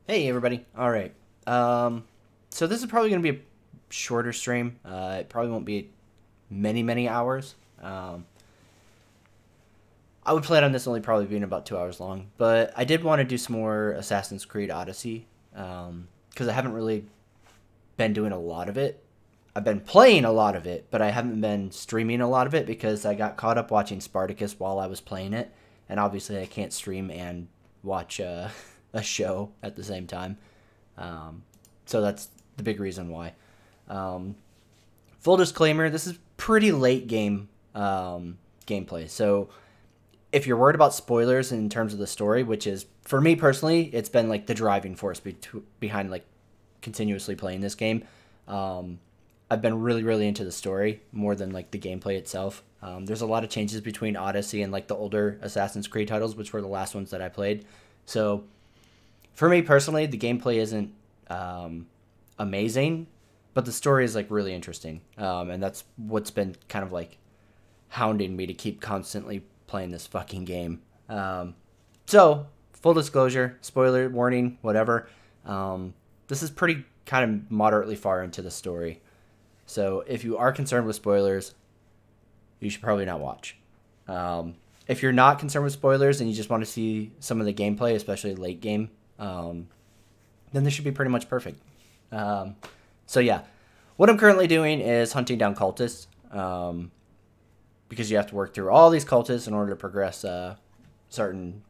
Hey everybody. All right. So this is probably going to be a shorter stream. It probably won't be many hours. I would plan on this only probably being about 2 hours long, but I did want to do some more Assassin's Creed Odyssey because I haven't really been doing a lot of it. I've been playing a lot of it, but I haven't been streaming a lot of it because I got caught up watching Spartacus while I was playing it, and obviously I can't stream and watch a show at the same time. So that's the big reason why. Um, Full disclaimer: this is pretty late game gameplay. So if you're worried about spoilers in terms of the story, which is for me personally, it's been like the driving force behind like continuously playing this game. I've been really into the story more than like the gameplay itself. There's a lot of changes between Odyssey and like the older Assassin's Creed titles, which were the last ones that I played. So for me personally, the gameplay isn't amazing, but the story is like really interesting, and that's what's been kind of like hounding me to keep constantly playing this fucking game. So full disclosure, spoiler warning, whatever. This is pretty kind of moderately far into the story, so if you are concerned with spoilers, you should probably not watch. If you're not concerned with spoilers and you just want to see some of the gameplay, especially late game, then this should be pretty much perfect. So yeah, what I'm currently doing is hunting down cultists, because you have to work through all these cultists in order to progress certain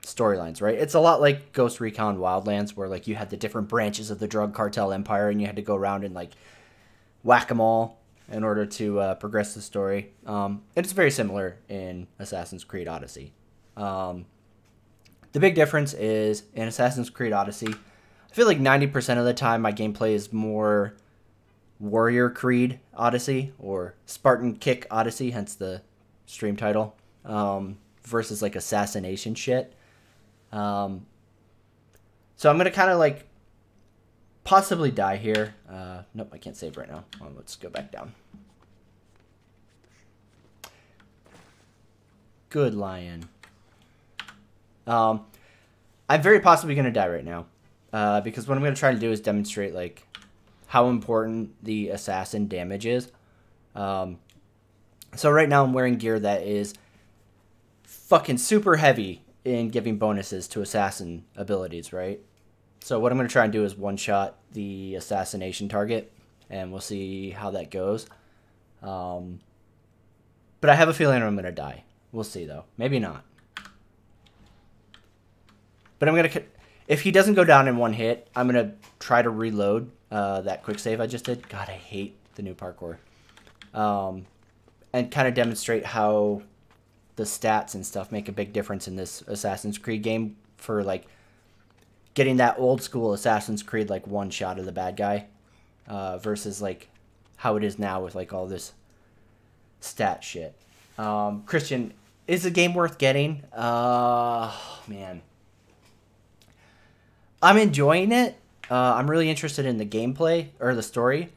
storylines, right? It's a lot like Ghost Recon Wildlands, where like you had the different branches of the drug cartel empire, and you had to go around and like whack them all in order to progress the story. And it's very similar in Assassin's Creed Odyssey. The big difference is in Assassin's Creed Odyssey, I feel like 90% of the time my gameplay is more Warrior Creed Odyssey or Spartan Kick Odyssey, hence the stream title, versus like assassination shit. So I'm going to kind of like possibly die here. Nope, I can't save right now. Well, let's go back down. Good lion. I'm very possibly going to die right now, because what I'm going to try to do is demonstrate like how important the assassin damage is. So right now I'm wearing gear that is fucking super heavy in giving bonuses to assassin abilities, right? So what I'm going to try and do is one-shot the assassination target, and we'll see how that goes. But I have a feeling I'm going to die. We'll see, though. Maybe not. But I'm going to... If he doesn't go down in one hit, I'm going to try to reload that quick save I just did. God, I hate the new parkour. And kind of demonstrate how the stats and stuff make a big difference in this Assassin's Creed game for, like, getting that old school Assassin's Creed, like, one shot of the bad guy versus, like, how it is now with, like, all this stat shit. Christian, is the game worth getting? Man. I'm enjoying it. I'm really interested in the gameplay or the story,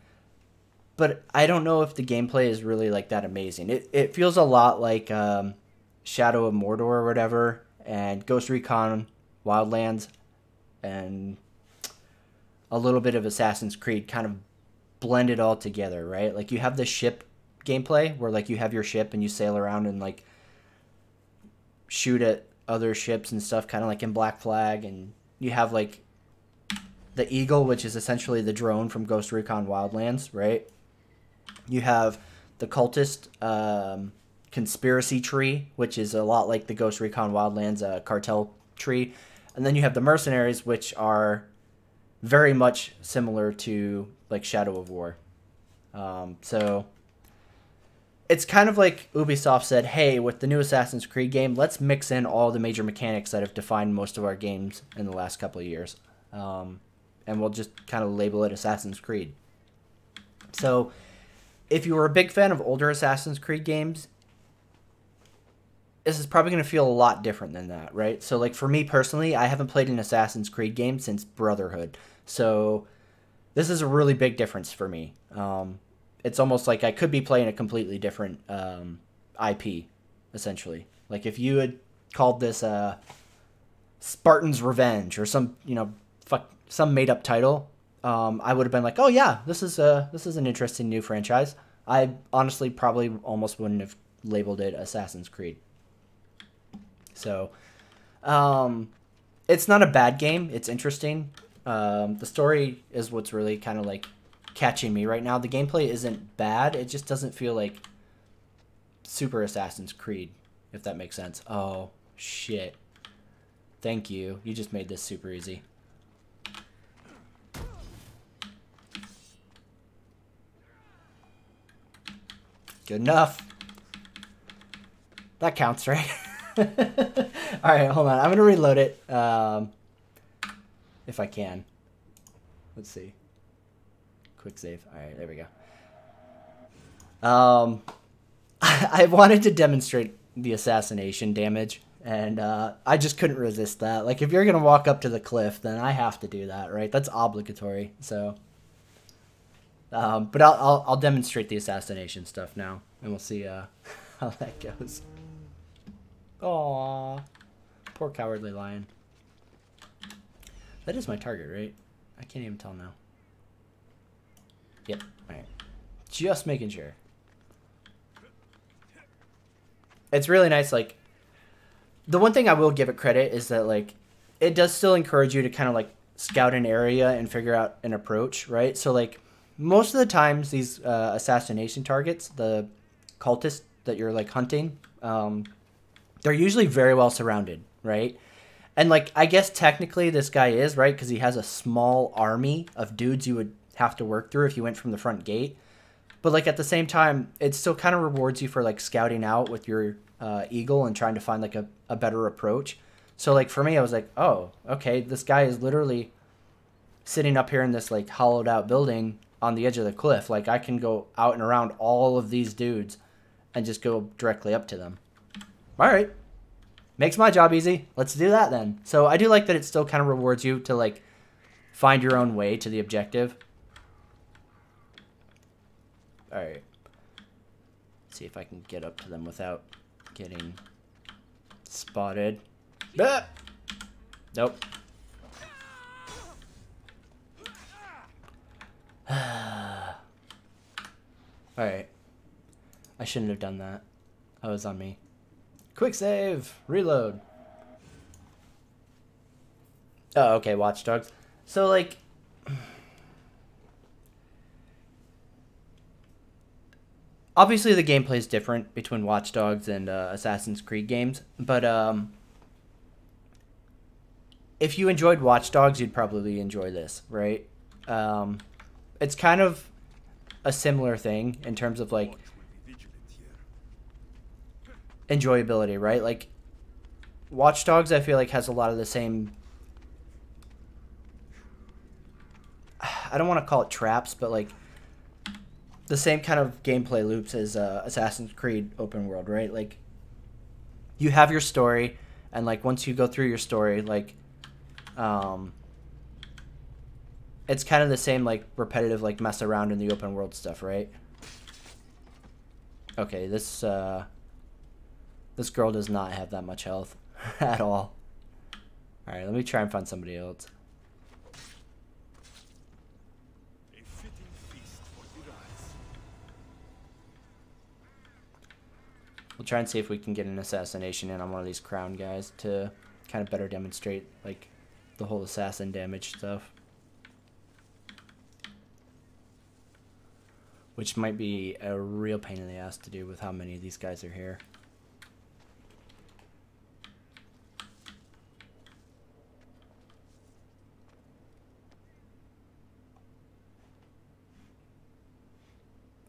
but I don't know if the gameplay is really like that amazing. It feels a lot like Shadow of Mordor or whatever, and Ghost Recon Wildlands, and a little bit of Assassin's Creed kind of blended all together, right? Like you have the ship gameplay where like you have your ship and you sail around and like shoot at other ships and stuff, kind of like in Black Flag, and you have like the Eagle, which is essentially the drone from Ghost Recon Wildlands, right? You have the cultist conspiracy tree, which is a lot like the Ghost Recon Wildlands cartel tree. And then you have the mercenaries, which are very much similar to like Shadow of War. So it's kind of like Ubisoft said, hey, with the new Assassin's Creed game, let's mix in all the major mechanics that have defined most of our games in the last couple of years. And we'll just kind of label it Assassin's Creed. So if you were a big fan of older Assassin's Creed games, this is probably going to feel a lot different than that, right? So like for me personally, I haven't played an Assassin's Creed game since Brotherhood. So this is a really big difference for me. It's almost like I could be playing a completely different IP, essentially. Like if you had called this Spartan's Revenge or some, some made up title, I would have been like, oh yeah, this is an interesting new franchise. I honestly probably almost wouldn't have labeled it Assassin's Creed. So, it's not a bad game. It's interesting. The story is what's really kind of like catching me right now. The gameplay isn't bad. It just doesn't feel like super Assassin's Creed, if that makes sense. Oh, shit. Thank you. You just made this super easy. Good enough. That counts, right? Alright, hold on. I'm going to reload it. If I can. Let's see. Quick save. Alright, there we go. I wanted to demonstrate the assassination damage, and I just couldn't resist that. Like, if you're going to walk up to the cliff, then I have to do that, right? That's obligatory, so... but I'll demonstrate the assassination stuff now, and we'll see how that goes. Aww. Poor cowardly lion. That is my target, right? I can't even tell now. Yep. Alright. Just making sure. It's really nice, like... The one thing I will give it credit is that, like, it does still encourage you to kind of, like, scout an area and figure out an approach, right? So, like, most of the times these assassination targets, the cultists that you're, like, hunting, they're usually very well surrounded, right? And, like, I guess technically this guy is, right? Because he has a small army of dudes you would have to work through if you went from the front gate. But, like, at the same time, it still kind of rewards you for, like, scouting out with your eagle and trying to find, like, a better approach. So, like, for me, I was like, oh, okay, this guy is literally sitting up here in this, like, hollowed out building on the edge of the cliff. Like, I can go out and around all of these dudes and just go directly up to them. All right. Makes my job easy. Let's do that then. So I do like that it still kind of rewards you to, like, find your own way to the objective. All right. Let's see if I can get up to them without getting spotted. Ah! Nope. Alright. I shouldn't have done that. That was on me. Quick save! Reload! Oh, okay, Watch Dogs. So, like... Obviously, the gameplay is different between Watch Dogs and Assassin's Creed games, but if you enjoyed Watch Dogs, you'd probably enjoy this, right? It's kind of a similar thing in terms of, like, enjoyability, right? Like, Watch Dogs, I feel like, has a lot of the same... I don't want to call it traps, but, like, the same kind of gameplay loops as Assassin's Creed open world, right? Like, you have your story, and, like, once you go through your story, like, it's kind of the same, like, repetitive, like, mess around in the open world stuff, right? Okay, this girl does not have that much health at all. Alright, let me try and find somebody else. We'll try and see if we can get an assassination in on one of these crown guys to kind of better demonstrate, like, the whole assassin damage stuff. Which might be a real pain in the ass to do with how many of these guys are here.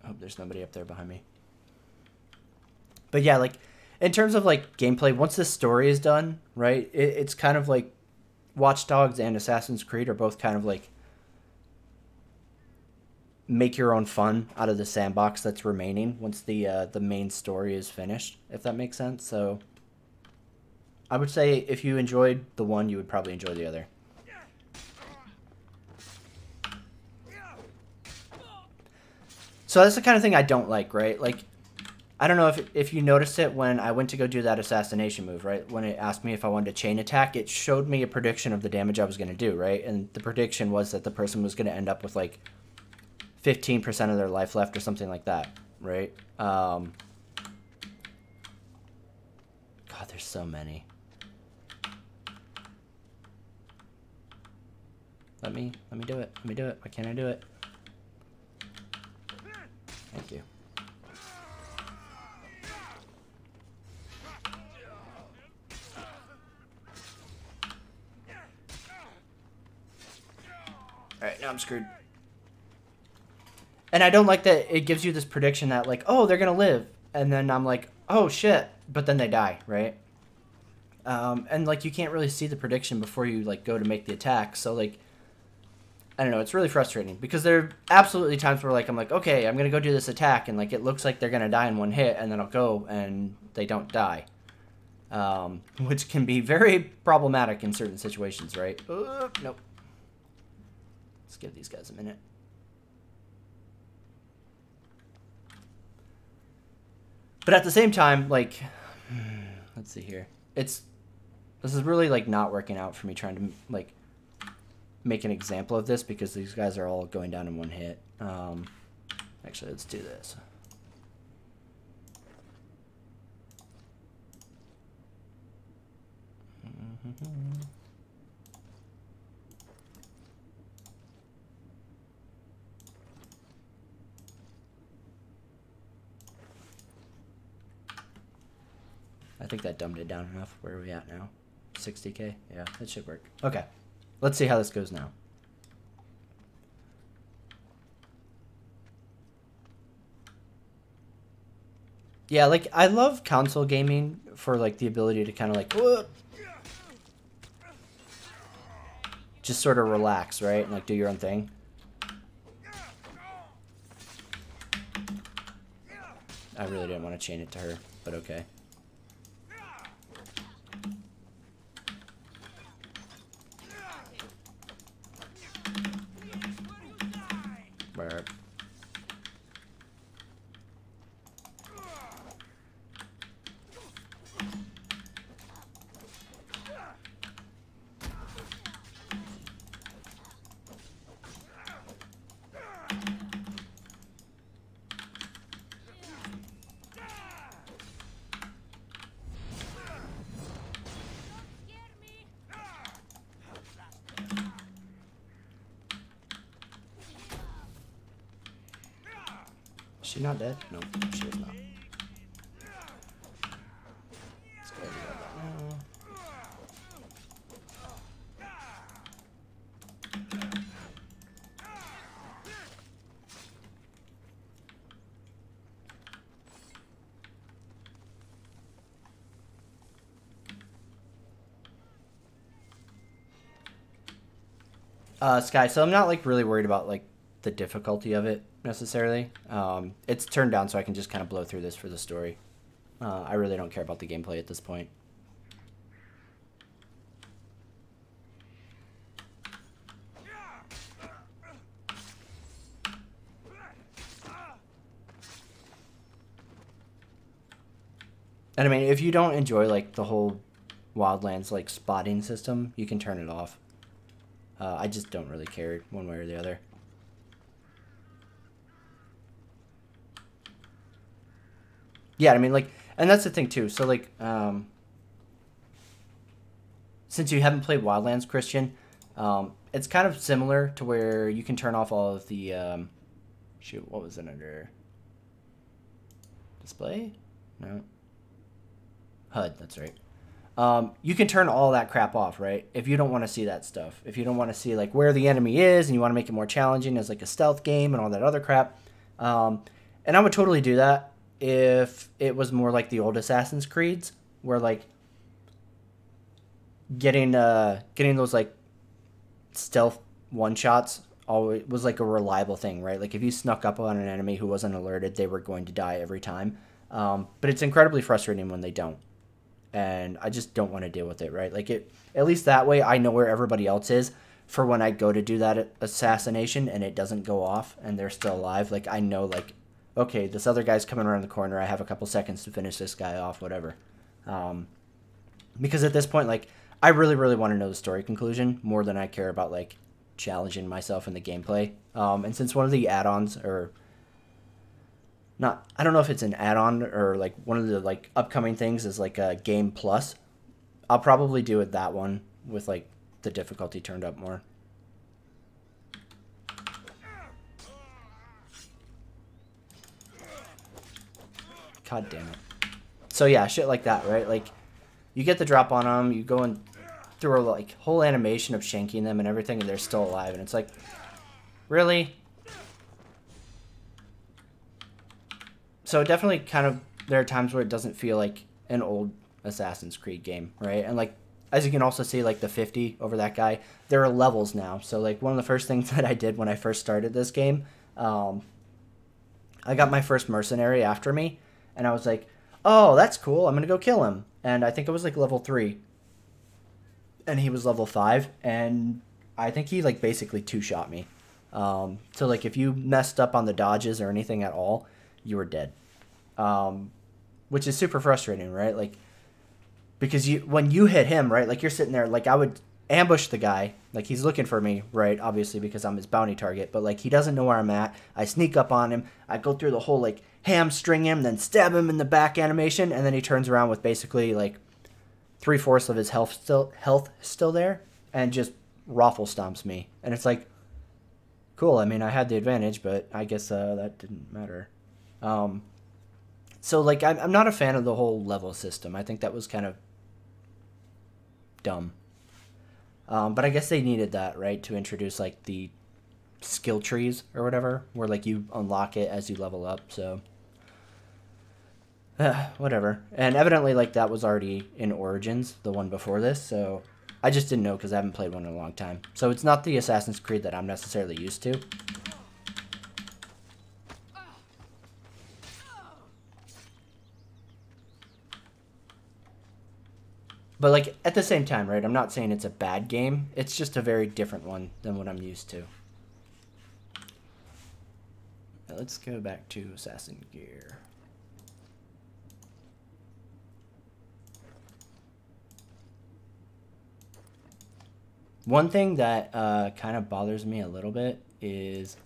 I hope there's nobody up there behind me. But yeah, like, in terms of, like, gameplay, once the story is done, right, it's kind of like Watch Dogs and Assassin's Creed are both kind of like make your own fun out of the sandbox that's remaining once the main story is finished, if that makes sense. So I would say if you enjoyed the one, you would probably enjoy the other. So that's the kind of thing I don't like, right? Like, I don't know if you noticed it when I went to go do that assassination move, right? When it asked me if I wanted to chain attack, it showed me a prediction of the damage I was going to do, right? And the prediction was that the person was going to end up with like 15% of their life left or something like that, right? God, there's so many. Let me do it. Let me do it. Why can't I do it? Thank you. Alright, now I'm screwed. And I don't like that it gives you this prediction that, like, oh, they're going to live. And then I'm like, oh, shit. But then they die, right? And, like, you can't really see the prediction before you, like, go to make the attack. So, like, I don't know. It's really frustrating. Because there are absolutely times where, like, I'm like, okay, I'm going to go do this attack. And, like, it looks like they're going to die in one hit. And then I'll go and they don't die. Which can be very problematic in certain situations, right? Nope. Let's give these guys a minute. But at the same time, like, let's see here. This is really, like, not working out for me trying to, like, make an example of this because these guys are all going down in one hit. Actually, let's do this. I think that dumbed it down enough. Where are we at now? 60k? Yeah, that should work. Okay. Let's see how this goes now. Yeah, like, I love console gaming for, like, the ability to kind of, like, just sort of relax, right? And, like, do your own thing. I really didn't want to chain it to her, but okay. Where? Is she not dead? No, she is not. Let's go ahead and grab that now. Sky, so I'm not, like, really worried about, like, the difficulty of it necessarily. It's turned down so I can just kind of blow through this for the story. I really don't care about the gameplay at this point. And I mean, if you don't enjoy, like, the whole Wildlands, like, spotting system, you can turn it off. I just don't really care one way or the other. Yeah, I mean, like, and that's the thing too. So, like, since you haven't played Wildlands, Christian, it's kind of similar to where you can turn off all of the, shoot, what was it under? Display? No. HUD, that's right. You can turn all that crap off, right? If you don't want to see that stuff. If you don't want to see, like, where the enemy is and you want to make it more challenging as, like, a stealth game and all that other crap. And I would totally do that if it was more like the old Assassin's Creeds, where, like, getting those, like, stealth one-shots always was, like, a reliable thing, right? Like, if you snuck up on an enemy who wasn't alerted, they were going to die every time. But it's incredibly frustrating when they don't. And I just don't want to deal with it, right? Like, at least that way I know where everybody else is for when I go to do that assassination and it doesn't go off and they're still alive. Like, I know, like, okay, this other guy's coming around the corner. I have a couple seconds to finish this guy off, whatever. Because at this point, like, I really, really want to know the story conclusion more than I care about, like, challenging myself in the gameplay. And since one of the add-ons, or not, I don't know if it's an add-on or, like, one of the, like, upcoming things is, like, a Game Plus, I'll probably do it that one with, like, the difficulty turned up more. God damn it. So yeah, shit like that, right? Like, you get the drop on them, you go and through a like whole animation of shanking them and everything, and they're still alive, and it's like, really? So definitely kind of, there are times where it doesn't feel like an old Assassin's Creed game, right? And like, as you can also see, like the 50 over that guy, there are levels now. So like one of the first things that I did when I first started this game, I got my first mercenary after me, and I was like, oh, that's cool, I'm gonna go kill him. And I think it was like level 3. And he was level 5, and I think he like basically two-shot me. So like if you messed up on the dodges or anything at all, you were dead. Which is super frustrating, right? Like, because when you hit him, right, like you're sitting there, like I would ambush the guy, like he's looking for me, right, obviously because I'm his bounty target, but like he doesn't know where I'm at. I sneak up on him, I go through the whole like hamstring him, then stab him in the back animation, and then he turns around with basically like 3/4 of his health still there, and just raffle stomps me. And it's like, cool, I mean I had the advantage, but I guess that didn't matter. So like I'm not a fan of the whole level system. I think that was kind of dumb. But I guess they needed that, right, to introduce like the skill trees or whatever, where like you unlock it as you level up. So whatever. And evidently like that was already in Origins, the one before this, so I just didn't know because I haven't played one in a long time. So it's not the Assassin's Creed that I'm necessarily used to. But like at the same time, right, I'm not saying it's a bad game. It's just a very different one than what I'm used to. Now let's go back to Assassin Gear. One thing that kind of bothers me a little bit is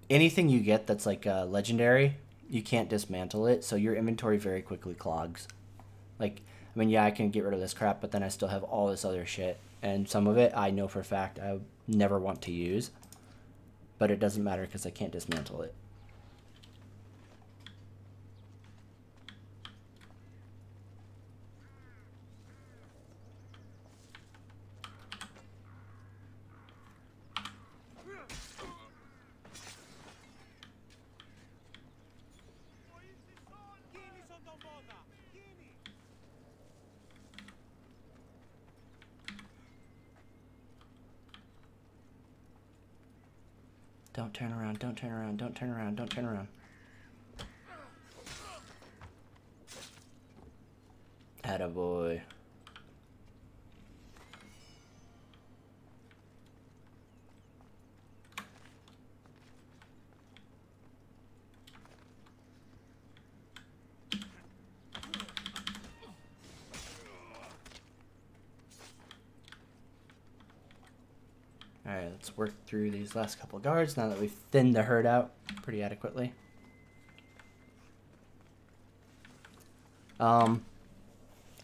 anything you get that's like legendary, you can't dismantle it, so your inventory very quickly clogs. Like, I mean, yeah, I can get rid of this crap, but then I still have all this other shit. And some of it I know for a fact I never want to use. But it doesn't matter because I can't dismantle it. Don't turn around, don't turn around, don't turn around, don't turn around. Attaboy. Alright, let's work through these last couple guards now that we've thinned the herd out pretty adequately. The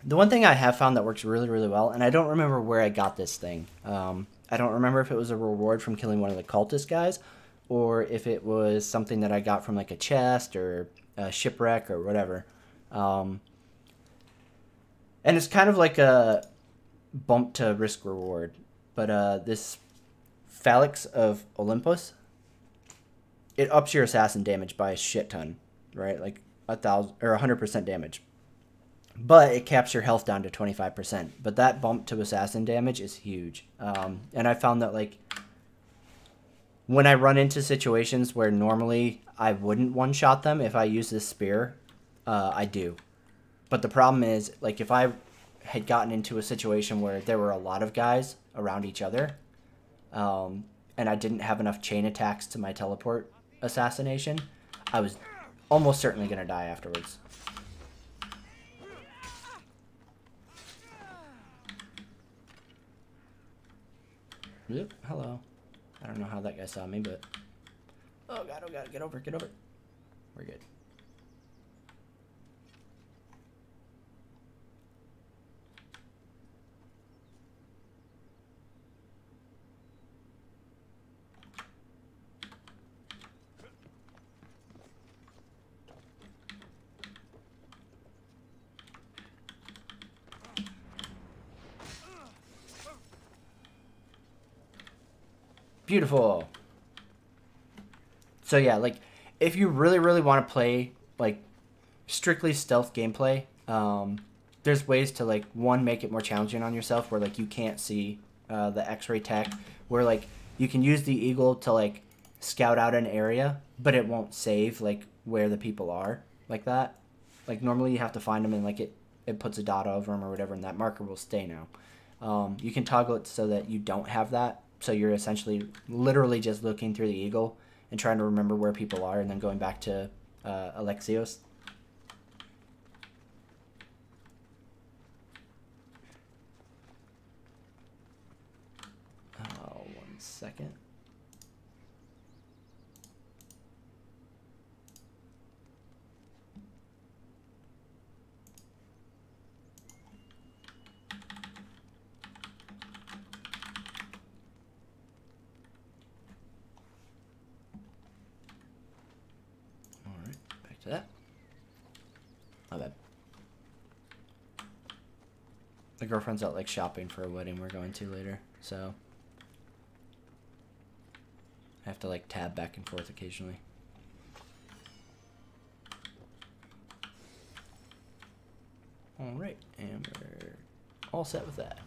one thing I have found that works really, really well, and I don't remember where I got this thing. I don't remember if it was a reward from killing one of the cultist guys, or if it was something that I got from like a chest or a shipwreck or whatever. And it's kind of like a bump to risk reward. But this Phalanx of Olympus, it ups your assassin damage by a shit ton, right? Like 1,000 or 100% damage. But it caps your health down to 25%. But that bump to assassin damage is huge. And I found that like when I run into situations where normally I wouldn't one-shot them if I use this spear, I do. But the problem is, like, if I had gotten into a situation where there were a lot of guys around each other, and I didn't have enough chain attacks to my teleport assassination, I was almost certainly going to die afterwards. Yep, hello. I don't know how that guy saw me, but... Oh god, get over, get over. We're good. Beautiful. So yeah, like, if you really, really want to play, like, strictly stealth gameplay, there's ways to, like, one, make it more challenging on yourself, where, like, you can't see the x-ray tech, where, like, you can use the eagle to, like, scout out an area, but it won't save, like, where the people are, like that. Like, normally you have to find them, and, like, it puts a dot over them or whatever, and that marker will stay now. You can toggle it so that you don't have that, so you're essentially literally just looking through the eagle and trying to remember where people are, and then going back to Alexios. Oh, 1 second. To that. My bad. The girlfriend's out, like, shopping for a wedding we're going to later, so I have to, like, tab back and forth occasionally. Alright, and we're all set with that.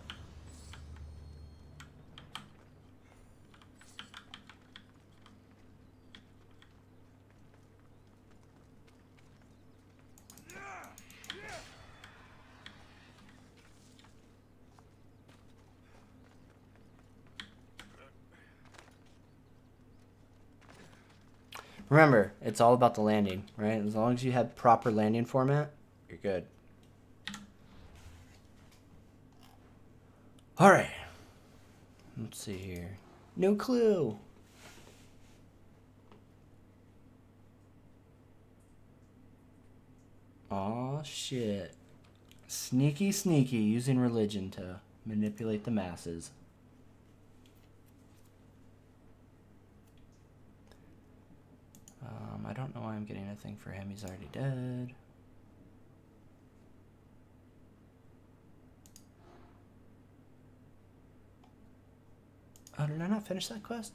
Remember, it's all about the landing, right? As long as you have proper landing format, you're good. All right. Let's see here. No clue. Aw, shit. Sneaky, sneaky, using religion to manipulate the masses. I don't know why I'm getting a thing for him. He's already dead. Oh, did I not finish that quest?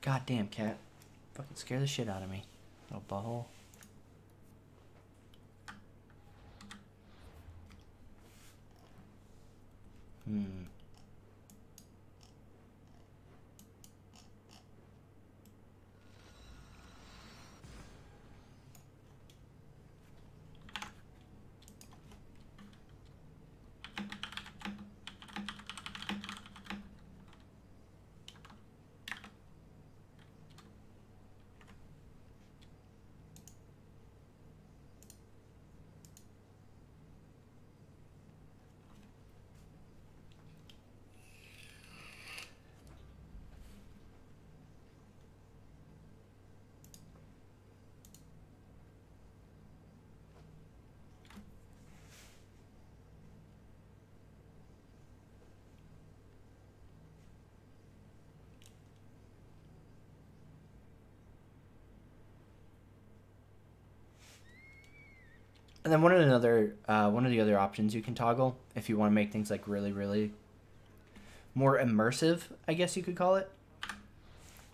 Goddamn cat. Fucking scare the shit out of me. Little butthole. And then one of the other options you can toggle if you want to make things like really, really more immersive, I guess you could call it,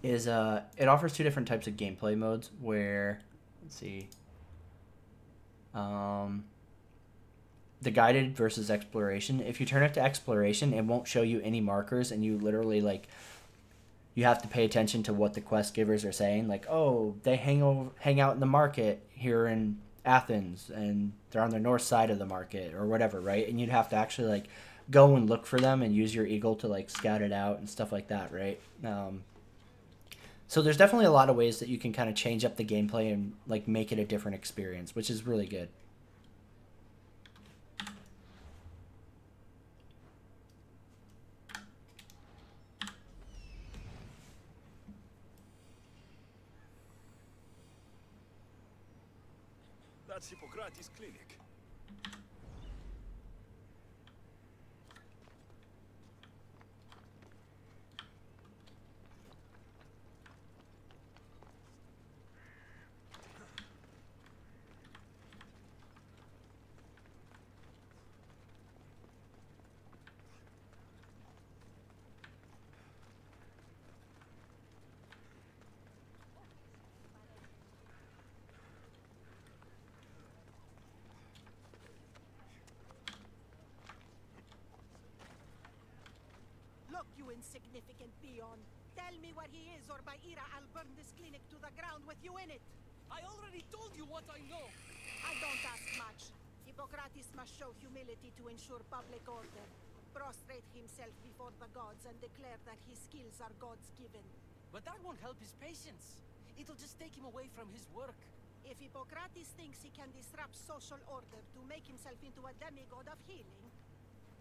is it offers 2 different types of gameplay modes where Let's see. The guided versus exploration. If you turn it to exploration, it won't show you any markers, and you literally like you have to pay attention to what the quest givers are saying. Like, oh, they hang out in the market here in Athens, and they're on the north side of the market or whatever, right? And you'd have to actually like go and look for them and use your eagle to like scout it out and stuff like that, right? So there's definitely a lot of ways that you can kind of change up the gameplay and like make it a different experience, which is really good. That's Hippocrates' clinic. Look, you insignificant peon. Tell me where he is, or by Ira, I'll burn this clinic to the ground with you in it. I already told you what I know. I don't ask much. Hippocrates must show humility to ensure public order. Prostrate himself before the gods and declare that his skills are God's given. But that won't help his patience. It'll just take him away from his work. If Hippocrates thinks he can disrupt social order to make himself into a demigod of healing,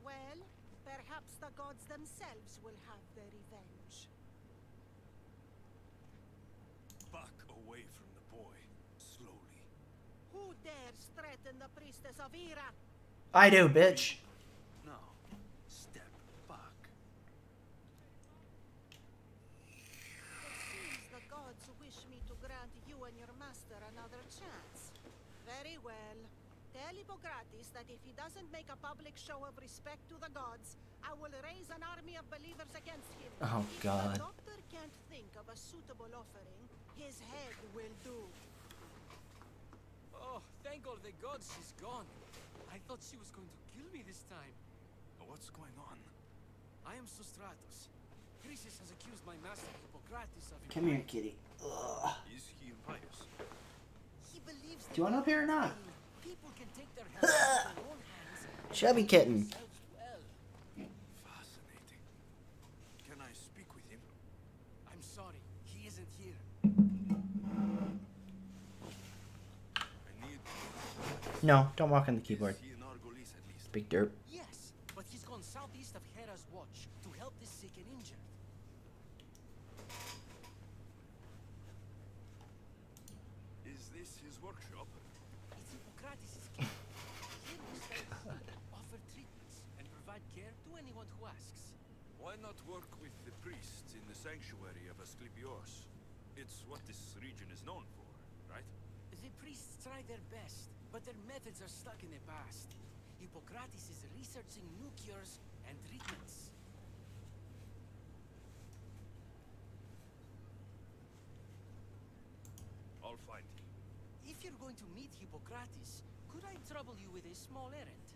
well, perhaps the gods themselves will have their revenge. Back away from the boy. Slowly. Who dares threaten the priestess of Ira? I do, bitch. Now, step back. It seems the gods wish me to grant you and your master another chance. Very well. Tell Hippocrates that if he doesn't make a public show of respect to the gods, I will raise an army of believers against him. Oh, God. If the doctor can't think of a suitable offering, his head will do. Oh, thank all the gods she's gone. I thought she was going to kill me this time. What's going on? I am Sostratus. Chrysis has accused my master Hippocrates of... Come here, kitty. Ugh. Is he impious? He believes Do you want up here or not? people can take their health into their own hands and Chubby make kitten. themselves well. Fascinating. Can I speak with him? I'm sorry, he isn't here. I need... No, don't walk on the keyboard. Is he in Argolis at least? Big derp. Yes, but he's gone southeast of Hera's watch to help the sick and injured. Is this his workshop? It's Hippocrates' clinic. Here we sell food, offer treatments, and provide care to anyone who asks. Why not work with the priests in the sanctuary of Asclepios? It's what this region is known for, right? The priests try their best, but their methods are stuck in the past. Hippocrates is researching new cures and treatments. I'll find him. If you're going to meet Hippocrates, could I trouble you with a small errand?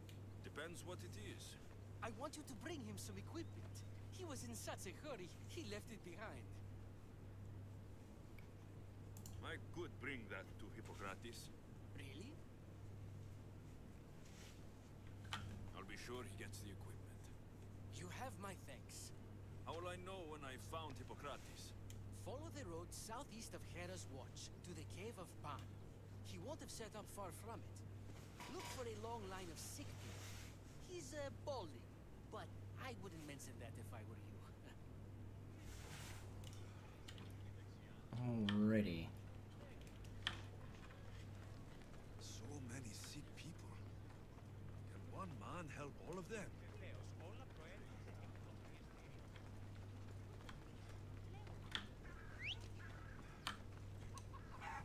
Depends what it is. I want you to bring him some equipment. He was in such a hurry, he left it behind. I could bring that to Hippocrates. Really? I'll be sure he gets the equipment. You have my thanks. How will I know when I found Hippocrates? Follow the road southeast of Hera's watch to the cave of Pan. He won't have set up far from it. Look for a long line of sick people. He's balding, but I wouldn't mention that if I were you. Alrighty. So many sick people. Can one man help all of them?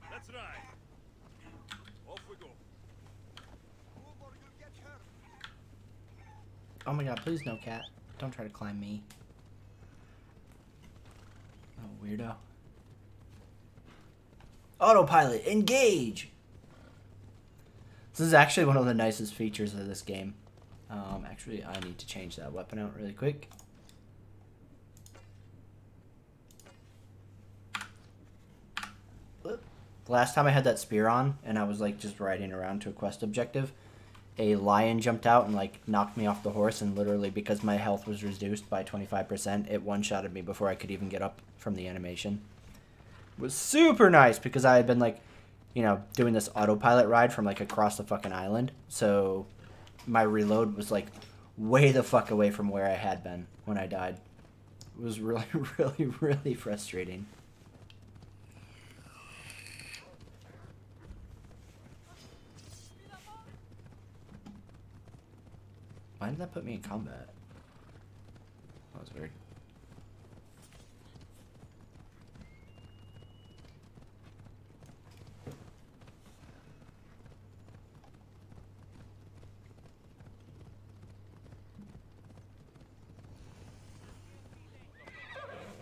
That's right. Off we go. Move or you'll get hurt. Oh my god, please no, cat. Don't try to climb me. Oh, weirdo. Autopilot, engage! This is actually one of the nicest features of this game. Actually, I need to change that weapon out really quick. The last time I had that spear on, and I was like just riding around to a quest objective, a lion jumped out and like knocked me off the horse, and literally because my health was reduced by 25%, it one-shotted me before I could even get up from the animation. It was super nice because I had been like, you know, doing this autopilot ride from like across the fucking island, so my reload was like way the fuck away from where I had been when I died. It was really, really frustrating. Why did that put me in combat? That was weird.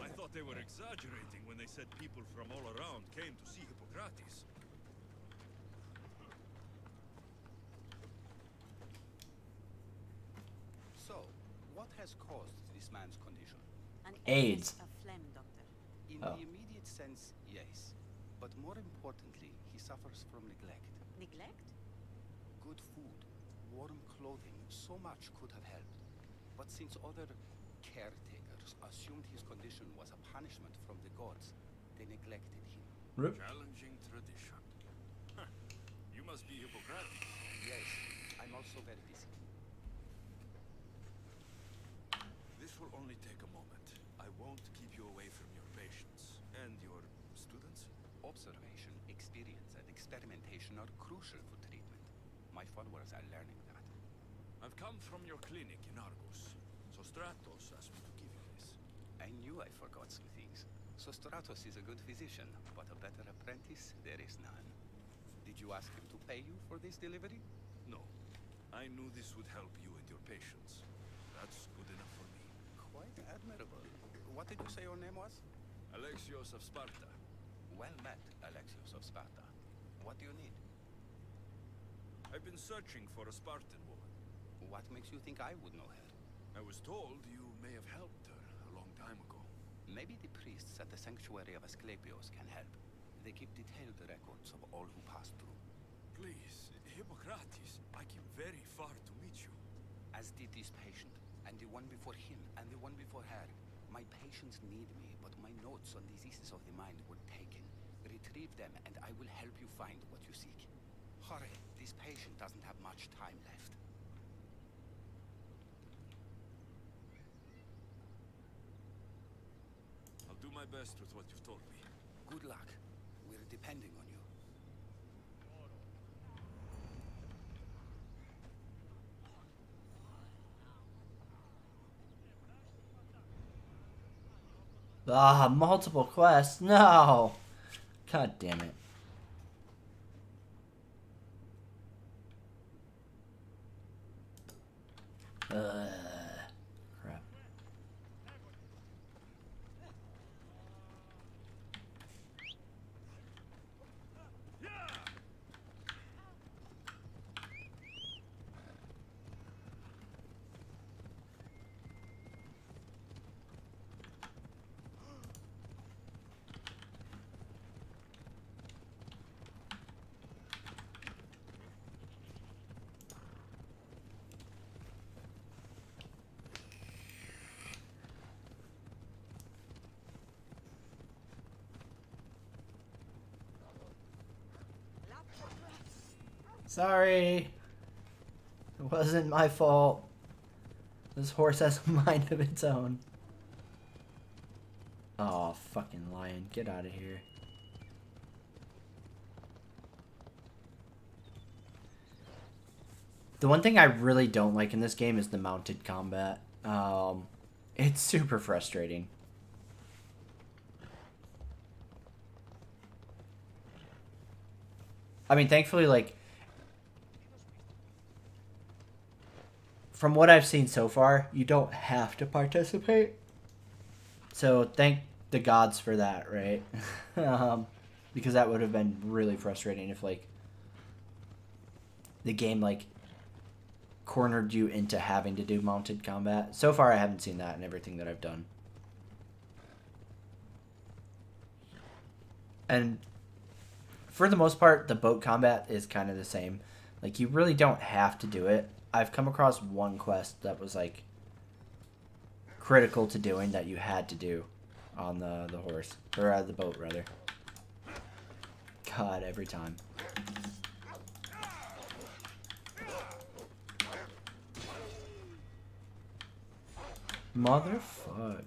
I thought they were exaggerating when they said people from all around came to see Hippocrates. So, what has caused this man's condition? An AIDS. illness of phlegm, doctor. In Oh. the immediate sense, yes. But more importantly, he suffers from neglect. Neglect? Good food, warm clothing, so much could have helped. But since other caretakers assumed his condition was a punishment from the gods, they neglected him. Rip. Challenging tradition. Huh. You must be Hippocrates. Yes, I'm also very busy. This will only take a moment. I won't keep you away from your patients. And your students? Observation, experience, and experimentation are crucial for treatment. My followers are learning that. I've come from your clinic in Argos. So Stratos asked me to give you this. I knew I forgot some things. So Stratos is a good physician, but a better apprentice there is none. Did you ask him to pay you for this delivery? No. I knew this would help you and your patients. That's good enough for me. Quite admirable. What did you say your name was? Alexios of Sparta. Well met, Alexios of Sparta. What do you need? I've been searching for a Spartan woman. What makes you think I would know her? I was told you may have helped her a long time ago. Maybe the priests at the sanctuary of Asclepios can help. They keep detailed records of all who passed through. Please, Hippocrates, I came very far to meet you. As did this patient, and the one before him, and the one before her. My patients need me, but my notes on diseases of the mind were taken. Retrieve them, and I will help you find what you seek. Hurry, this patient doesn't have much time left. I'll do my best with what you've told me. Good luck. We're depending on you. Ah, multiple quests. No. God damn it. Crap. Sorry. It wasn't my fault. This horse has a mind of its own. Oh, fucking lion. Get out of here. The one thing I really don't like in this game is the mounted combat. It's super frustrating. I mean, thankfully, like, from what I've seen so far, you don't have to participate. So thank the gods for that, right? because that would have been really frustrating if like the game like cornered you into having to do mounted combat. So far I haven't seen that in everything that I've done. And for the most part, the boat combat is kind of the same. Like, you really don't have to do it. I've come across one quest that was, like, critical to doing that you had to do on the horse. Or the boat, rather. God, every time. Motherfuck.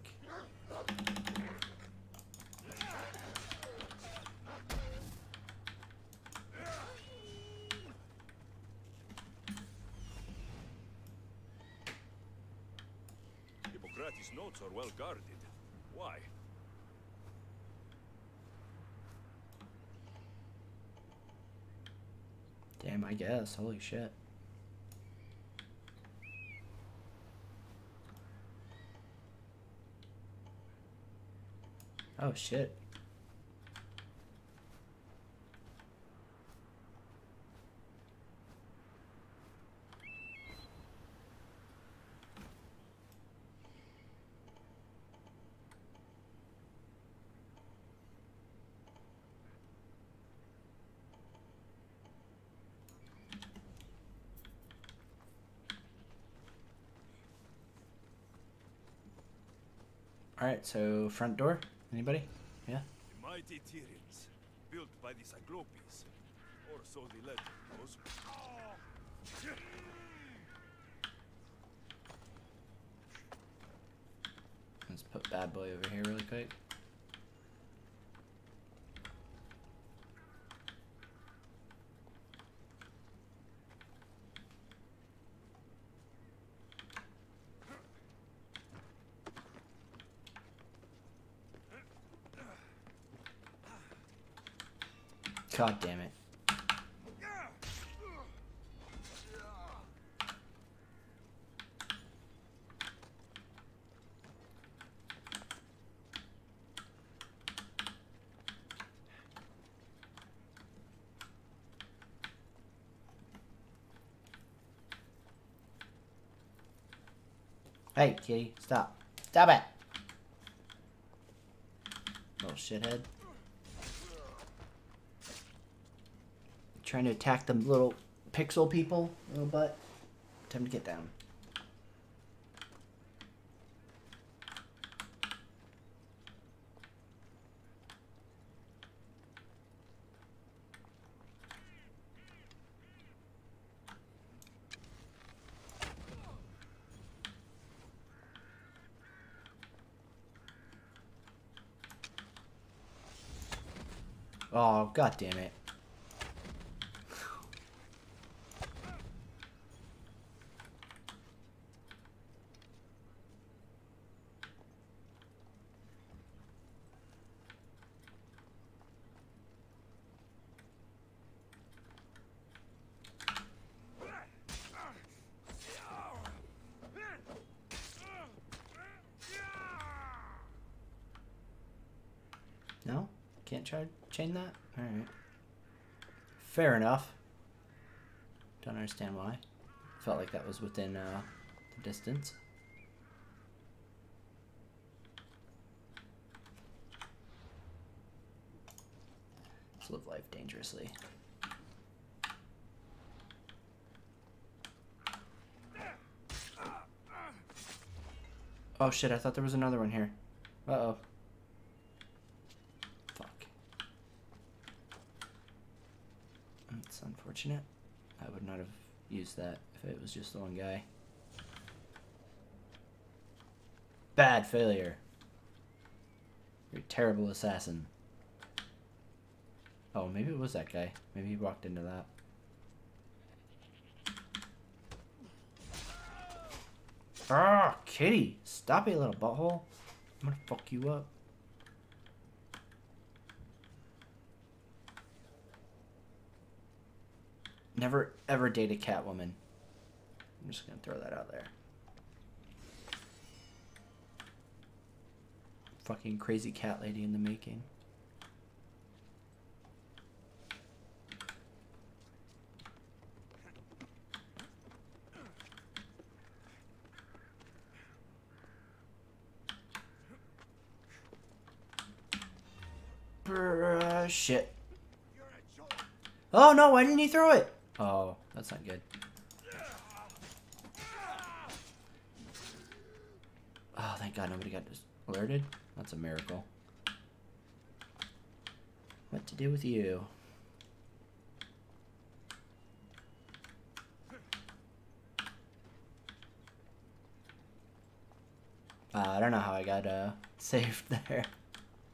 Hippocrates' notes are well guarded. Why? Damn, I guess. Holy shit. Oh shit. Alright, so front door? Anybody? Yeah? The mighty Tyrians, built by the Cyclopes, or so the legend goes. Let's put bad boy over here really quick. God damn it. Hey, kitty, stop. Stop it! Little shithead. Trying to attack them little pixel people, little butt. Time to get down. Oh, god damn it. No? Can't try to chain that? Alright. Fair enough. Don't understand why. Felt like that was within the distance. Let's live life dangerously. Oh shit, I thought there was another one here. Uh-oh. Fuck. That's unfortunate. I would not have used that if it was just the one guy. Bad failure. You're a terrible assassin. Oh, maybe it was that guy. Maybe he walked into that. Ah, kitty! Stop it, little butthole. I'm gonna fuck you up. Never ever date a cat woman. I'm just gonna throw that out there. Fucking crazy cat lady in the making. Shit. Oh no, why didn't he throw it? Oh, that's not good. Oh, thank God nobody got alerted. That's a miracle. What to do with you? I don't know how I got saved there.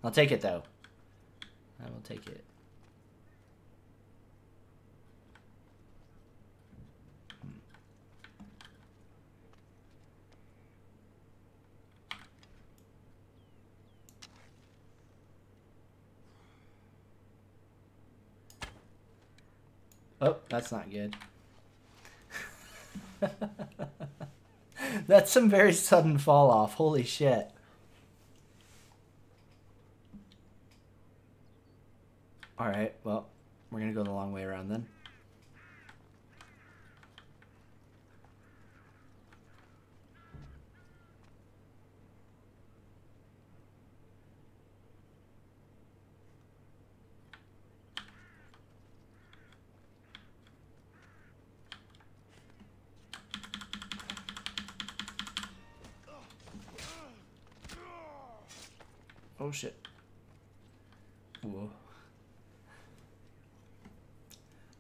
I'll take it though. I will take it. Oh, that's not good. That's some very sudden fall off. Holy shit. Alright, well, we're gonna go the long way around then. Oh shit. Whoa.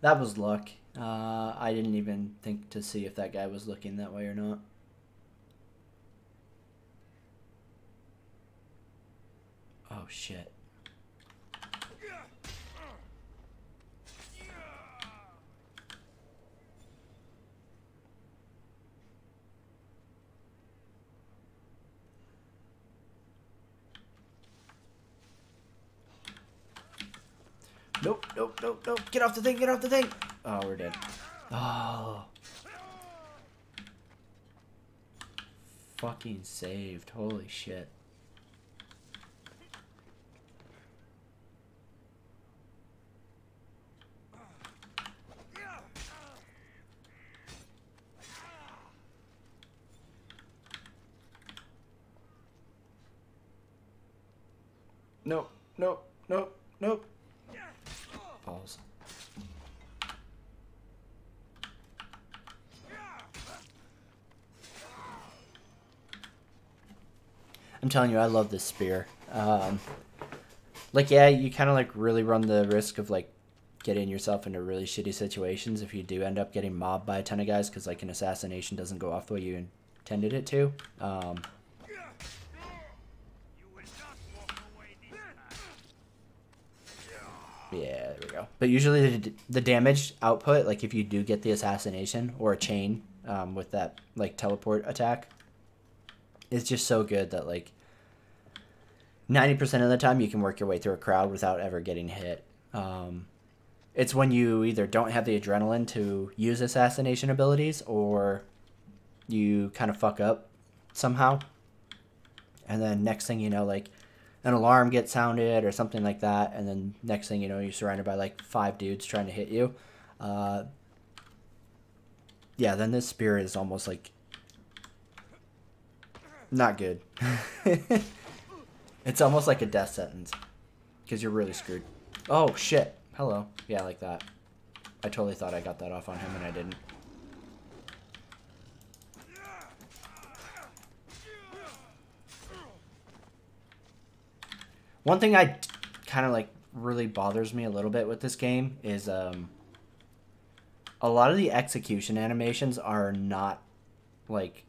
That was luck. I didn't even think to see if that guy was looking that way or not. Oh shit. Nope, nope, nope, nope. Get off the thing, get off the thing. Oh, we're dead. Oh. Fucking saved. Holy shit. Nope, nope, nope, nope. Balls. I'm telling you, I love this spear. Like, yeah, you kind of like really run the risk of like getting yourself into really shitty situations if you do end up getting mobbed by a ton of guys because like an assassination doesn't go off the way you intended it to. Yeah, there we go. But usually the damage output, like if you do get the assassination or a chain with that like teleport attack, is just so good that like 90% of the time you can work your way through a crowd without ever getting hit. It's when you either don't have the adrenaline to use assassination abilities or you kind of fuck up somehow. And then next thing you know, like an alarm gets sounded or something like that, and then next thing you know, you're surrounded by like 5 dudes trying to hit you. Yeah, then this spear is almost like not good. It's almost like a death sentence because you're really screwed. Oh shit. Hello. Yeah, like that. I totally thought I got that off on him and I didn't. One thing I kind of like really bothers me a little bit with this game is a lot of the execution animations are not like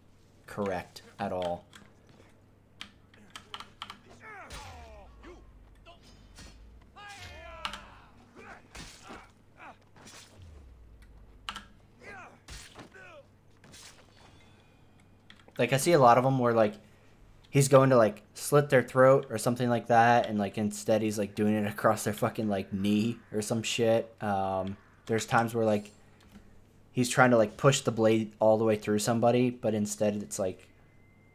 correct at all. Like I see a lot of them where like he's going to like slit their throat or something like that, and like instead he's like doing it across their fucking like knee or some shit. There's times where like he's trying to like push the blade all the way through somebody, but instead it's like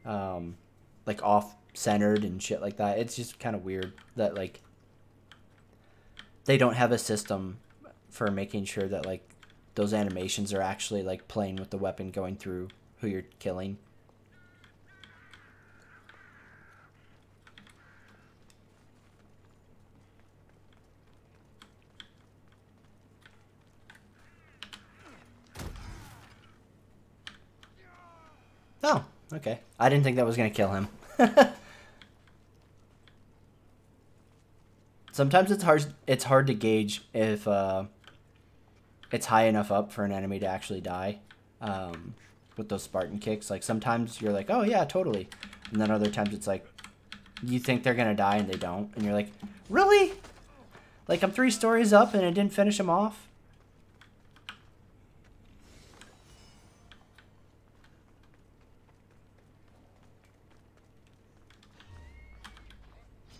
off centered and shit like that. It's just kind of weird that like they don't have a system for making sure that like those animations are actually like playing with the weapon going through who you're killing. Okay. I didn't think that was going to kill him. Sometimes it's hard to gauge if it's high enough up for an enemy to actually die with those Spartan kicks. Like, sometimes you're like, oh, yeah, totally. And then other times it's like, you think they're going to die and they don't. And you're like, really? Like, I'm 3 stories up and it didn't finish him off?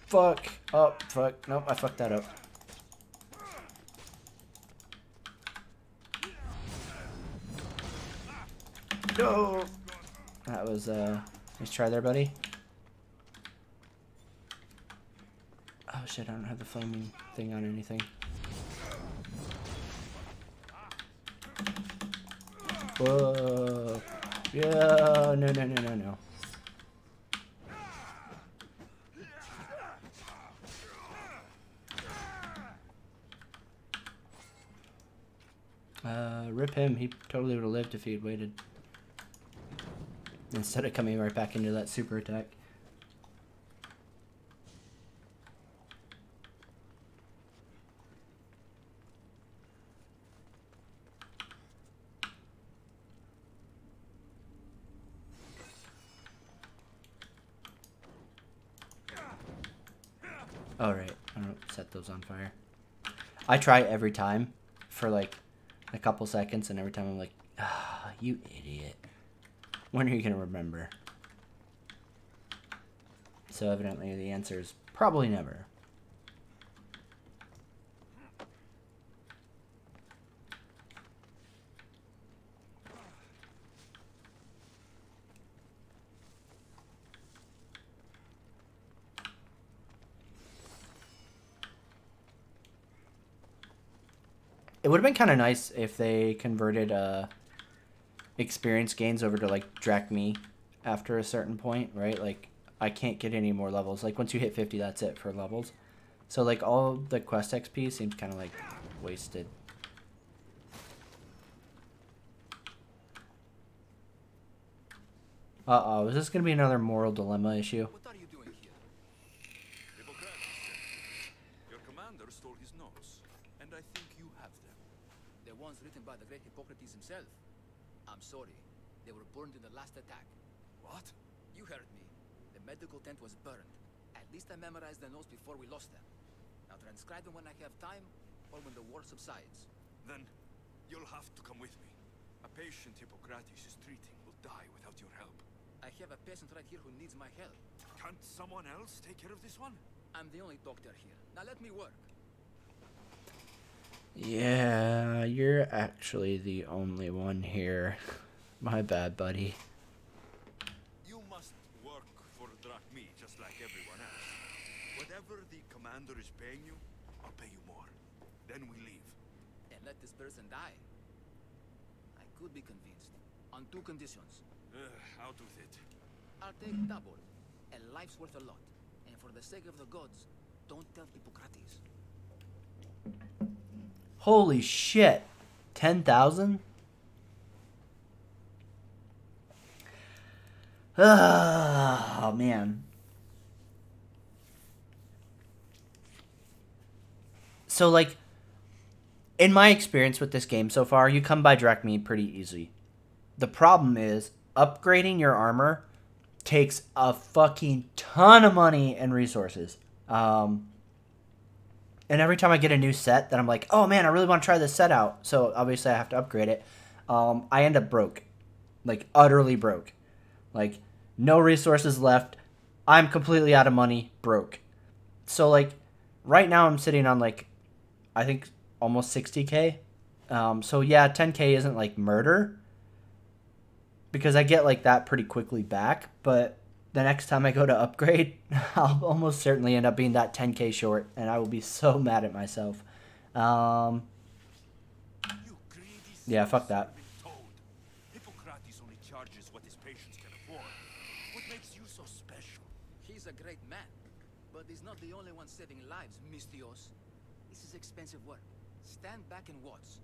Fuck. Oh, fuck. Nope, I fucked that up. No! That was, nice try there, buddy. Oh shit, I don't have the flaming thing on anything. Whoa. Yeah, no. Rip him. He totally would have lived if he had waited. Instead of coming right back into that super attack. Alright, I don't set those on fire. I try every time for like a couple seconds, and every time I'm like, ah, you idiot. When are you going to remember? So evidently the answer is probably never. It would have been kind of nice if they converted experience gains over to like Drachmi after a certain point, right? Like, I can't get any more levels. Like, once you hit 50, that's it for levels. So like all the quest XP seems kind of like wasted. Uh-oh, is this going to be another moral dilemma issue? What are you doing here? Hippocrates said, your commander stole his notes, and I think you have them. The ones written by the great Hippocrates himself. I'm sorry. They were burned in the last attack. What? You heard me. The medical tent was burned. At least I memorized the notes before we lost them. Now transcribe them when I have time, or when the war subsides. Then you'll have to come with me. A patient Hippocrates is treating will die without your help. I have a patient right here who needs my help. Can't someone else take care of this one? I'm the only doctor here. Now let me work. Yeah, you're actually the only one here. My bad, buddy. You must work for Drachmi just like everyone else. Whatever the commander is paying you, I'll pay you more. Then we leave. And let this person die. I could be convinced. On 2 conditions. Out with it. I'll take double. And life's worth a lot. And for the sake of the gods, don't tell Hippocrates. Holy shit. 10,000? Oh, man. So, like, in my experience with this game so far, you come by Drachmi pretty easy. The problem is, upgrading your armor takes a fucking ton of money and resources. And every time I get a new set that I'm like, oh man, I really want to try this set out, so obviously I have to upgrade it, I end up broke. Like, utterly broke. Like, no resources left. I'm completely out of money, broke. So, like, right now I'm sitting on, like, I think almost 60k. So, yeah, 10k isn't, like, murder, because I get, like, that pretty quickly back, but the next time I go to upgrade, I'll almost certainly end up being that 10k short, and I will be so mad at myself. You greedy Yeah, fuck souls that. have been told. Hippocrates only charges what his patients can afford. What makes you so special? He's a great man. But he's not the only one saving lives, Mistios. This is expensive work. Stand back and watch.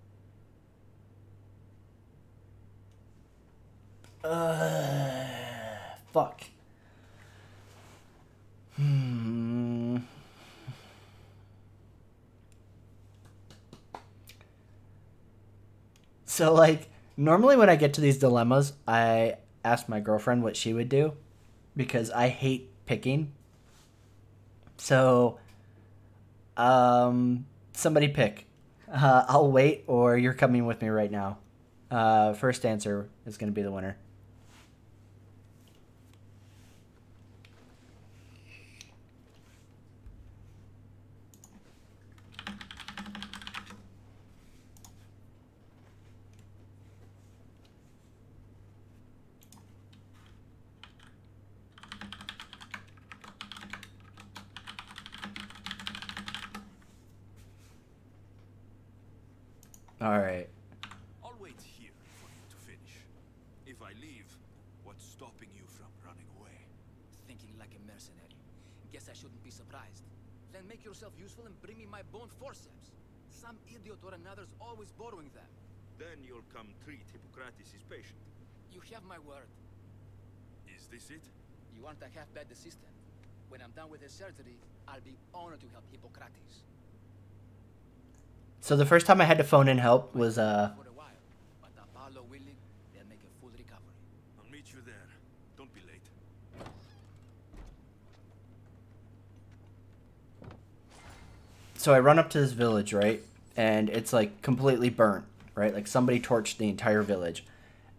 fuck. Hmm. So, like, normally when I get to these dilemmas, I ask my girlfriend what she would do because I hate picking. So, somebody pick. I'll wait, or you're coming with me right now. First answer is going to be the winner. All right. I'll wait here for you to finish. If I leave, what's stopping you from running away? Thinking like a mercenary. Guess I shouldn't be surprised. Then make yourself useful and bring me my bone forceps. Some idiot or another's always borrowing them. Then you'll come treat Hippocrates' patient. You have my word. Is this it? You aren't a half-bad assistant. When I'm done with his surgery, I'll be honored to help Hippocrates. So the first time I had to phone in help was For a while, but Apollo willing, they'll make a full recovery. I'll meet you there. Don't be late. so I run up to this village, right? And it's like completely burnt, right? Like somebody torched the entire village.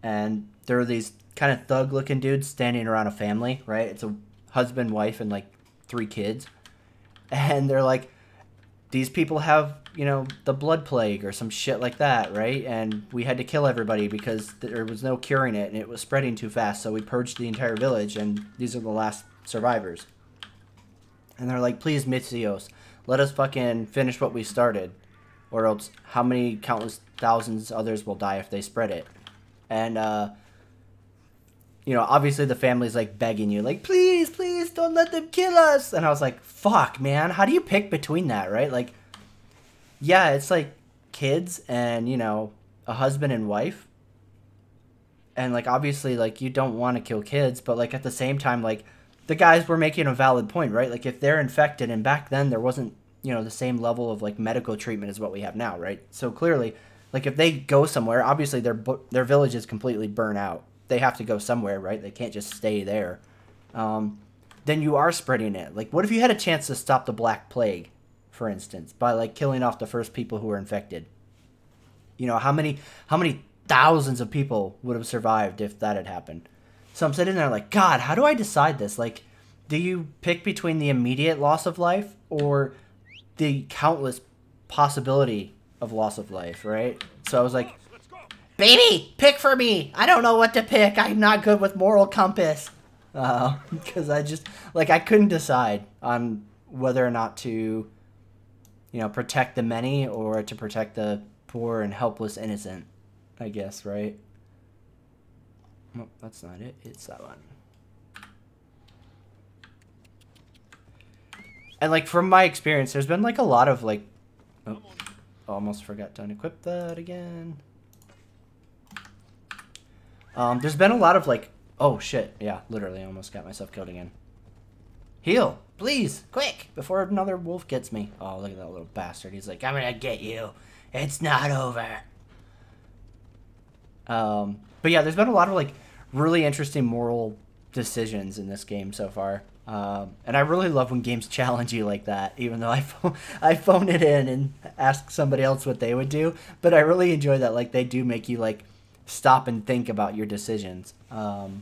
And there are these kind of thug looking dudes standing around a family, right? It's a husband, wife, and like 3 kids. And they're like, these people have, you know, the blood plague or some shit like that, right? And we had to kill everybody because there was no curing it and it was spreading too fast. So we purged the entire village and these are the last survivors. And they're like, please, Mitzios, let us fucking finish what we started. Or else how many countless thousands others will die if they spread it? And, you know, obviously the family's like begging you, like, please, please don't let them kill us. And I was like, fuck, man, how do you pick between that, right? Like, yeah, it's like kids and, you know, a husband and wife. And, like, obviously, like, you don't want to kill kids, but, like, at the same time, like, the guys were making a valid point, right? Like, if they're infected, and back then there wasn't, you know, the same level of, like, medical treatment as what we have now, right? So clearly, like, if they go somewhere, obviously their village is completely burnt out. They have to go somewhere, right? They can't just stay there. Then you are spreading it. Like, what if you had a chance to stop the Black Plague, for instance, by, like, killing off the first people who were infected? You know, how many thousands of people would have survived if that had happened? So I'm sitting there like, God, how do I decide this? Like, do you pick between the immediate loss of life or the countless possibility of loss of life, right? So I was like, baby, pick for me. I don't know what to pick. I'm not good with moral compass. Because I just, like, I couldn't decide on whether or not to, you know, protect the many or to protect the poor and helpless innocent, I guess, right? No, that's not it. It's that one. And, like, from my experience, there's been, like, a lot of, like... Oh, almost forgot to unequip that again. There's been a lot of, like... Oh, shit. Yeah, literally almost got myself killed again. Heal! Please! Quick! Before another wolf gets me. Oh, look at that little bastard. He's like, I'm gonna get you. It's not over. But yeah, there's been a lot of, like, really interesting moral decisions in this game so far. And I really love when games challenge you like that, even though I phone it in and ask somebody else what they would do. But I really enjoy that, like, they do make you, like, stop and think about your decisions. And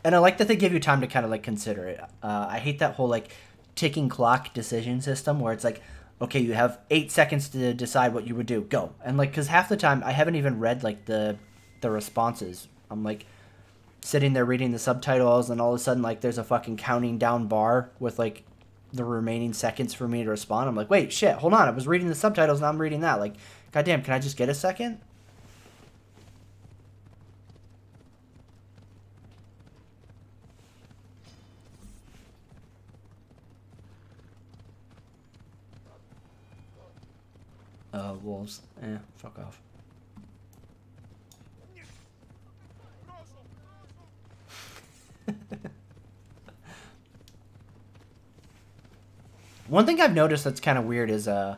I like that they give you time to kind of, like, consider it. I hate that whole, like, ticking clock decision system where it's like, okay, you have 8 seconds to decide what you would do. Go. And, like, because half the time I haven't even read, like, the responses. I'm, like, sitting there reading the subtitles, and all of a sudden, like, there's a fucking counting down bar with, like, the remaining seconds for me to respond. I'm like, wait, shit, hold on. I was reading the subtitles, now I'm reading that. Like, goddamn, can I just get a second? Wolves. Fuck off. One thing I've noticed that's kind of weird is I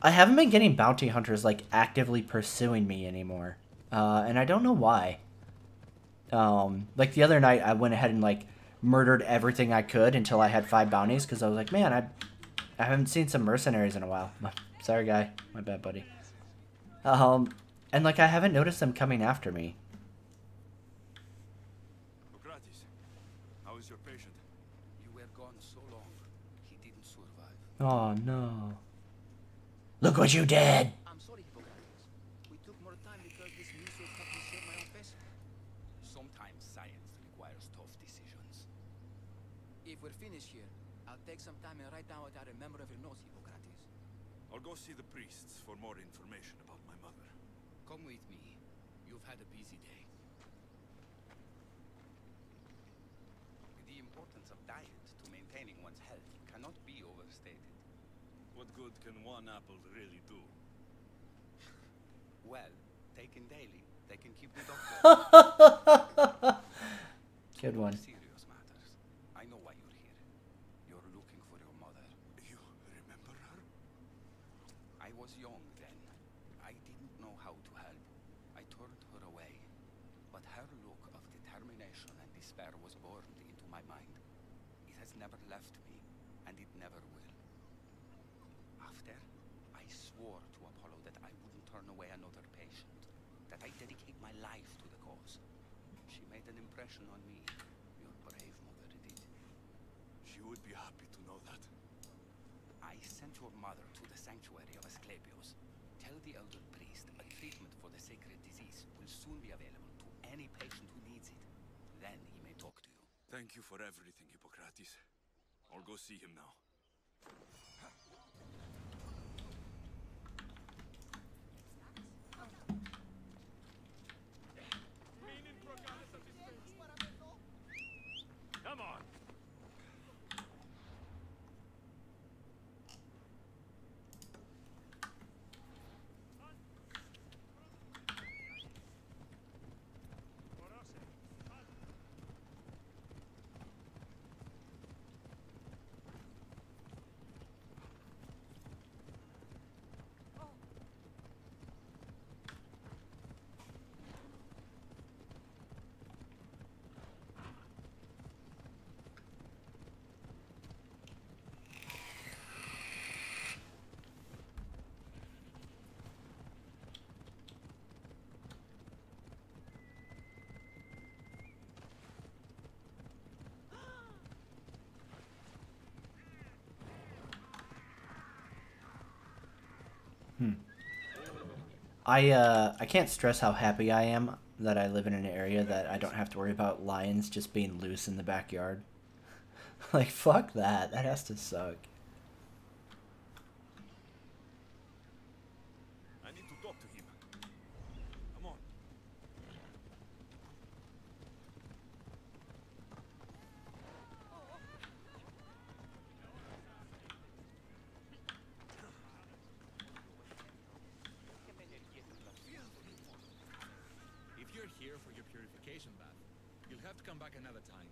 haven't been getting bounty hunters like actively pursuing me anymore, and I don't know why. Like the other night, I went ahead and like murdered everything I could until I had 5 bounties because I was like, man, I haven't seen some mercenaries in a while. Sorry, guy, my bad, buddy. And like I haven't noticed them coming after me. Socrates, how is your patient? You were gone so long, he didn't survive. Oh no! Look what you did! I'm sorry, Hippocrates. We took more time because this museum helped me save my own vessel. Sometimes science requires tough decisions. If we're finished here, I'll take some time and write down what I remember of your notes, Hippocrates. I'll go see the priests for more information about my mother. Come with me. You've had a busy day. The importance of diet to maintaining one's health cannot be overstated. What good can one apple really do? Well, taken daily, they can keep the doctor. Good one. Serious matters. I know why you're here. You're looking for your mother. You remember her? I was young then. I didn't know how to help. I turned her away. But her look of determination and despair was burned into my mind. It has never left me, and it never will. After, I swore to Apollo that I wouldn't turn away another patient, that I'd dedicate my life to the cause. She made an impression on me. Your brave mother did. She would be happy to know that. I sent your mother to the sanctuary of Asclepios. Tell the elder priest a treatment for the sacred disease will soon be available to any patient who needs it. Then he may talk to you. Thank you for everything, Hippocrates. I'll go see him now. Come on! I can't stress how happy I am that I live in an area that I don't have to worry about lions just being loose in the backyard. Like, fuck that. That has to suck. I need to talk to him. Come on. If you're here for your purification bath, you'll have to come back another time.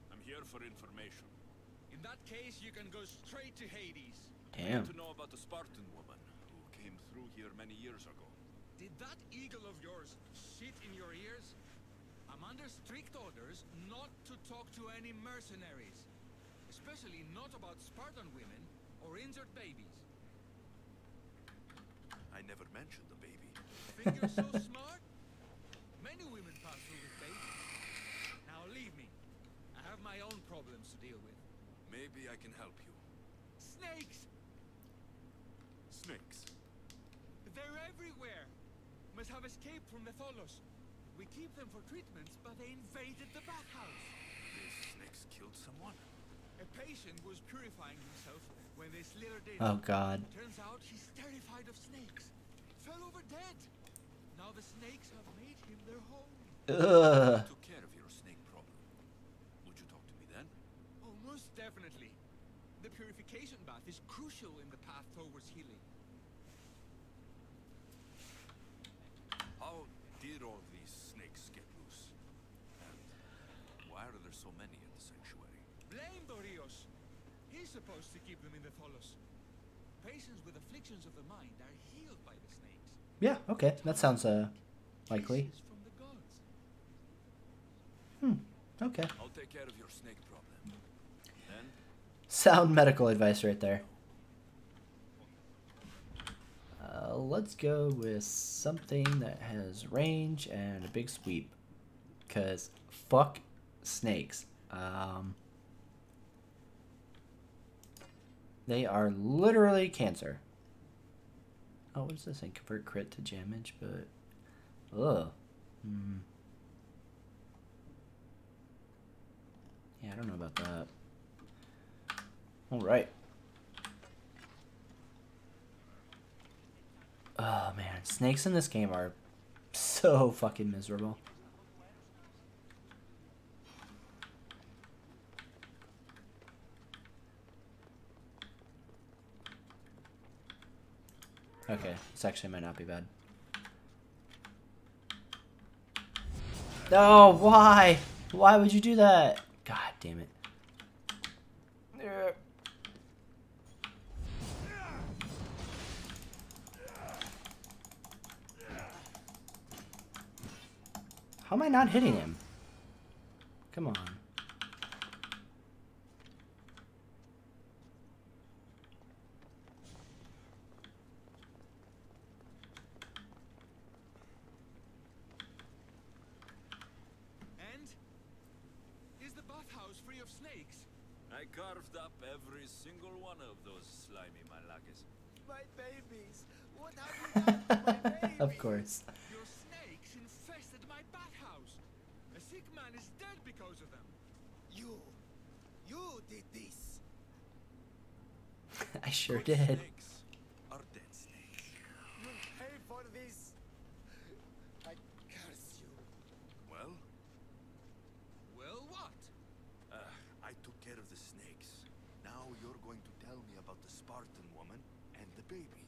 I'm here for information. In that case, you can go straight to Hades. Damn. To know about the Spartan woman who came through here many years ago. Did that eagle of yours shit in your ears? I'm under strict orders not to talk to any mercenaries. Especially not about Spartan women or injured babies. I never mentioned the baby. Think you're so smart? Many women pass through with babies. Now leave me. I have my own problems to deal with. Maybe I can help you. Snakes! Snakes. They're everywhere! Must have escaped from the Tholos. We keep them for treatments, but they invaded the bathhouse. These snakes killed someone? A patient was purifying himself when they slithered in. Oh god. Turns out he's terrified of snakes. Fell over dead. Now the snakes have made him their home. Ugh. Took care of your snake problem. Would you talk to me then? Oh, most definitely. The purification bath is crucial in the path towards healing. How did all these snakes get loose? And why are there so many in the sanctuary? Blame Dorios. He's supposed to keep them in the Tholos. Patients with afflictions of the mind are healed by the snakes. Yeah, okay. That sounds likely. Kisses from the gods. Okay. I'll take care of your snake problem. Then Sound medical advice right there. Let's go with something that has range and a big sweep. Because fuck snakes. They are literally cancer. Oh, what is this thing? Convert crit to damage, but... Ugh. Yeah, I don't know about that. Alright. Oh, man. Snakes in this game are so fucking miserable. Okay, this actually might not be bad. No, why? Why would you do that? God damn it. How am I not hitting him? Come on. And? Is the bathhouse free of snakes? I carved up every single one of those slimy malagas. My babies! What have you done to my babies? Of course. Your snakes infested my bathhouse. A sick man is dead because of them. You did this. I sure Good did. Snakes are dead snakes. You'll pay for this. I curse you. Well, Well, what? I took care of the snakes. Now you're going to tell me about the Spartan woman and the baby.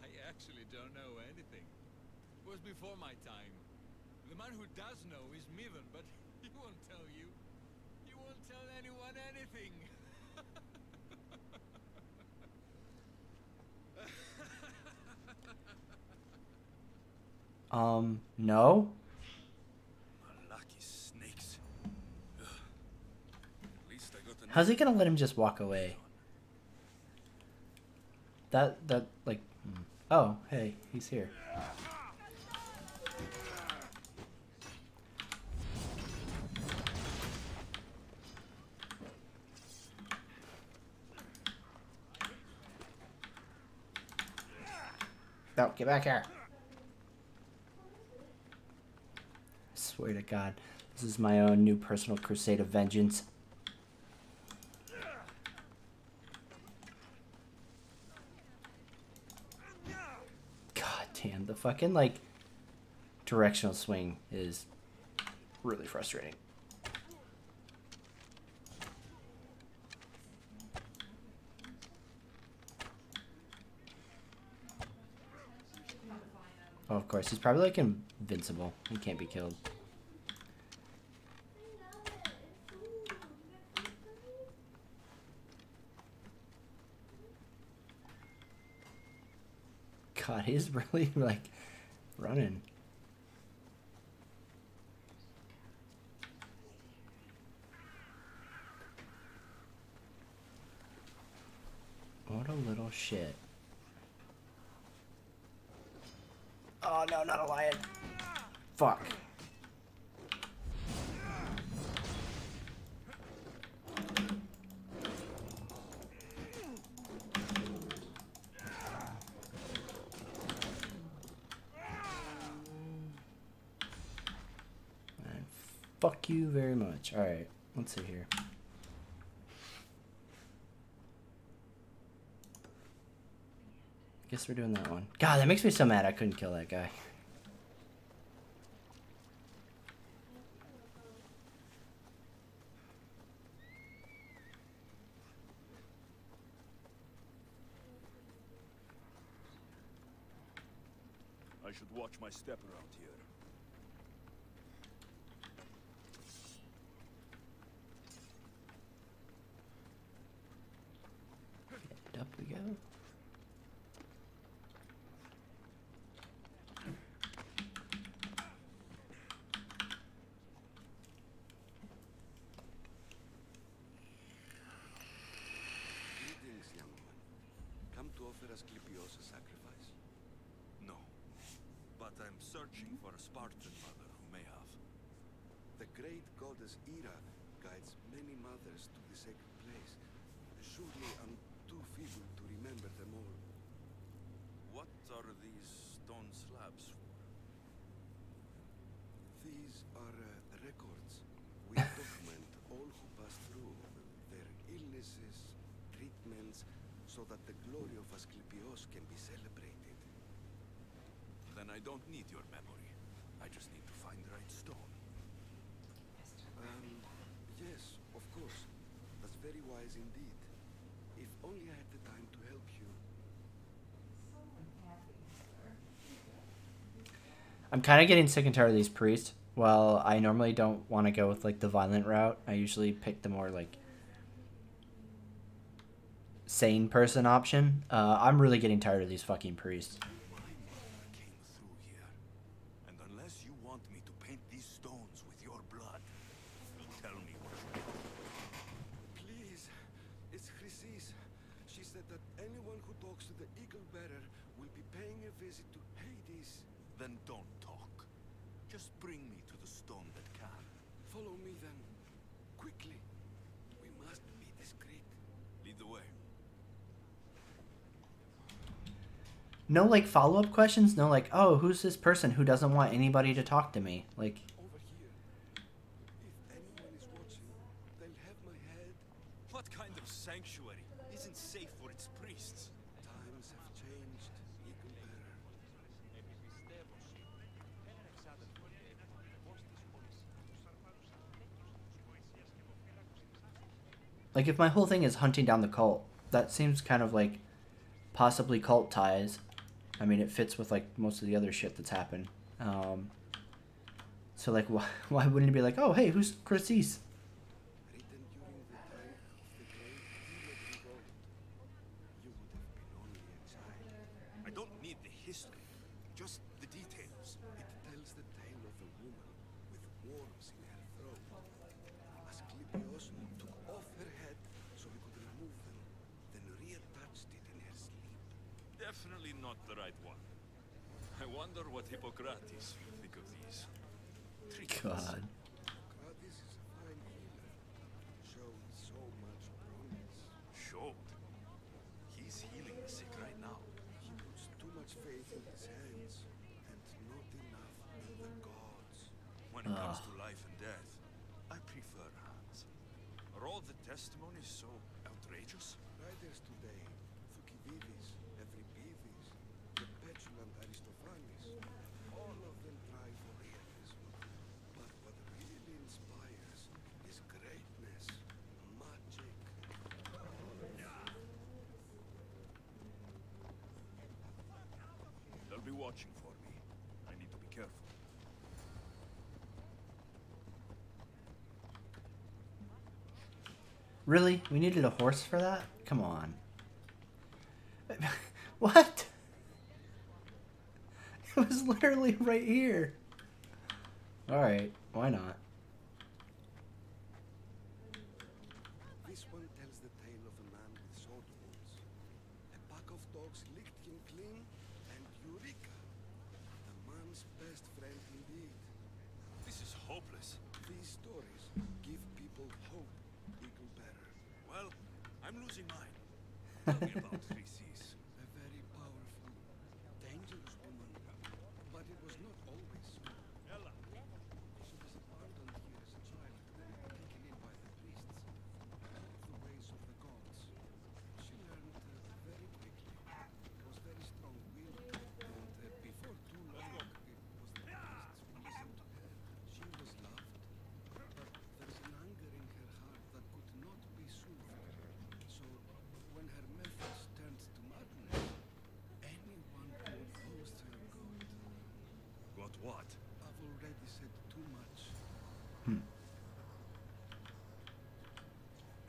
I actually don't know anything. It was before my time. The man who does know is Mivan, but he won't tell you. He won't tell anyone anything. No? Lucky snakes. Ugh. At least I got a How's he gonna let him just walk away? That, like... Oh, hey, he's here. No, get back here. I swear to God, this is my own new personal crusade of vengeance. God damn, the fucking, like, directional swing is really frustrating. Oh, of course, he's probably, like, invincible. He can't be killed. God, he's really, like, running. What a little shit. Oh, no, not a lion. Fuck. And fuck you very much. Alright, let's see here. Guess we're doing that one. God, that makes me so mad I couldn't kill that guy. I should watch my step around here. up we go. Greetings, young man. Come to offer Asclepios a sacrifice? No, but I'm searching for a Spartan mother who may have. The great goddess Ira guides many mothers to the sacred place. Surely I'm too feeble to remember them all. What are these stone slabs for? These are records. We document all who pass through, their illnesses, treatments, so that the glory of Asclepios can be celebrated. Then I don't need your memory. I just need to find the right stone. Yes, of course. That's very wise indeed. If only I had the time to help you. I'm kind of getting sick and tired of these priests. Well, I normally don't want to go with like the violent route. I usually pick the more like sane person option. I'm really getting tired of these fucking priests. My mother came through here. And unless you want me to paint these stones with your blood, tell me what you want. Please, it's Chrysis. She said that anyone who talks to the Eagle Bearer will be paying a visit to Hades. Then don't talk. Just bring me to the stone that can. Follow me then. Quickly. We must be discreet. Lead the way. No like follow-up questions. No like, oh, who's this person who doesn't want anybody to talk to me? Like, Over here. If anyone is watching, they'll have my head. What kind of sanctuary isn't safe for its priests? Times have changed, Eagle Bearer. like if my whole thing is hunting down the cult, that seems kind of like possibly cult ties. I mean, it fits with like most of the other shit that's happened. So like, why wouldn't it be like, oh, hey, who's Chrysis? Written during the time of the great Hero revolt. You would have been only a child. I don't need the history, just the details. It tells the tale of a woman with worms in her throat. Asclepios took off her head so he could remove them, then reattached it in her sleep. Definitely not the right one. I wonder what Hippocrates will think of these. God. Socrates is a fine healer. Showed so much promise. Showed. He's healing the sick right now. He puts too much faith in his hands, and not enough in the gods. When it comes to life and death, I prefer hands. Are all the testimonies so outrageous? Writers today, Thucydides, Euripides, the petulant Aristophanes, all of them try for realism. But what really inspires is greatness, magic. They'll be watching for me. I need to be careful. Really? We needed a horse for that? Come on. What? It was literally right here. Alright, why not? This one tells the tale of a man with sword wounds. A pack of dogs licked him clean, and Eureka! The man's best friend indeed. This is hopeless. These stories give people hope, Eagle Bearer. Well, I'm losing mine. Tell me about Chrysis. A very powerful, dangerous woman. But it was not always so. Ella. She was abandoned here as a child, taken in by the priests. The ways of the gods. She learned very quickly. Was very strong-willed, and before too long, it was the priests who listened to her. She was loved, but there is an anger in her heart that could not be soothed. So, when her methods turned to madness, anyone who opposed her got. Got what? I've already said too much.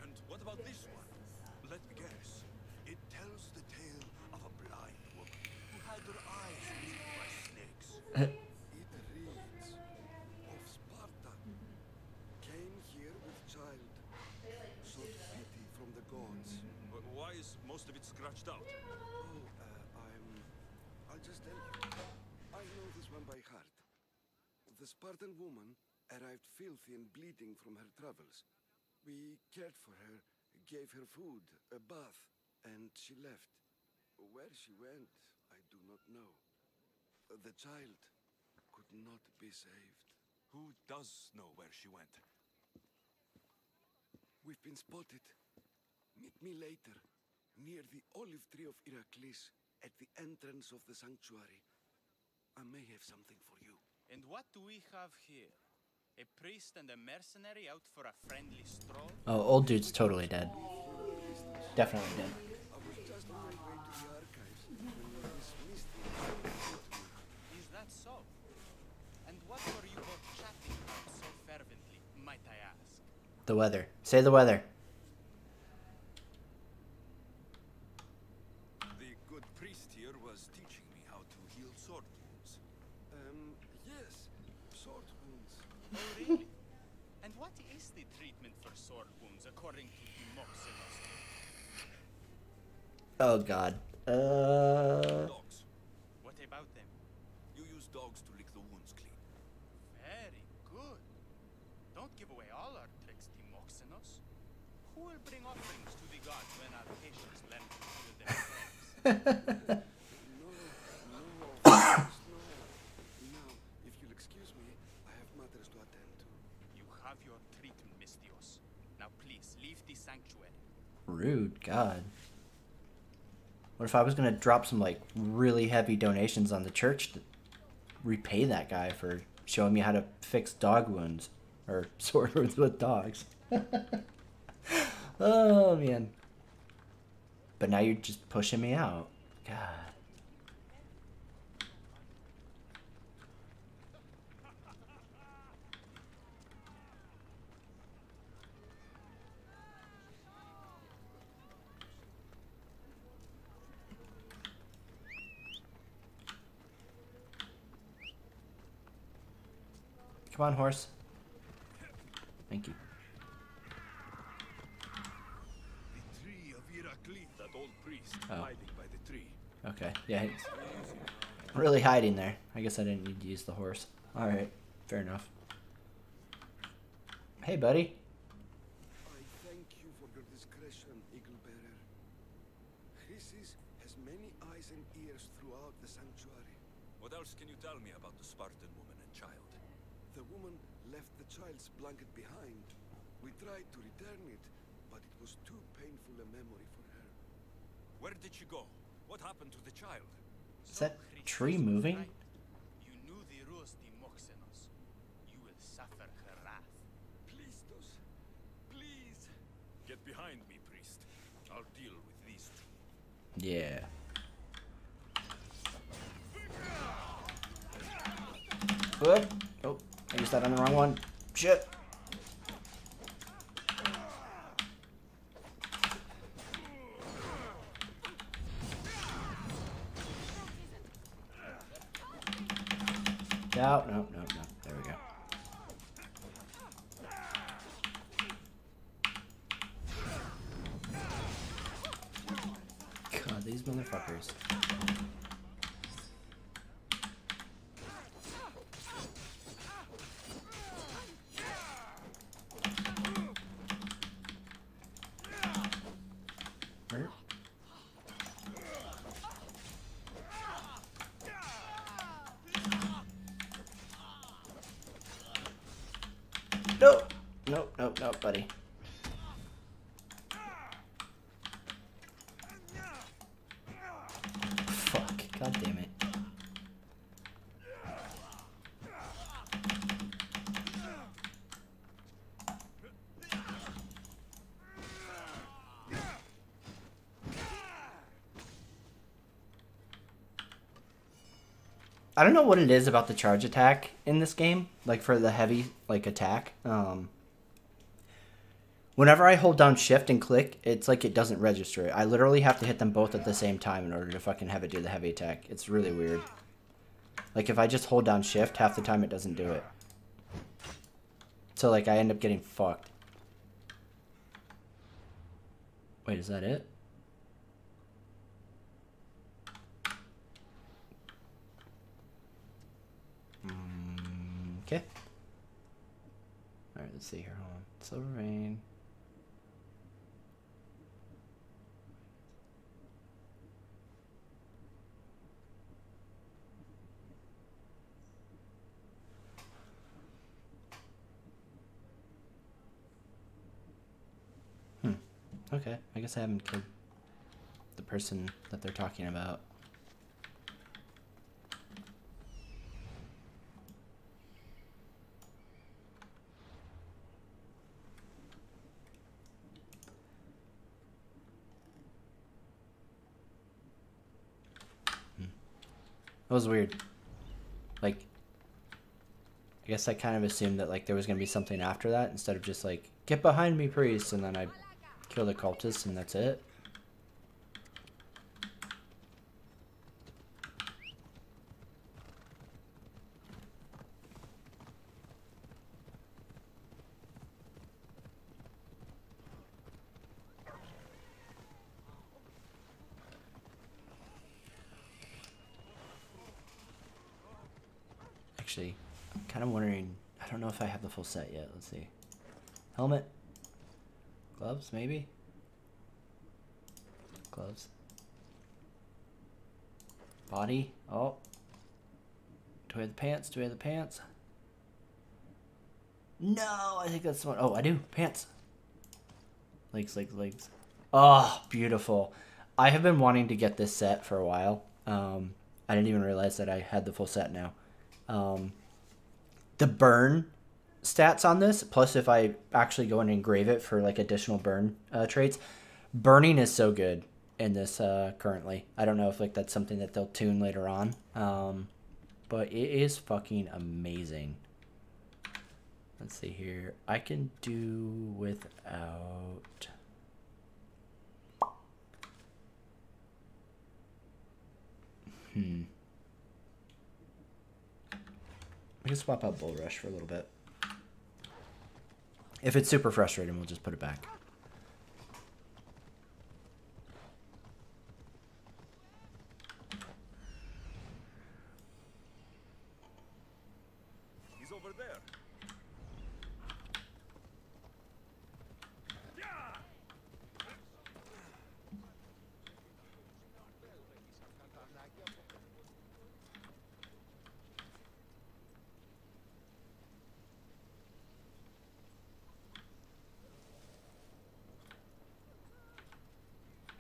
And what about this one? Let me guess. It tells the tale of a blind woman who had her eyes eaten by snakes. It reads of Sparta. Came here with child. Sought pity from the gods. Why is most of it scratched out? I'll just tell you. I know this one by heart. The Spartan woman arrived filthy and bleeding from her travels. We cared for her, gave her food, a bath, and she left. Where she went, I do not know. The child could not be saved. Who does know where she went? We've been spotted. Meet me later, near the olive tree of Heracles, at the entrance of the sanctuary. I may have something for you. And what do we have here? A priest and a mercenary out for a friendly stroll? Oh, old dude's totally dead. Definitely dead. I was just on my way to the archives when you dismissed me. Is that so? And what were you both chatting about so fervently, might I ask? The weather. Say the weather. The good priest here was teaching me how to heal sword wounds. Yes, sword wounds. Oh, really? And what is the treatment for sword wounds according to Timoxenos? Oh god. Dogs. What about them? You use dogs to lick the wounds clean. Very good. Don't give away all our tricks, Timoxenos. Who will bring offerings to the gods when our patients learn to heal themselves? No, of course no. Now, if you'll excuse me, I have matters to attend to. You have your treatment, Mistios. Now please, leave the sanctuary. Rude, god. What if I was gonna drop some like really heavy donations on the church to repay that guy for showing me how to fix dog wounds or sword wounds with dogs? Oh man. But now you're just pushing me out. God. Come on, horse. Thank you. The tree of Heracles, that old priest Oh. hiding by the tree. Okay, yeah, he's really hiding there. I guess I didn't need to use the horse. Alright, fair enough. Hey, buddy. I thank you for your discretion, Eagle Bearer. Chrysis has many eyes and ears throughout the sanctuary. What else can you tell me about the Spartan woman and child? The woman left the child's blanket behind. We tried to return it, but it was too painful a memory for her. Where did she go? What happened to the child? Is that tree moving? You knew the rules, Timoxenos. You will suffer her wrath. Please, Dos. Please. Get behind me, priest. I'll deal with these two. Yeah. What? Oh, I used that on the wrong one. Shit. No, no, no, no. There we go. God, these motherfuckers. Where? No, no, no, no, buddy. Fuck, god damn it. I don't know what it is about the charge attack in this game, like for the heavy like attack. Whenever I hold down shift and click, it's like it doesn't register it. I literally have to hit them both at the same time in order to fucking have it do the heavy attack. It's really weird. Like if I just hold down shift, half the time it doesn't do it. So like I end up getting fucked. Wait, is that it? Okay. Alright, let's see here. Hold on. Silver Rain. Okay, I guess I haven't killed the person that they're talking about. That was weird. Like, I guess I kind of assumed that like there was gonna be something after that instead of just like, get behind me, priest, and then I'd kill the cultists and that's it. Actually, I'm kind of wondering, I don't know if I have the full set yet. Let's see. Helmet. Gloves, maybe? Gloves. Body. Oh. Do I have the pants? Do I have the pants? No, I think that's the one. Oh, I do. Pants. Legs, legs, legs. Oh, beautiful. I have been wanting to get this set for a while. I didn't even realize that I had the full set now. The burn stats on this, plus if I actually go and engrave it for like additional burn traits, burning is so good in this currently. I don't know if like that's something that they'll tune later on, but it is fucking amazing. Let's see here. I can do without. We can swap out Bull Rush for a little bit. If it's super frustrating, we'll just put it back. He's over there.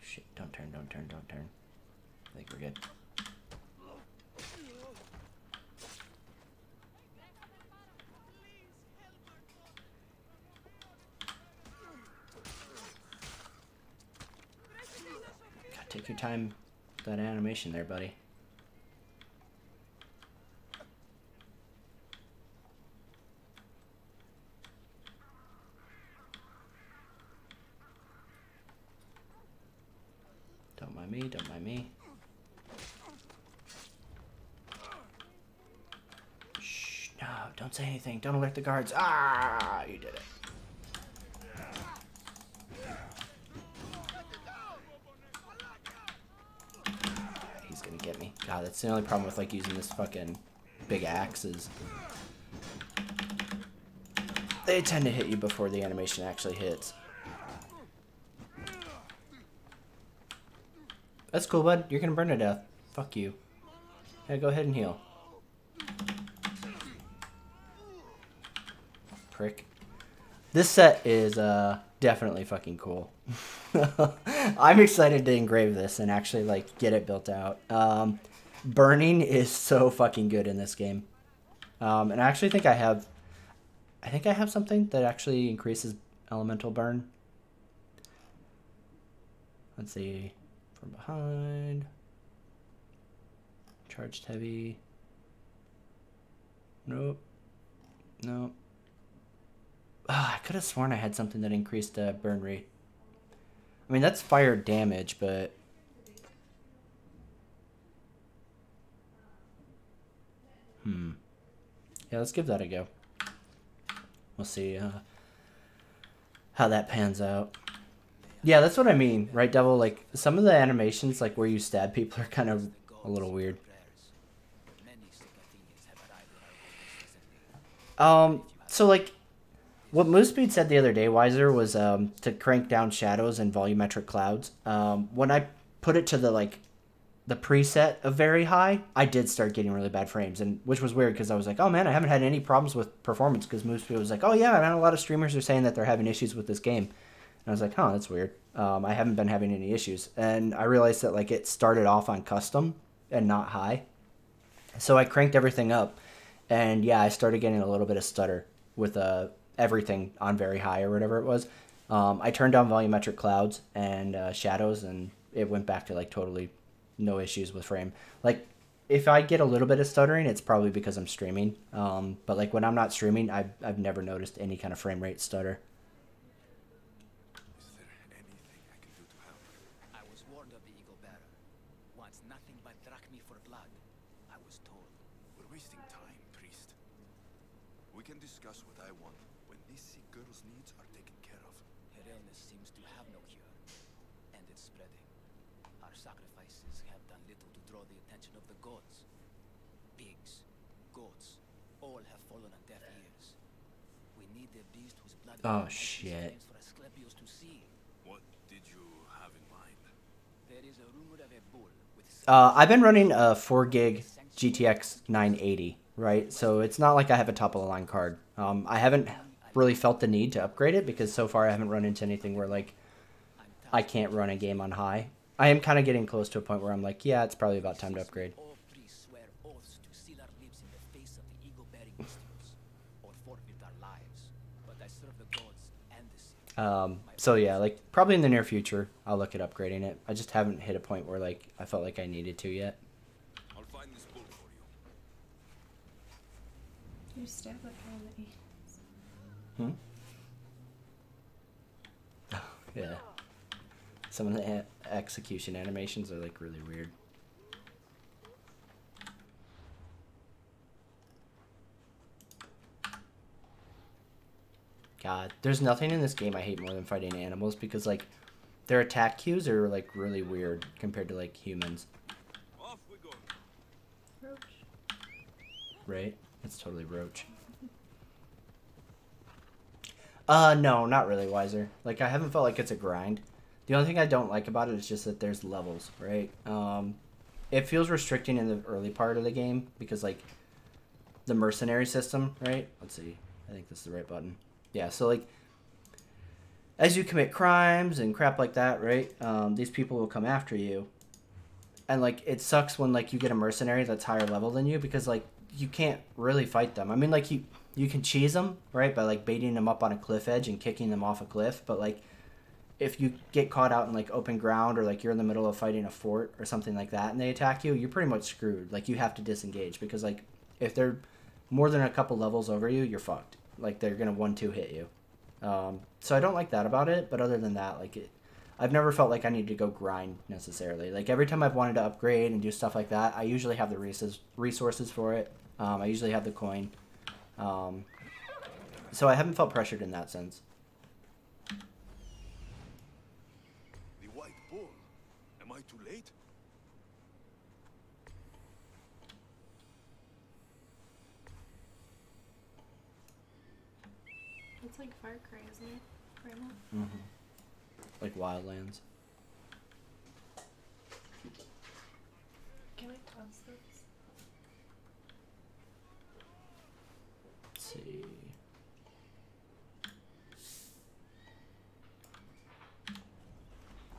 Shit, don't turn, don't turn, don't turn. I think we're good. God, take your time with that animation there, buddy. Don't mind me, don't mind me. Shh, no, don't say anything. Don't alert the guards. Ah, you did it. He's gonna get me. God, that's the only problem with like using this fucking big axe is they tend to hit you before the animation actually hits. That's cool, bud. You're gonna burn to death. Fuck you. Yeah, go ahead and heal. Prick. This set is definitely fucking cool. I'm excited to engrave this and actually like get it built out. Burning is so fucking good in this game. And I actually think I have something that actually increases elemental burn. Let's see. From behind. Charged heavy. Nope. Nope. I could have sworn I had something that increased burn rate. I mean, that's fire damage, but... Yeah, let's give that a go. We'll see how that pans out. Yeah, that's what I mean, right, Devil? Like, some of the animations, like, where you stab people are kind of a little weird. So, like, what Moosepeed said the other day, Wiser, was to crank down shadows and volumetric clouds. When I put it to the, like, the preset of very high, I did start getting really bad frames, and which was weird because I was like, oh man, I haven't had any problems with performance, because Moosepeed was like, oh yeah, man, a lot of streamers are saying that they're having issues with this game. And I was like, huh, that's weird. I haven't been having any issues. And I realized that, like, it started off on custom and not high. So I cranked everything up, and yeah, I started getting a little bit of stutter with everything on very high or whatever it was. I turned down volumetric clouds and shadows, and it went back to, like, totally no issues with frame. Like, if I get a little bit of stuttering, it's probably because I'm streaming. But, like, when I'm not streaming, I've never noticed any kind of frame rate stutter. Is there anything I can do to help? I was warned of the eagle bearer. Wants nothing but drachmi for blood. I was told. We're wasting time, priest. We can discuss what I want when this sick girl's needs are taken care of. Her illness seems to have no cure, and it's spreading. Our sacrifices have done little to draw the attention of the gods. Pigs, goats, all have fallen on deaf ears. We need the beast whose blood Oh, shit. for Asclepius to see. What did you have in mind? There is a rumor of a bull with I've been running a 4 gig GTX 980, right? So it's not like I have a top of the line card. I haven't really felt the need to upgrade it, because so far I haven't run into anything where, like, I can't run a game on high. I am kind of getting close to a point where I'm like, yeah, it's probably about time to upgrade. all priests swear oaths to seal our lips in the face of the eagle-bearing mystics, or forfeit our lives. But I serve the gods and the sick. So yeah, like, probably in the near future, I'll look at upgrading it. I just haven't hit a point where, like, I felt like I needed to yet. I'll find this bull for you. You stab that guy in the ears. Yeah. Some of the execution animations are, like, really weird. God, there's nothing in this game I hate more than fighting animals, because, like, their attack cues are, like, really weird compared to, like, humans. Off we go. Roach. Right? It's totally Roach. No, not really, Wiser. Like, I haven't felt like it's a grind. The only thing I don't like about it is just that there's levels, right? It feels restricting in the early part of the game, because, like, the mercenary system, right? Let's see. I think this is the right button. Yeah, so, like, as you commit crimes and crap like that, right, these people will come after you. And, like, it sucks when, like, you get a mercenary that's higher level than you, because, like, you can't really fight them. I mean, like, you can cheese them, right, by, like, baiting them up on a cliff edge and kicking them off a cliff, but, like, if you get caught out in, like, open ground, or, like, you're in the middle of fighting a fort or something like that and they attack you, you're pretty much screwed. Like, you have to disengage, because, like, if they're more than a couple levels over you, you're fucked. Like, they're gonna 1-2 hit you. So I don't like that about it, but other than that, like, I've never felt like I need to go grind necessarily. Like, every time I've wanted to upgrade and do stuff like that, I usually have the resources for it. I usually have the coin. So I haven't felt pressured in that sense. The white bull. Am I too late? It's like Far Cry, isn't it? Grandma? Like Wildlands. Can I toss this? Let's see.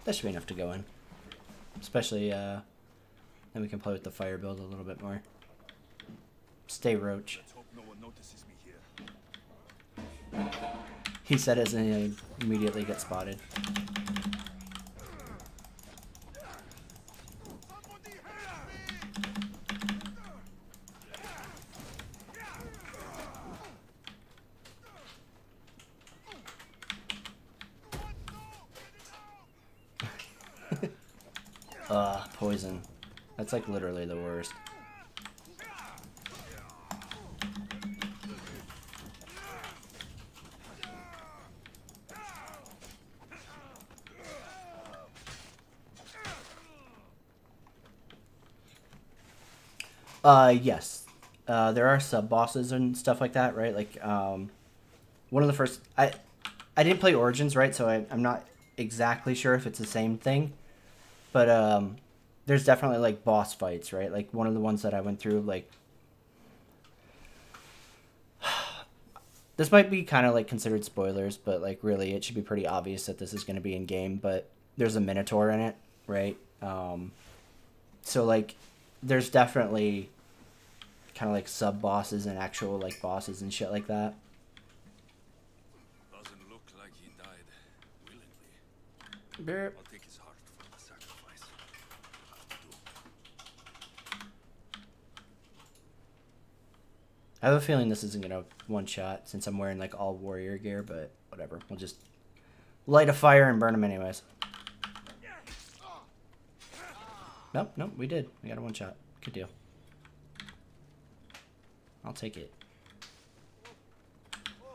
That should be enough to go in. Especially, then we can play with the fire build a little bit more. Stay Roach. Let's hope no one notices me here. He said as he immediately gets spotted. Poison. That's like literally the worst. Yes. There are sub-bosses and stuff like that, right? Like, one of the first... I didn't play Origins, right? So I'm not exactly sure if it's the same thing. But, there's definitely, like, boss fights, right? Like, one of the ones that I went through, like... This might be kind of, like, considered spoilers, but, like, really, it should be pretty obvious that this is going to be in-game. But there's a Minotaur in it, right? So, like, there's definitely... kind of like sub-bosses and actual like bosses and shit like that. Doesn't look like he died willingly. Burp. I'll take his heart for the sacrifice. I have a feeling this isn't gonna one-shot since I'm wearing like all warrior gear, but whatever. We'll just light a fire and burn them anyways. Nope, we did. We got a one-shot. Good deal. I'll take it.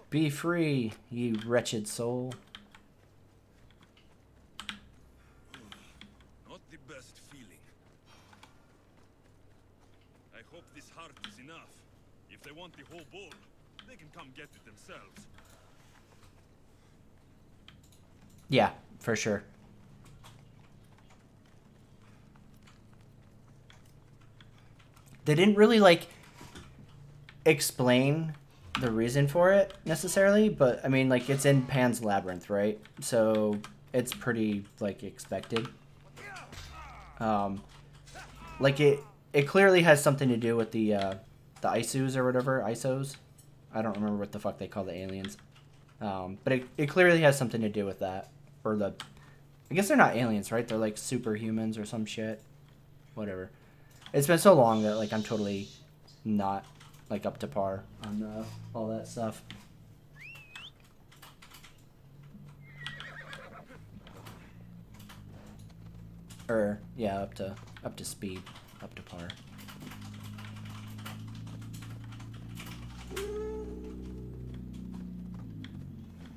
Be free, you wretched soul. Not the best feeling. I hope this heart is enough. If they want the whole bowl, they can come get it themselves. Yeah, for sure. They didn't really like explain the reason for it necessarily, but I mean, like, it's in Pan's Labyrinth, right? So it's pretty like expected. Like it clearly has something to do with the Isus or whatever, Isos. I don't remember what the fuck they call the aliens. But it clearly has something to do with that, or I guess they're not aliens, right? They're like superhumans or some shit. Whatever. It's been so long that like I'm totally not like up to par on all that stuff. Or yeah, up to speed, up to par.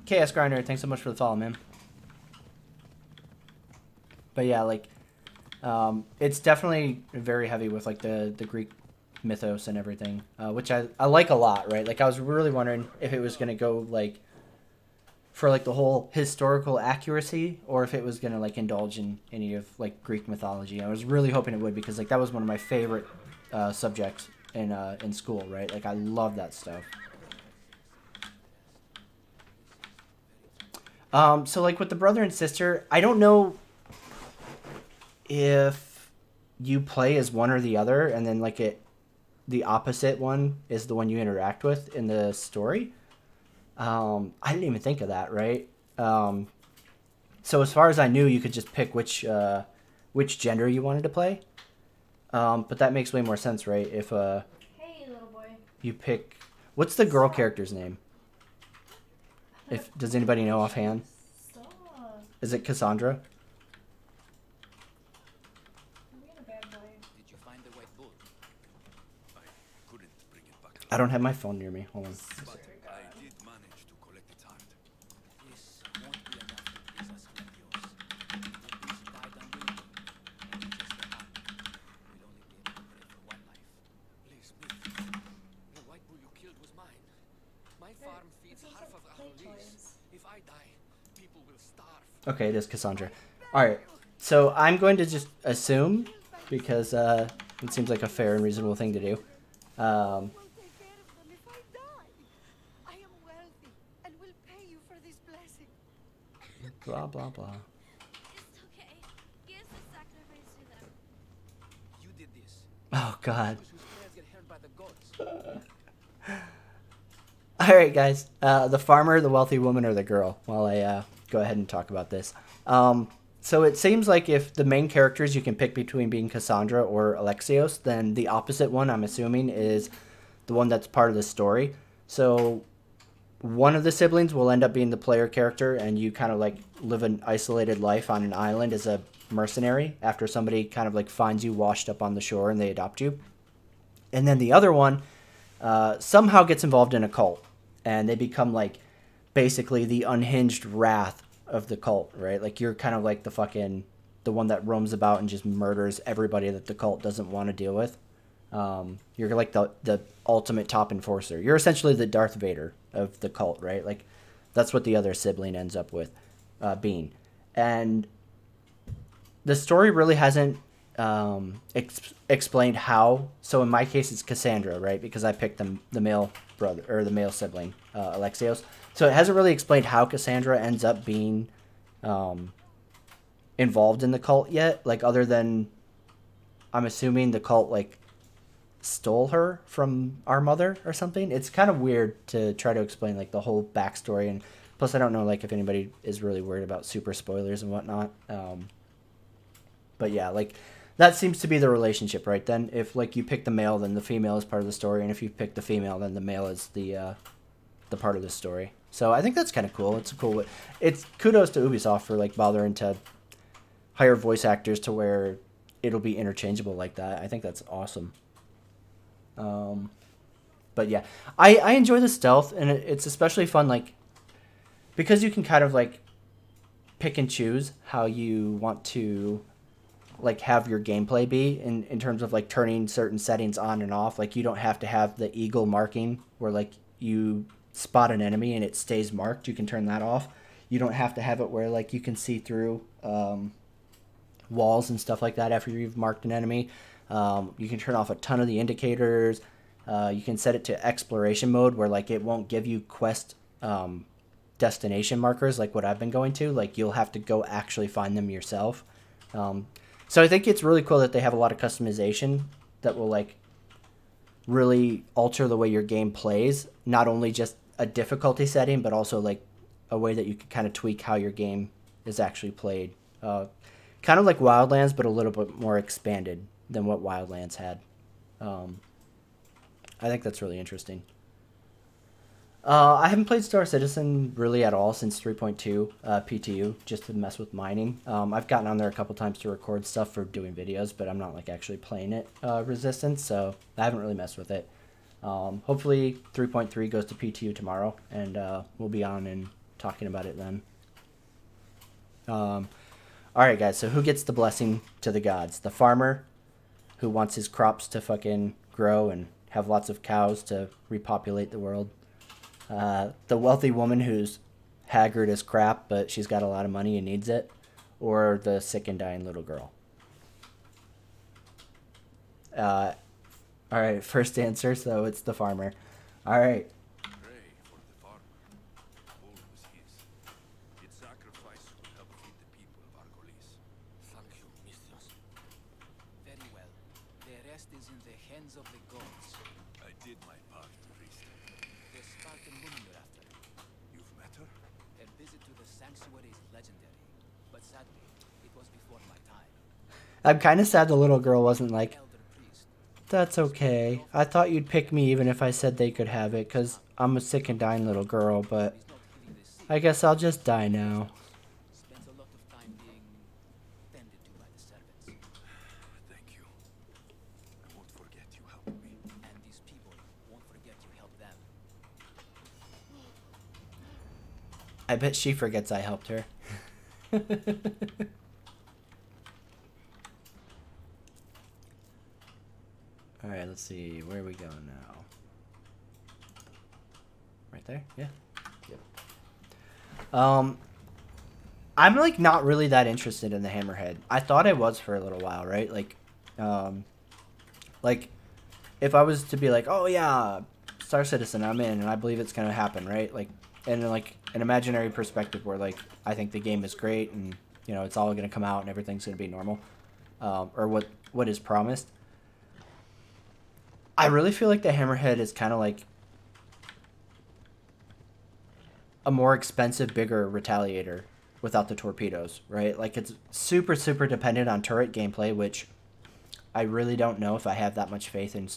KS Grinder, thanks so much for the follow, man. But yeah, like it's definitely very heavy with like the Greek mythos and everything, which I like a lot, right? Like I was really wondering if it was going to go like for like the whole historical accuracy, or if it was going to like indulge in any of like Greek mythology. I was really hoping it would, because like that was one of my favorite subjects in school, right? Like I love that stuff. So like with the brother and sister, I don't know if you play as one or the other, and then like the opposite one is the one you interact with in the story. I didn't even think of that, right? So as far as I knew, you could just pick which gender you wanted to play. But that makes way more sense, right? If Hey, little boy. you pick, what's the girl character's name? Does anybody know offhand? Stop. Is it Cassandra? I'm being a bad boy. Did you find the white bull? I couldn't bring it back. I don't have my phone near me. Hold on. But I did manage to collect its heart. This won't be enough to please us, Grandiose. The beast died unwillingly, and just the heart will only be able to pray for one life. Please, the white bull you killed was mine. My farm feeds This half looks of like our play lease. toys. If I die, people will starve. Okay, it is Cassandra. Alright, so I'm going to just assume, because it seems like a fair and reasonable thing to do. Will take care of them if I die. I am wealthy and will pay you for this blessing. Blah, blah, blah. It's okay. Give the sacrifice to them. You did this. Oh, God. Those whose prayers get heard by the gods. Alright, guys. The farmer, the wealthy woman, or the girl? While I go ahead and talk about this. So it seems like if the main characters you can pick between being Cassandra or Alexios, then the opposite one, I'm assuming, is the one that's part of the story. So one of the siblings will end up being the player character, and you kind of like live an isolated life on an island as a mercenary after somebody kind of like finds you washed up on the shore and they adopt you. And then the other one somehow gets involved in a cult, and they become like basically the unhinged wrath of the cult, right? Like you're kind of like the one that roams about and just murders everybody that the cult doesn't want to deal with. You're like the ultimate top enforcer. You're essentially the Darth Vader of the cult, right? Like that's what the other sibling ends up with being. And the story really hasn't explained how. So in my case, it's Cassandra, right? Because I picked the male brother or the male sibling, Alexios. So it hasn't really explained how Cassandra ends up being involved in the cult yet. Like other than, I'm assuming the cult like stole her from our mother or something. It's kind of weird to try to explain like the whole backstory, and plus I don't know like if anybody is really worried about super spoilers and whatnot. But yeah, like that seems to be the relationship, right? Then if like you pick the male, then the female is part of the story, and if you pick the female, then the male is the part of the story. So I think that's kind of cool. It's cool. It's kudos to Ubisoft for like bothering to hire voice actors to where it'll be interchangeable like that. I think that's awesome. But yeah, I enjoy the stealth, and it's especially fun like because you can kind of like pick and choose how you want to like have your gameplay be in terms of like turning certain settings on and off. Like you don't have to have the eagle marking where like you spot an enemy and it stays marked. You can turn that off. You don't have to have it where like you can see through walls and stuff like that after you've marked an enemy. You can turn off a ton of the indicators. You can set it to exploration mode where like it won't give you quest destination markers like what I've been going to. Like you'll have to go actually find them yourself. So I think it's really cool that they have a lot of customization that will like really alter the way your game plays. Not only just a difficulty setting, but also like a way that you can kind of tweak how your game is actually played. Kind of like Wildlands, but a little bit more expanded than what Wildlands had. I think that's really interesting. I haven't played Star Citizen really at all since 3.2 PTU, just to mess with mining. I've gotten on there a couple times to record stuff for doing videos, but I'm not like actually playing it Resistance, so I haven't really messed with it. Hopefully 3.3 goes to PTU tomorrow, and we'll be on and talking about it then. Alright guys, so who gets the blessing to the gods? The farmer, who wants his crops to fucking grow and have lots of cows to repopulate the world. The wealthy woman who's haggard as crap, but she's got a lot of money and needs it. Or the sick and dying little girl. Alright, first answer, so it's the farmer. Alright. Pray for the farmer. All was his. Its sacrifice will help feed the people of Argolis. Thank you, mistress. Very well. The rest is in the hands of the gods. I did my part, priest. The Spartan woman you're after. You've met her? Her visit to the sanctuary is legendary, but sadly, it was before my time. I'm kind of sad the little girl wasn't like, Elder priest. that's okay. I thought you'd pick me even if I said they could have it, because I'm a sick and dying little girl, but He's not killing the sick. I guess I'll just die now. Spends a lot of time being tended to by the servants. Thank you. I won't forget you helped me. And these people won't forget you helped them. I bet she forgets I helped her. Alright, let's see. Where are we going now? Right there? Yeah. Yep. I'm like not really that interested in the Hammerhead. I thought I was for a little while, right? Like if I was to be like, oh yeah, Star Citizen, I'm in, and I believe it's gonna happen, right? Like, and like an imaginary perspective where like I think the game is great and you know it's all gonna come out and everything's gonna be normal, or what is promised. I really feel like the Hammerhead is kind of like a more expensive, bigger Retaliator without the torpedoes, right? Like it's super, super dependent on turret gameplay, which I really don't know if I have that much faith in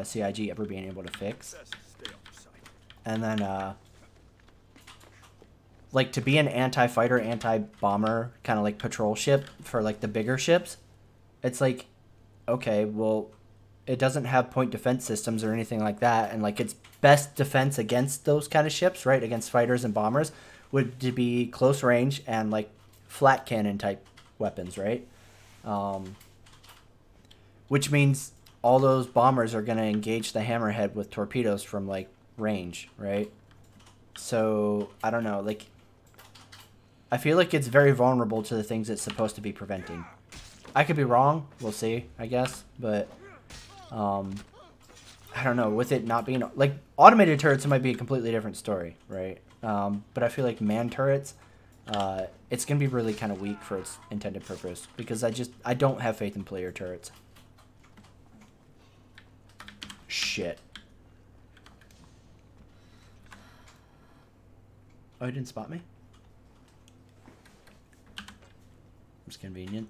CIG ever being able to fix. Best stay off sight. And then like to be an anti-fighter, anti-bomber kind of like patrol ship for like the bigger ships, it's like, okay, well, it doesn't have point defense systems or anything like that, and like its best defense against those kind of ships, right, against fighters and bombers, would to be close range and like flat cannon type weapons, right? Which means all those bombers are going to engage the hammerhead with torpedoes from like range, right? So I don't know, like I feel like it's very vulnerable to the things it's supposed to be preventing. I could be wrong, we'll see, I guess, but I don't know, with it not being like automated turrets, it might be a completely different story, right? But I feel like man turrets, it's gonna be really kind of weak for its intended purpose because I don't have faith in player turrets. Shit. Oh, he didn't spot me? It's convenient.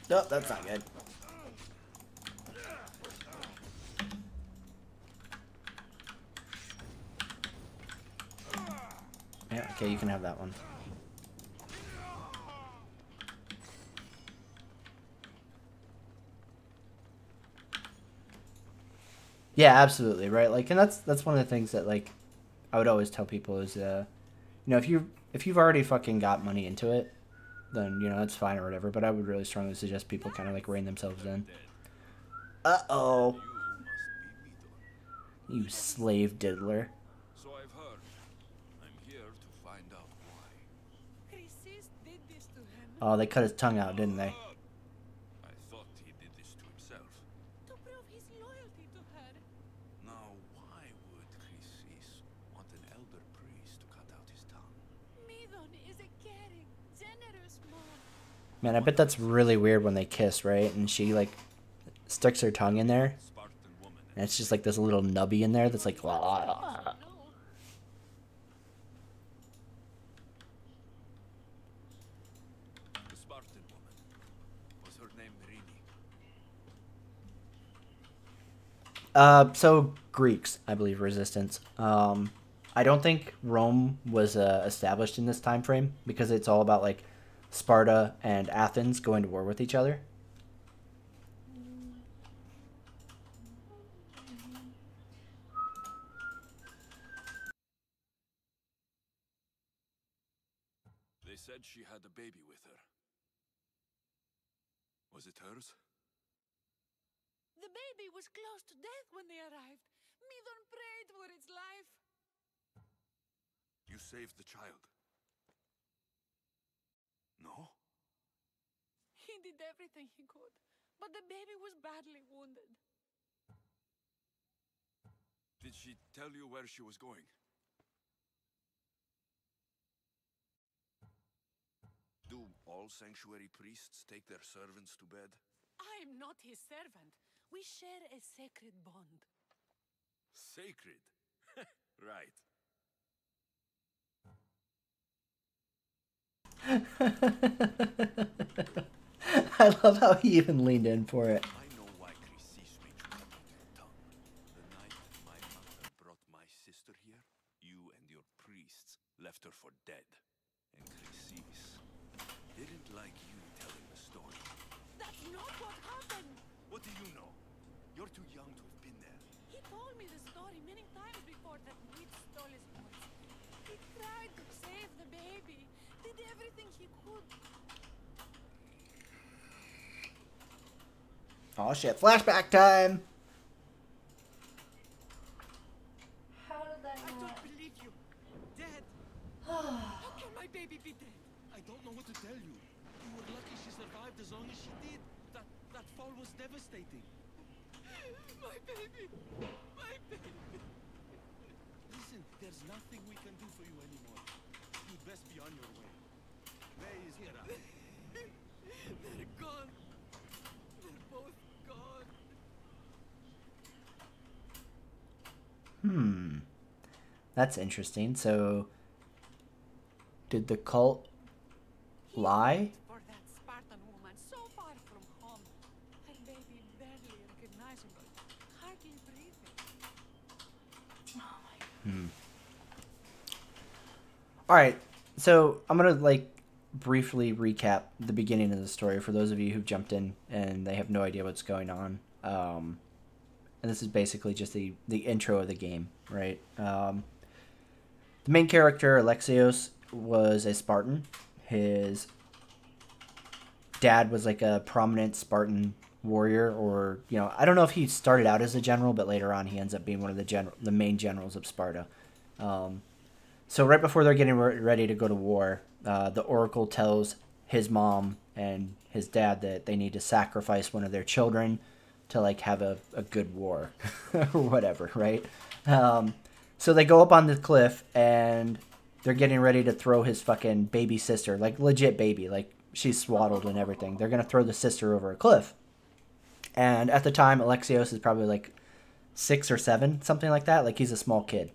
No, that's not good. Yeah, okay, you can have that one. Yeah, absolutely, right? Like, and that's one of the things that like I would always tell people is, you know, if you've already fucking got money into it, then you know that's fine or whatever. But I would really strongly suggest people kind of like rein themselves in. Uh-oh. You slave diddler. So I've heard. I'm here to find out why. Chrysis did this to him Oh, they cut his tongue out, didn't they? I thought he did this to himself. to prove his loyalty to her. Now, why would Chrysis want an elder priest to cut out his tongue? Midon is a caring, generous mom. Man, I bet that's really weird when they kiss, right? And she like sticks her tongue in there, Spartan woman. and it's just like this little nubby in there that's like. No. The Spartan woman. Was her name Merini? So Greeks, I believe, resistance. I don't think Rome was established in this time frame because it's all about like Sparta and Athens going to war with each other. They said she had a baby with her. Was it hers? The baby was close to death when they arrived. Midon prayed for its life. You saved the child. No? He did everything he could, but the baby was badly wounded. Did she tell you where she was going? Do all sanctuary priests take their servants to bed? I'm not his servant. We share a sacred bond. Sacred? Right. I love how he even leaned in for it. I know why Chrysis made you cut out your tongue. The night my mother brought my sister here, you and your priests left her for dead. And Chrysis didn't like you telling the story. That's not what happened. What do you know? You're too young to have been there. He told me the story many times before that witch stole his voice. He tried to save the baby, did everything he could. Oh shit! Flashback time. How did that I not? don't believe you. Dead. How can my baby be dead? I don't know what to tell you. You were lucky she survived as long as she did. That fall was devastating. My baby! My baby! Listen, there's nothing we can do for you anymore. You'd best be on your way. Where is Hera? They're gone. They're both gone. That's interesting. So, did the cult lie? For that Spartan woman so far from home. Her baby barely recognizable, hardly breathing. All right, so I'm gonna like briefly recap the beginning of the story for those of you who've jumped in and they have no idea what's going on. And this is basically just the intro of the game, right? The main character, Alexios, was a Spartan. His dad was like a prominent Spartan warrior, or I don't know if he started out as a general, but later on he ends up being one of the main generals of Sparta. So right before they're getting ready to go to war, the Oracle tells his mom and his dad that they need to sacrifice one of their children to like have a good war or whatever, right? So they go up on the cliff and they're getting ready to throw his fucking baby sister, like legit baby, like she's swaddled and everything. They're going to throw the sister over a cliff. And at the time, Alexios is probably like 6 or 7, something like that. Like he's a small kid.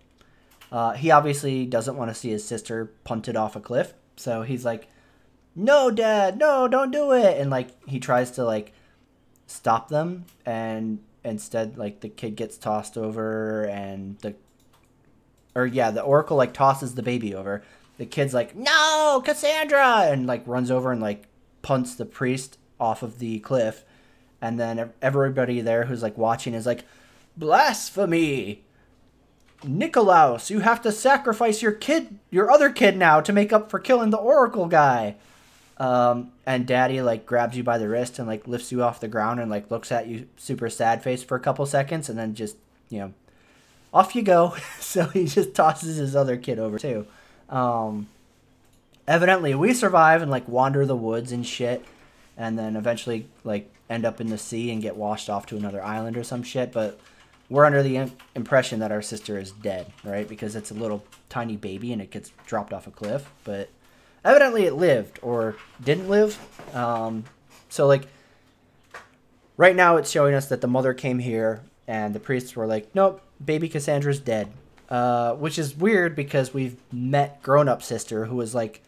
He obviously doesn't want to see his sister punted off a cliff. So he's like, no, Dad, no, don't do it. And like he tries to like stop them. And instead, like the kid gets tossed over and the Oracle like tosses the baby over. The kid's like, no, Cassandra. And like runs over and like punts the priest off of the cliff. And then everybody there who's like watching is like, blasphemy. Nikolaos, you have to sacrifice your other kid now to make up for killing the Oracle guy. And Daddy like grabs you by the wrist and like lifts you off the ground and like looks at you super sad face for a couple seconds and then just, off you go. So he just tosses his other kid over too. Evidently we survive and like wander the woods and shit and then eventually like end up in the sea and get washed off to another island or some shit, but we're under the impression that our sister is dead, right? Because it's a little tiny baby and it gets dropped off a cliff. But evidently it lived or didn't live. So, like, right now it's showing us that the mother came here and the priests were like, nope, baby Cassandra's dead. Which is weird because we've met grown-up sister who is, like,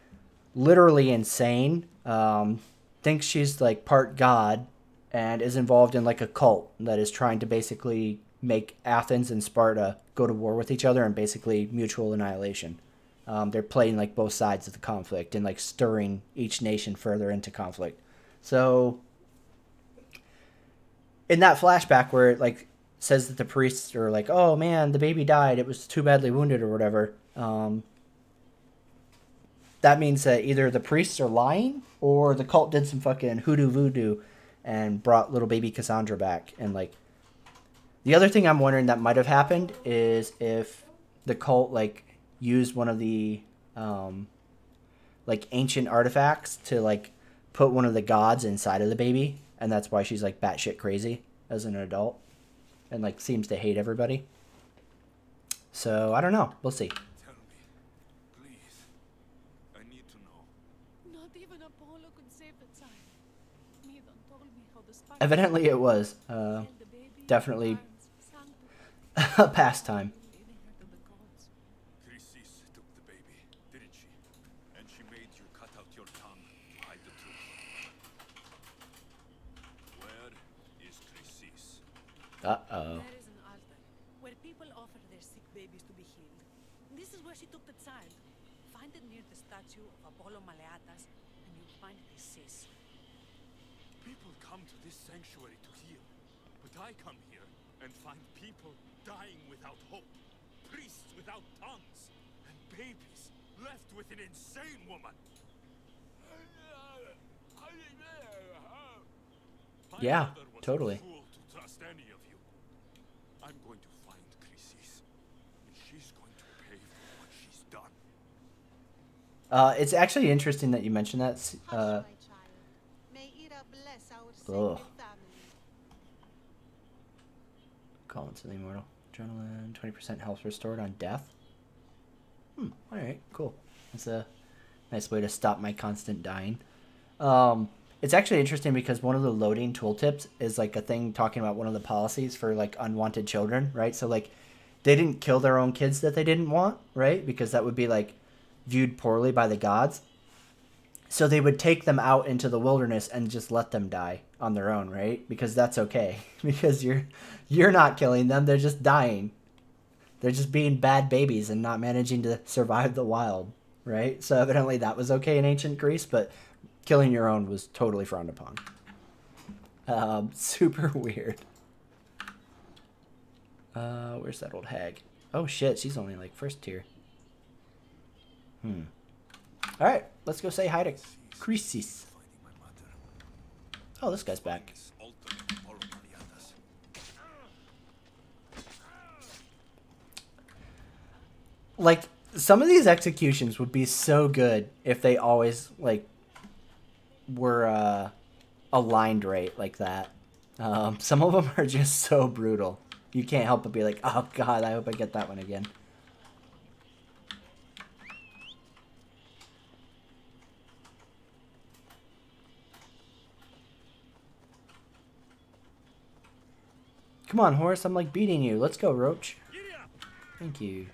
literally insane. Thinks she's, like, part god and is involved in, like, a cult that is trying to basically make Athens and Sparta go to war with each other and basically mutual annihilation. They're playing like both sides of the conflict and like stirring each nation further into conflict. So in that flashback where it like says that the priests are like, oh man, the baby died, it was too badly wounded or whatever, that means that either the priests are lying or the cult did some fucking hoodoo voodoo and brought little baby Cassandra back. And like the other thing I'm wondering that might have happened is if the cult like used one of the like ancient artifacts to like put one of the gods inside of the baby, and that's why she's like batshit crazy as an adult and like seems to hate everybody. So I don't know. We'll see. Tell me, please. I need to know. Not even Apollo could save the child. Neither told me how the Spartans Evidently it was held the baby in definitely their arms, sang a pastime. leading her to the gods. Chrysis took the baby, didn't she? And she made you cut out your tongue to hide the truth. Where is Chrysis? Uh-oh. There is an altar where people offer their sick babies to be healed. This is where she took the child. Find it near the statue of Apollo Maleatas, and you'll find Chrysis. People come to this sanctuary to heal, but I come here and find people dying without hope, priests without tongues, and babies left with an insane woman. My Yeah, mother was totally. a fool to trust any of you. I'm going to find Chrysis, and she's going to pay for what she's done. It's actually interesting that you mentioned that. Hush, my child. May Ira bless our Ugh. sacred family. Call into the immortal. Adrenaline, 20% health restored on death. Alright, cool. That's a nice way to stop my constant dying. It's actually interesting because one of the loading tooltips is like a thing talking about one of the policies for like unwanted children, right? So like they didn't kill their own kids that they didn't want, right? Because that would be like viewed poorly by the gods. So they would take them out into the wilderness and just let them die on their own, right? Because that's okay. Because you're not killing them, they're just dying. They're just being bad babies and not managing to survive the wild, right? So evidently that was okay in ancient Greece, but killing your own was totally frowned upon. Super weird. Where's that old hag? Oh shit, she's only like first tier. Alright, let's go say hi to Croesus. Oh, this guy's back. Like, some of these executions would be so good if they always, like, were aligned right like that. Some of them are just so brutal. You can't help but be like, oh god, I hope I get that one again. Come on, horse, I'm like beating you. Let's go, Roach. Thank you.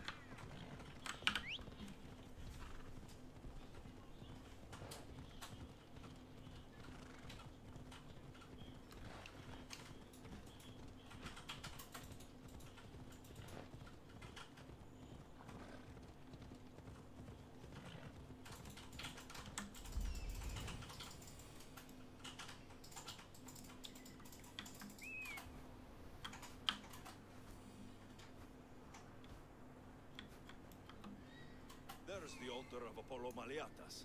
There's the altar of Apollo Maliatas.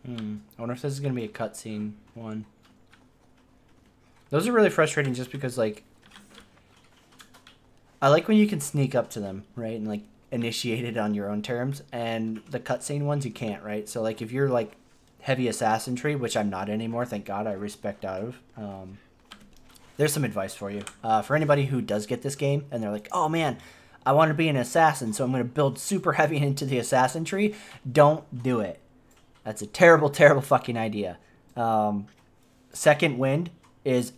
I wonder if this is going to be a cutscene one. Those are really frustrating just because, like, I like when you can sneak up to them, right? And, like, initiate it on your own terms. And the cutscene ones, you can't, right? So, like, if you're, like, heavy assassinry, which I'm not anymore, thank God, I respect out of. There's some advice for you. For anybody who does get this game and they're like, oh, man, I want to be an assassin, so I'm going to build super heavy into the assassin tree. Don't do it. That's a terrible, terrible fucking idea. Second Wind is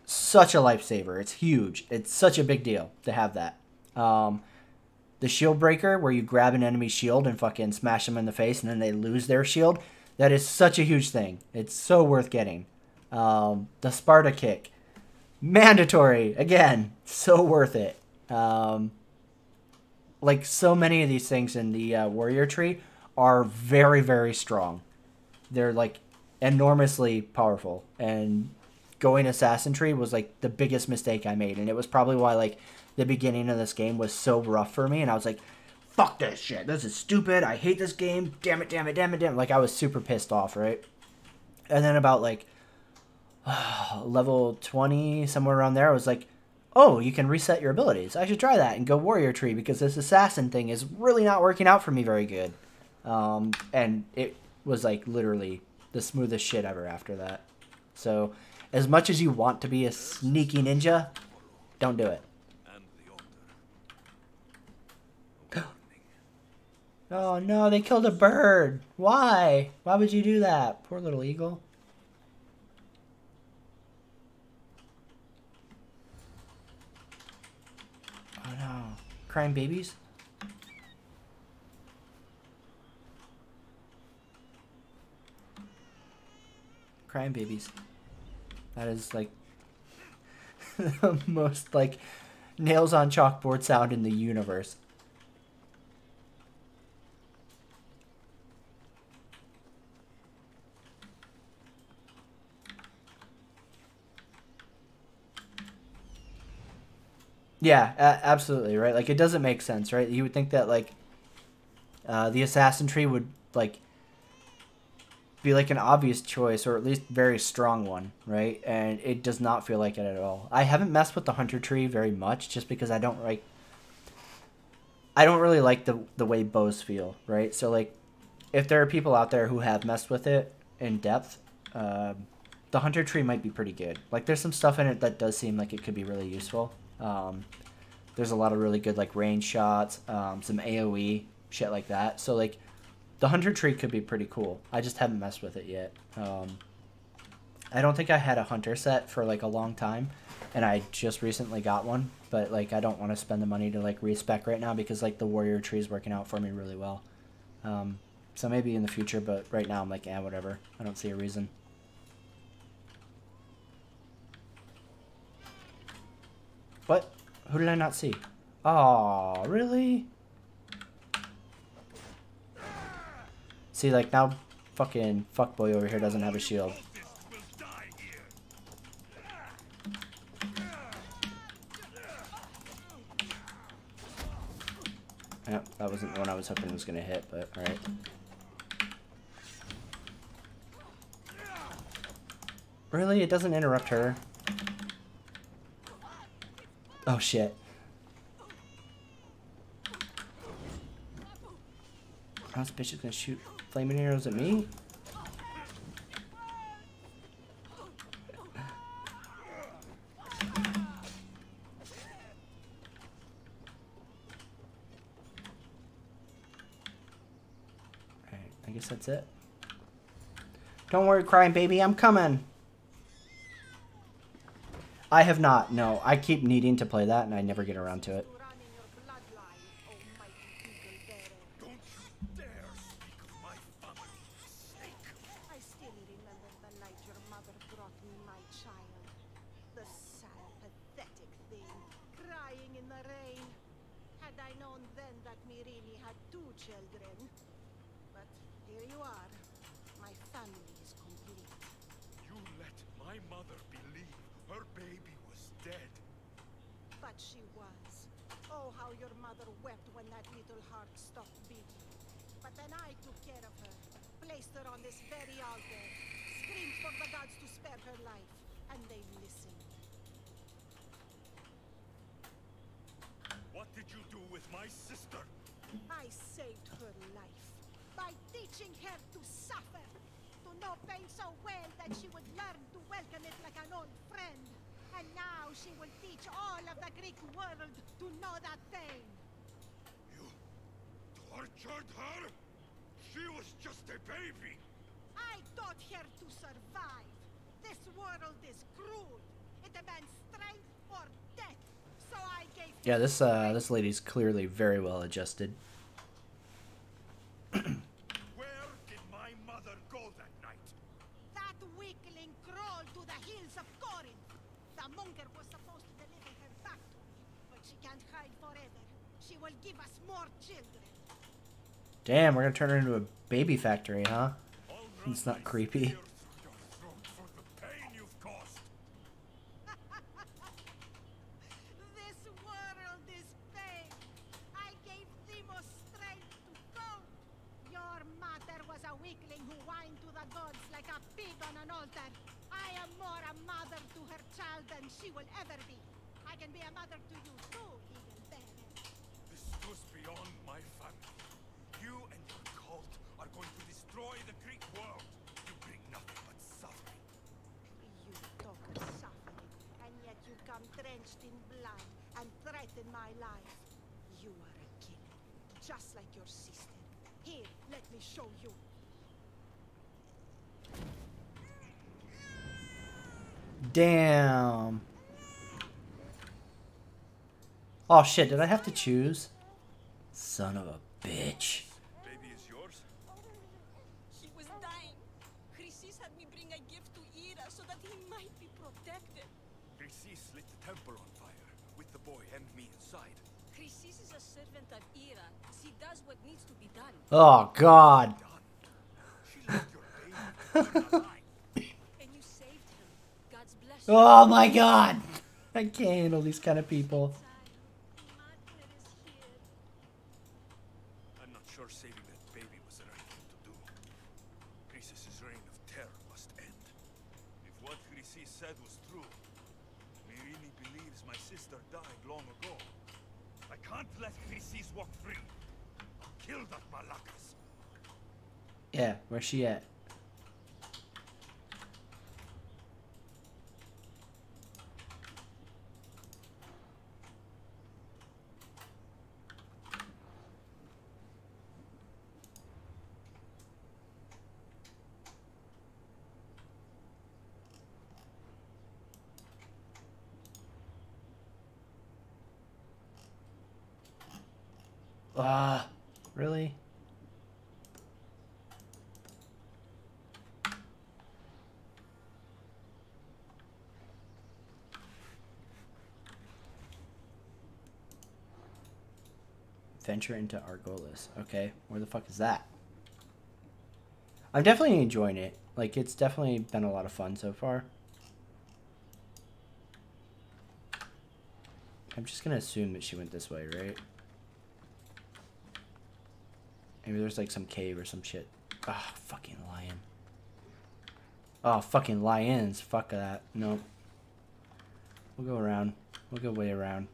such a lifesaver. It's huge. It's such a big deal to have that. The shield breaker, where you grab an enemy shield and fucking smash them in the face and then they lose their shield, that is such a huge thing. It's so worth getting. The Sparta kick, mandatory. Again, so worth it. Like, so many of these things in the warrior tree are very, very strong. They're, like, enormously powerful. And going assassin tree was, like, the biggest mistake I made. And it was probably why, like, the beginning of this game was so rough for me. And I was like, fuck this shit. This is stupid. I hate this game. Damn it, damn it, damn it, damn it. Like, I was super pissed off, right? And then about, like, level 20, somewhere around there, I was like, oh, you can reset your abilities. I should try that and go warrior tree because this assassin thing is really not working out for me very good. And it was like literally the smoothest shit ever after that. So as much as you want to be a sneaky ninja, don't do it. Oh no, they killed a bird. Why? Why would you do that? Poor little eagle. Oh no. Crying babies? Crying babies. That is like the most like nails on chalkboard sound in the universe. Yeah, absolutely, right? Like, it doesn't make sense, right? You would think that, like, the assassin tree would, like, be, like, an obvious choice, or at least very strong one, right? And it does not feel like it at all. I haven't messed with the hunter tree very much, just because I don't really like the way bows feel, right? So, like, if there are people out there who have messed with it in depth, the hunter tree might be pretty good. Like, there's some stuff in it that does seem like it could be really useful. There's a lot of really good, like, range shots, some AoE, shit like that. So, like, the hunter tree could be pretty cool. I just haven't messed with it yet. I don't think I had a hunter set for, like, a long time, and I just recently got one. But, like, I don't want to spend the money to, like, respec right now because, like, the warrior tree is working out for me really well. So maybe in the future, but right now I'm like, eh, whatever. I don't see a reason. What? Who did I not see? Oh, really? See, like, now fucking fuckboy over here doesn't have a shield. Yep, that wasn't the one I was hoping was gonna hit, but alright. Really? It doesn't interrupt her? Oh shit. Oh, this bitch is gonna shoot flaming arrows at me? Alright, I guess that's it. Don't worry, crying baby, I'm coming! I have not, no. I keep needing to play that and I never get around to it. Don't you dare speak of my family, snake. I still remember the night your mother brought me my child. The sad, pathetic thing, crying in the rain. Had I known then that Mirini had 2 children. But here you are. My family is complete. You let my mother believe her baby was dead. But she was. Oh, how your mother wept when that little heart stopped beating. But then I took care of her, placed her on this very altar, screamed for the gods to spare her life, and they listened. What did you do with my sister? I saved her life by teaching her to suffer, to know pain so well that she would learn to welcome it like an old friend. And now she will teach all of the Greek world to know that pain. You tortured her? She was just a baby. I taught her to survive. This world is cruel. It demands strength or death. So I gave Yeah, this lady's clearly very well adjusted. Where did my mother go that night? that weakling crawled to the hills of Corinth. The monger was supposed to deliver her back to me, but she can't hide forever. She will give us more children. Damn, we're gonna turn her into a baby factory, huh? I'll It's run not my creepy. spear through your throat for the pain you've caused. This world is pain. I gave Demos strength to cope. Your mother was a weakling who whined to the gods like a pig on an altar. I am more a mother to her child than she will ever be. I can be a mother to you too, Eagle Bearer. This goes beyond my family. You and your cult are going to destroy the Greek world. You bring nothing but suffering. You talk of suffering, and yet you come drenched in blood and threaten my life. You are a killer, just like your sister. Here, let me show you. Damn. Oh shit, did I have to choose? Son of a bitch. Baby is yours? He was dying. Chrysis had me bring a gift to Ira so that he might be protected. Chrysis lit the temple on fire, with the boy and me inside. Chrysis is a servant of Ira. She does what needs to be done. Oh god. She left your baby to burn alive. And you saved him. God's blessing. Oh my god. I can't handle these kind of people. Mother is here. I'm not sure saving that baby was the right thing to do. Chrysis' reign of terror must end. If what Chrysis said was true, Mirini believes my sister died long ago. I can't let Chrysis walk free. I'll kill that Malakas. Yeah, where's she at? Ah, really? Venture into Argolis. Okay, where the fuck is that? I'm definitely enjoying it. Like, it's definitely been a lot of fun so far. I'm just gonna assume that she went this way, right? Maybe there's like some cave or some shit. Ah, oh, fucking lion. Oh, fucking lions. Fuck that. Nope. We'll go around. We'll go way around.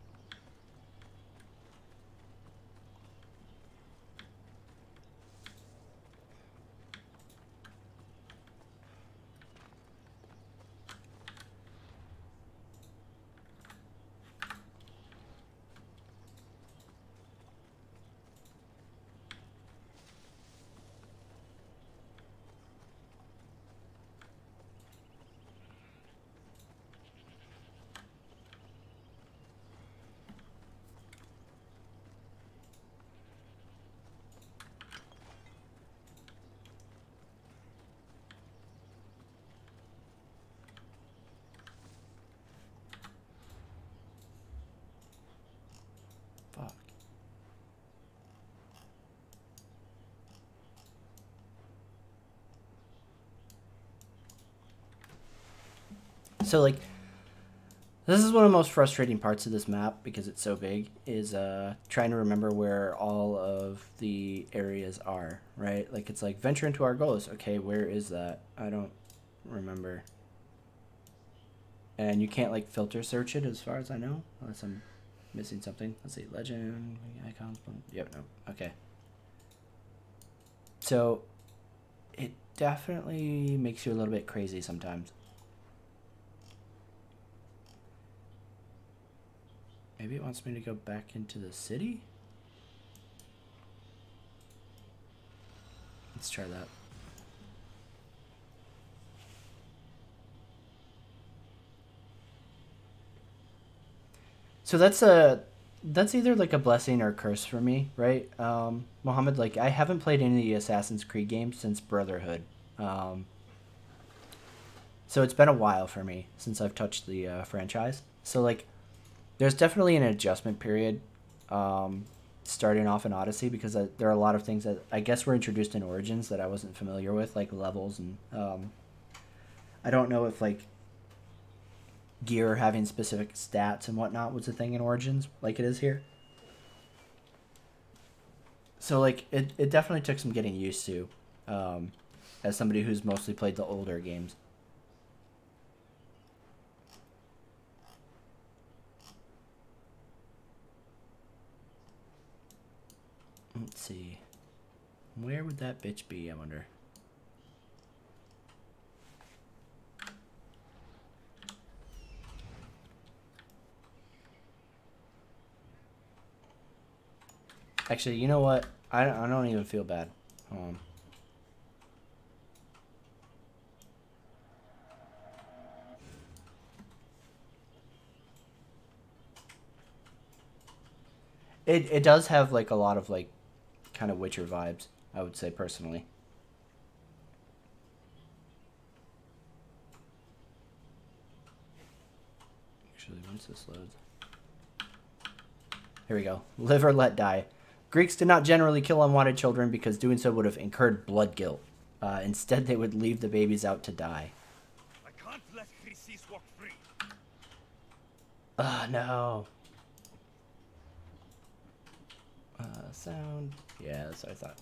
Fuck. So, like, this is one of the most frustrating parts of this map because it's so big, is trying to remember where all of the areas are, right? Like, it's like, venture into Argolis. Okay, where is that? I don't remember. And you can't, like, filter search it as far as I know, unless I'm missing something. Let's see, legend, icons, yep, no, okay. So, it definitely makes you a little bit crazy sometimes. Maybe it wants me to go back into the city? Let's try that. So that's either like a blessing or a curse for me, right? Mohammed, like, I haven't played any of the Assassin's Creed games since Brotherhood. So it's been a while for me since I've touched the franchise. So, like, there's definitely an adjustment period starting off in Odyssey because there are a lot of things that I guess were introduced in Origins that I wasn't familiar with, like levels, and I don't know if, like, gear having specific stats and whatnot was a thing in Origins like it is here. So, like, it definitely took some getting used to as somebody who's mostly played the older games. Let's see. Where would that bitch be, I wonder? Actually, you know what? I don't even feel bad. It does have, like, a lot of, like, kind of Witcher vibes, I would say, personally. Actually, once this loads. Here we go. Live or let die. Greeks did not generally kill unwanted children because doing so would have incurred blood guilt. Instead, they would leave the babies out to die. I can't let Chrysis walk free. No. Sound. Yeah, that's what I thought.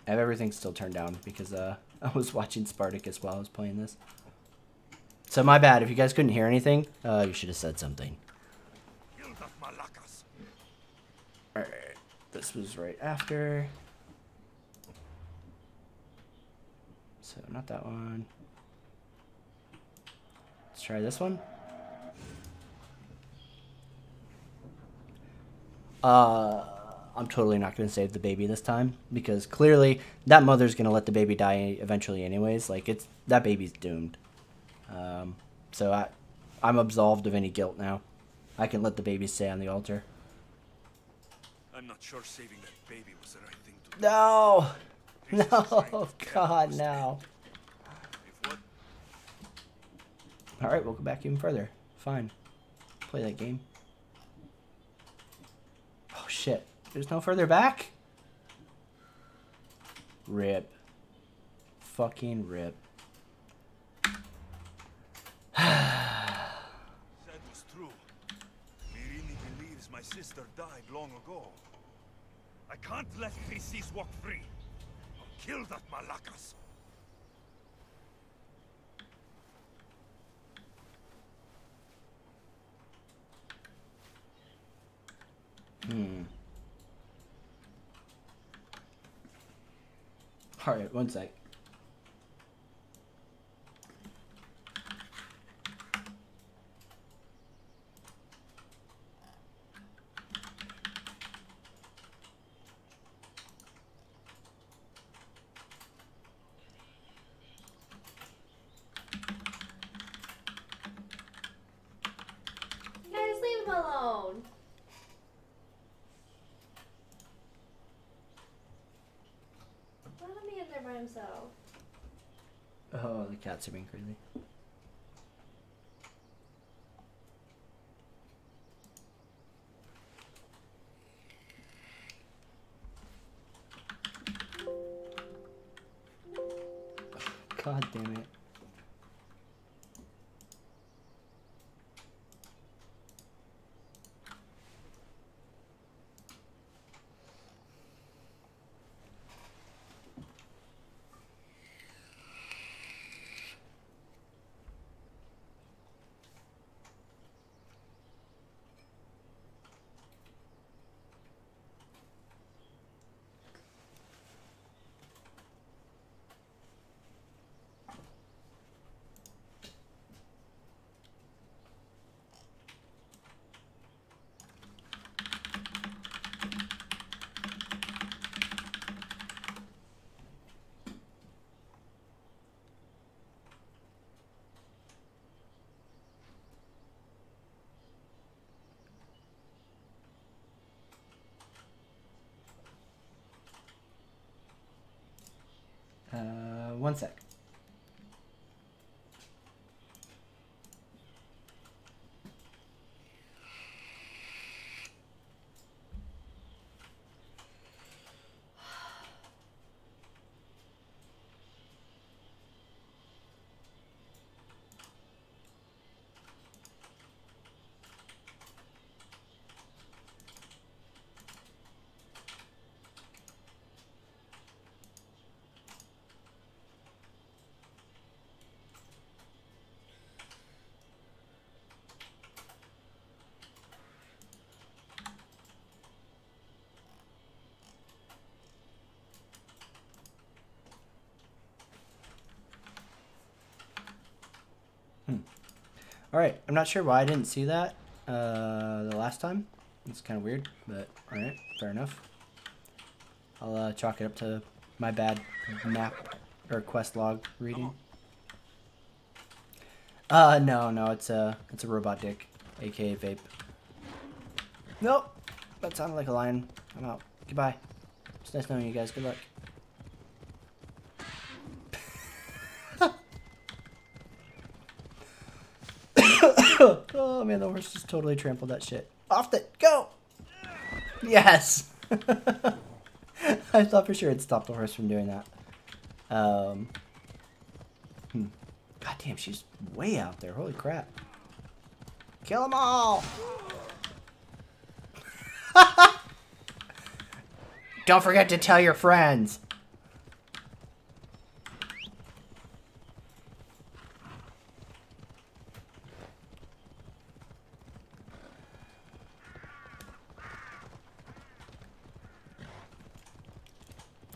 I have everything still turned down because I was watching Spartacus while I was playing this. So my bad. If you guys couldn't hear anything, you should have said something. Alright. This was right after. So not that one. Let's try this one. I'm totally not going to save the baby this time because clearly that mother's going to let the baby die eventually anyways. Like, that baby's doomed. So I'm absolved of any guilt now. I can let the baby stay on the altar. I'm not sure saving that baby was the right thing to do. No! No! God, no. Alright, we'll go back even further. Fine. Play that game. Oh, shit. There's no further back? Rip. Fucking rip. That was true. Mirini believes my sister died long ago. I can't let Chrysis walk free. I'll kill that Malakas. Alright, one sec. Guys, leave him alone. Let him be in there by himself. Oh, the cats are being crazy. God damn it. One sec. Alright, I'm not sure why I didn't see that the last time. It's kind of weird, but alright, fair enough. I'll chalk it up to my bad map or quest log reading. No, it's a robot dick, aka vape. Nope, that sounded like a lion. I'm out. Goodbye. It's nice knowing you guys. Good luck. Oh man, the horse just totally trampled that shit. Off the go! Yes! I thought for sure it'd stop the horse from doing that. God damn, she's way out there. Holy crap. Kill them all! Don't forget to tell your friends.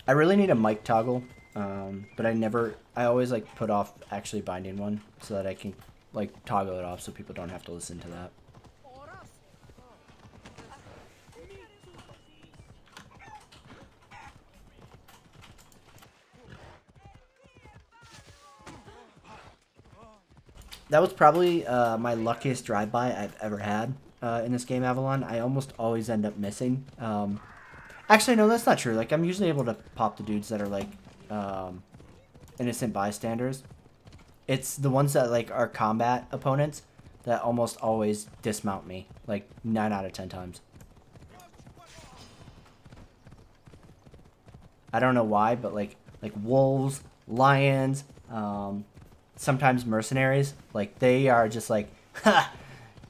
I really need a mic toggle, but I always like put off actually binding one so that I can like toggle it off so people don't have to listen to that. That was probably my luckiest drive-by I've ever had in this game, Avalon. I almost always end up missing. Actually, no, that's not true. Like, I'm usually able to pop the dudes that are, like, innocent bystanders. It's the ones that, like, are combat opponents that almost always dismount me. Like, 9 out of 10 times. I don't know why, but like wolves, lions, sometimes mercenaries, like they are just like, ha,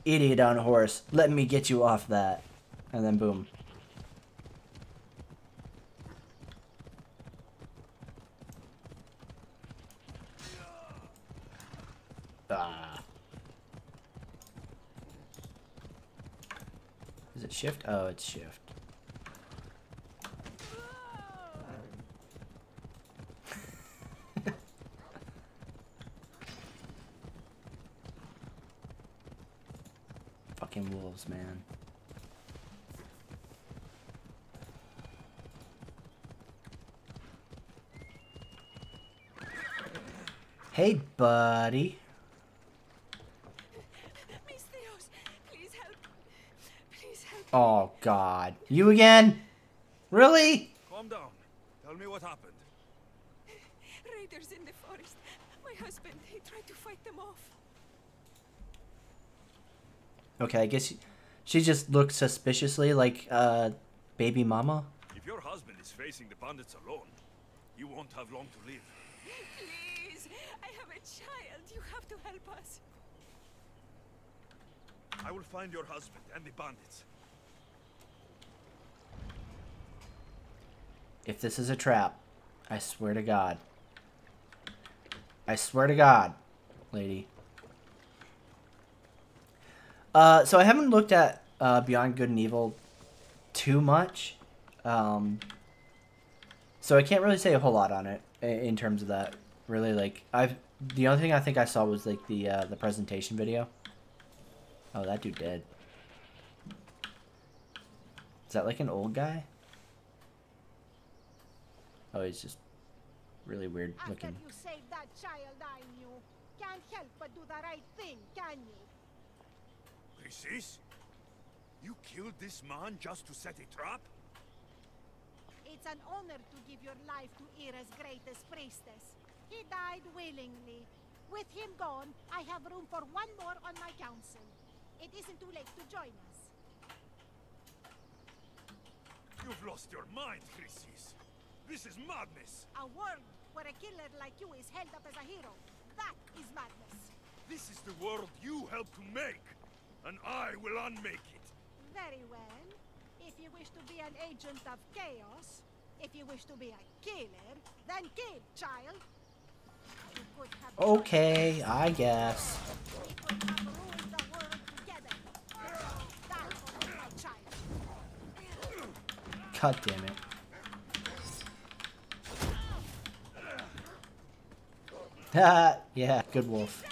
idiot on a horse, let me get you off that, and then boom. Ah. Is it shift? Oh, it's shift. Fucking wolves, man. Hey, buddy. Please help. Please help. Oh, God. You again? Really? Calm down. Tell me what happened. Raiders in the forest. My husband, he tried to fight them off. Okay, I guess she just looks suspiciously like baby mama. If your husband is facing the bandits alone, you won't have long to live. Please, I have a child. You have to help us. I will find your husband and the bandits. If this is a trap, I swear to God. I swear to God, lady. So I haven't looked at Beyond Good and Evil too much. So I can't really say a whole lot on it in terms of that. Really, like, the only thing I think I saw was like the presentation video. Oh, that dude dead. Is that like an old guy? Oh, he's just really weird looking. After you saved that child I knew, can't help but do the right thing, can you? Precis? You killed this man just to set a trap? It's an honor to give your life to Ira's greatest priestess. He died willingly. With him gone, I have room for one more on my council. It isn't too late to join us. You've lost your mind, Chrysis. This is madness. A world where a killer like you is held up as a hero. That is madness. This is the world you helped to make, and I will unmake it. Very well. If you wish to be an agent of chaos, if you wish to be a killer, then kill, child. You could have Okay, I guess. We could have ruled the world together. That was my child. God damn it. Ha! Yeah, good wolf.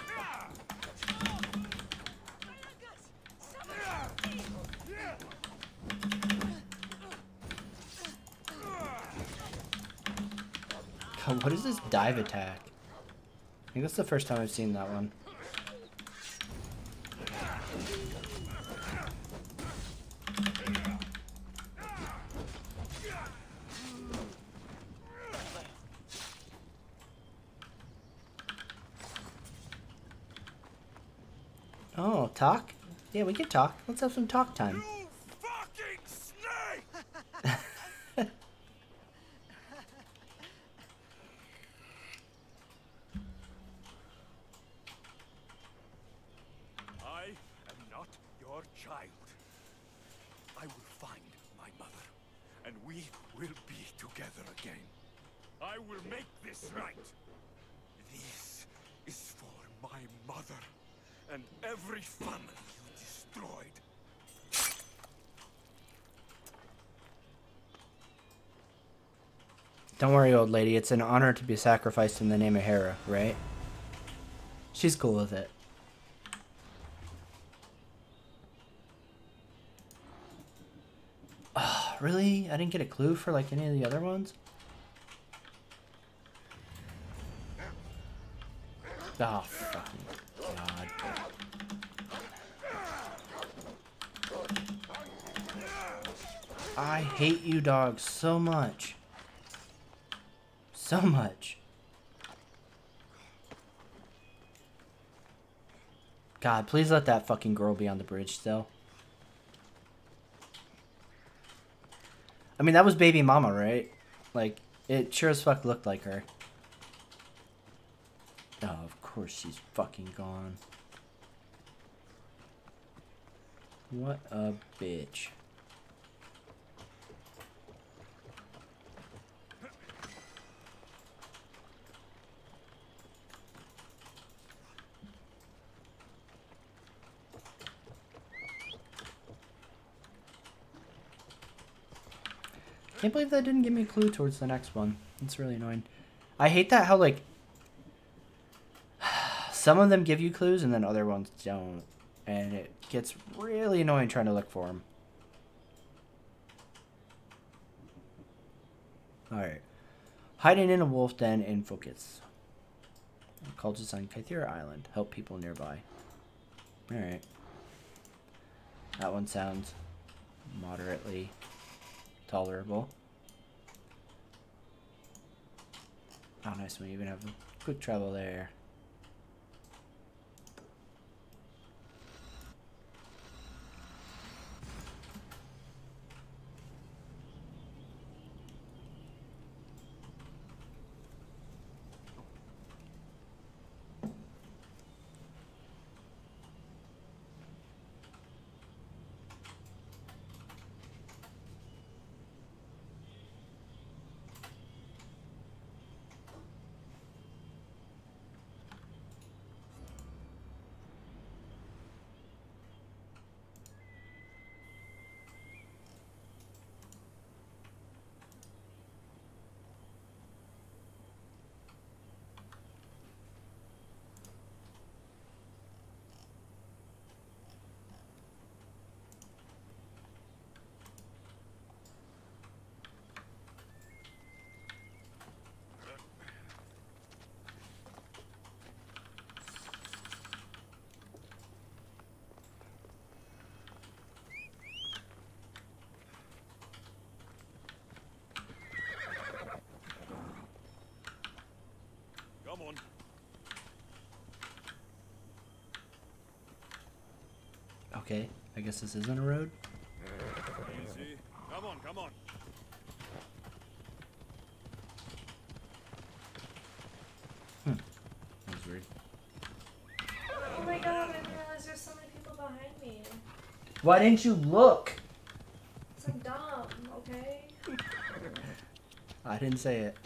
God, what is this dive attack? I think that's the first time I've seen that one. Oh, talk? Yeah, we can talk. Let's have some talk time. You fucking snake! I am not your child. I will find my mother, and we will be together again. I will make this right. This is for my mother and every family you destroyed. Don't worry, old lady. It's an honor to be sacrificed in the name of Hera, right? She's cool with it. Oh, really? I didn't get a clue for like any of the other ones? Oh, fucking God. I hate you dogs so much. So much. God, please let that fucking girl be on the bridge still. I mean, that was baby mama, right? Like, It sure as fuck looked like her. Oh, of course she's fucking gone. What a bitch. Can't believe that didn't give me a clue towards the next one. It's really annoying. I hate that how, like, some of them give you clues and then other ones don't. And it gets really annoying trying to look for them. Alright. Hiding in a wolf den in Focus. Cultists on Kythera Island. Help people nearby. Alright. That one sounds moderately tolerable. Oh, nice. We even have quick travel there. Come on. Okay, I guess this isn't a road. Easy. Come on, come on. That was weird. Oh my god, I didn't realize there's so many people behind me. Why didn't you look? So dumb, okay? I didn't say it.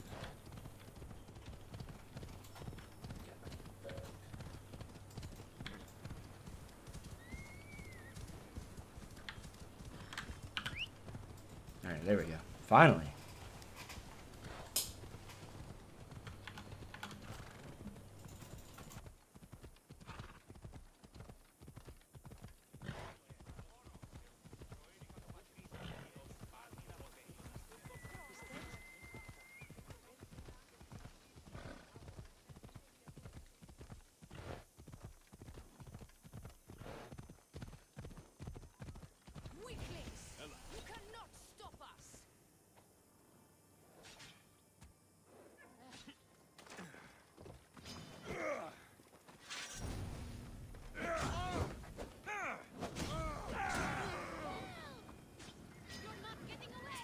Alright, there we go. Finally. Weaklings! You cannot stop us! You're not getting away!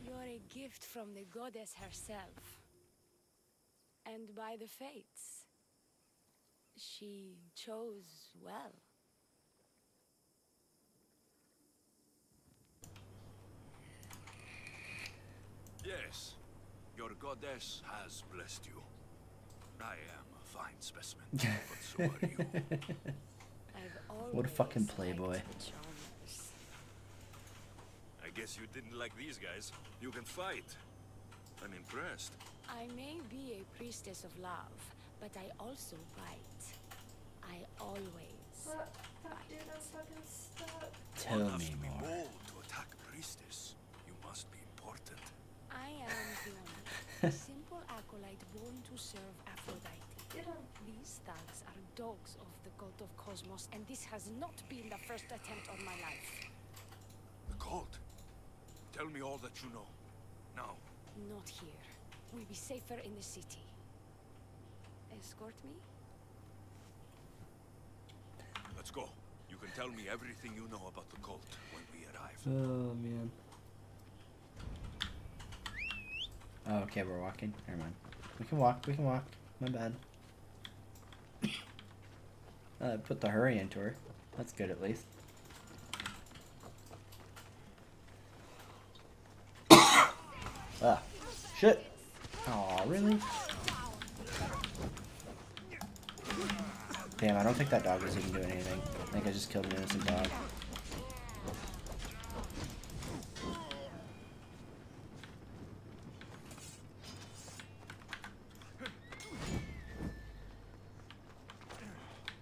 You're a gift from the goddess herself. And by the fates, she chose well. Yes, your goddess has blessed you. I am a fine specimen, but so are you. What a fucking playboy. I guess you didn't like these guys. You can fight. I'm impressed. I may be a priestess of love, but I also bite. I always What? Fuck, bite. dude, that's fucking stuck. Tell One has me to be more. bold to attack a priestess. You must be important. I am Fiona, a simple acolyte born to serve Aphrodite. Get him. These thugs are dogs of the cult of Cosmos, and this has not been the first attempt on my life. The cult. Tell me all that you know. Now. Not here. We'll be safer in the city. Escort me? go. You can tell me everything you know about the cult when we arrive. Oh man. Oh, okay, we're walking. Never mind. We can walk. We can walk. My bad. Put the hurry into her. That's good at least. Ah, shit. Aw, really? Damn, I don't think that dog was even doing anything. I think I just killed an innocent dog.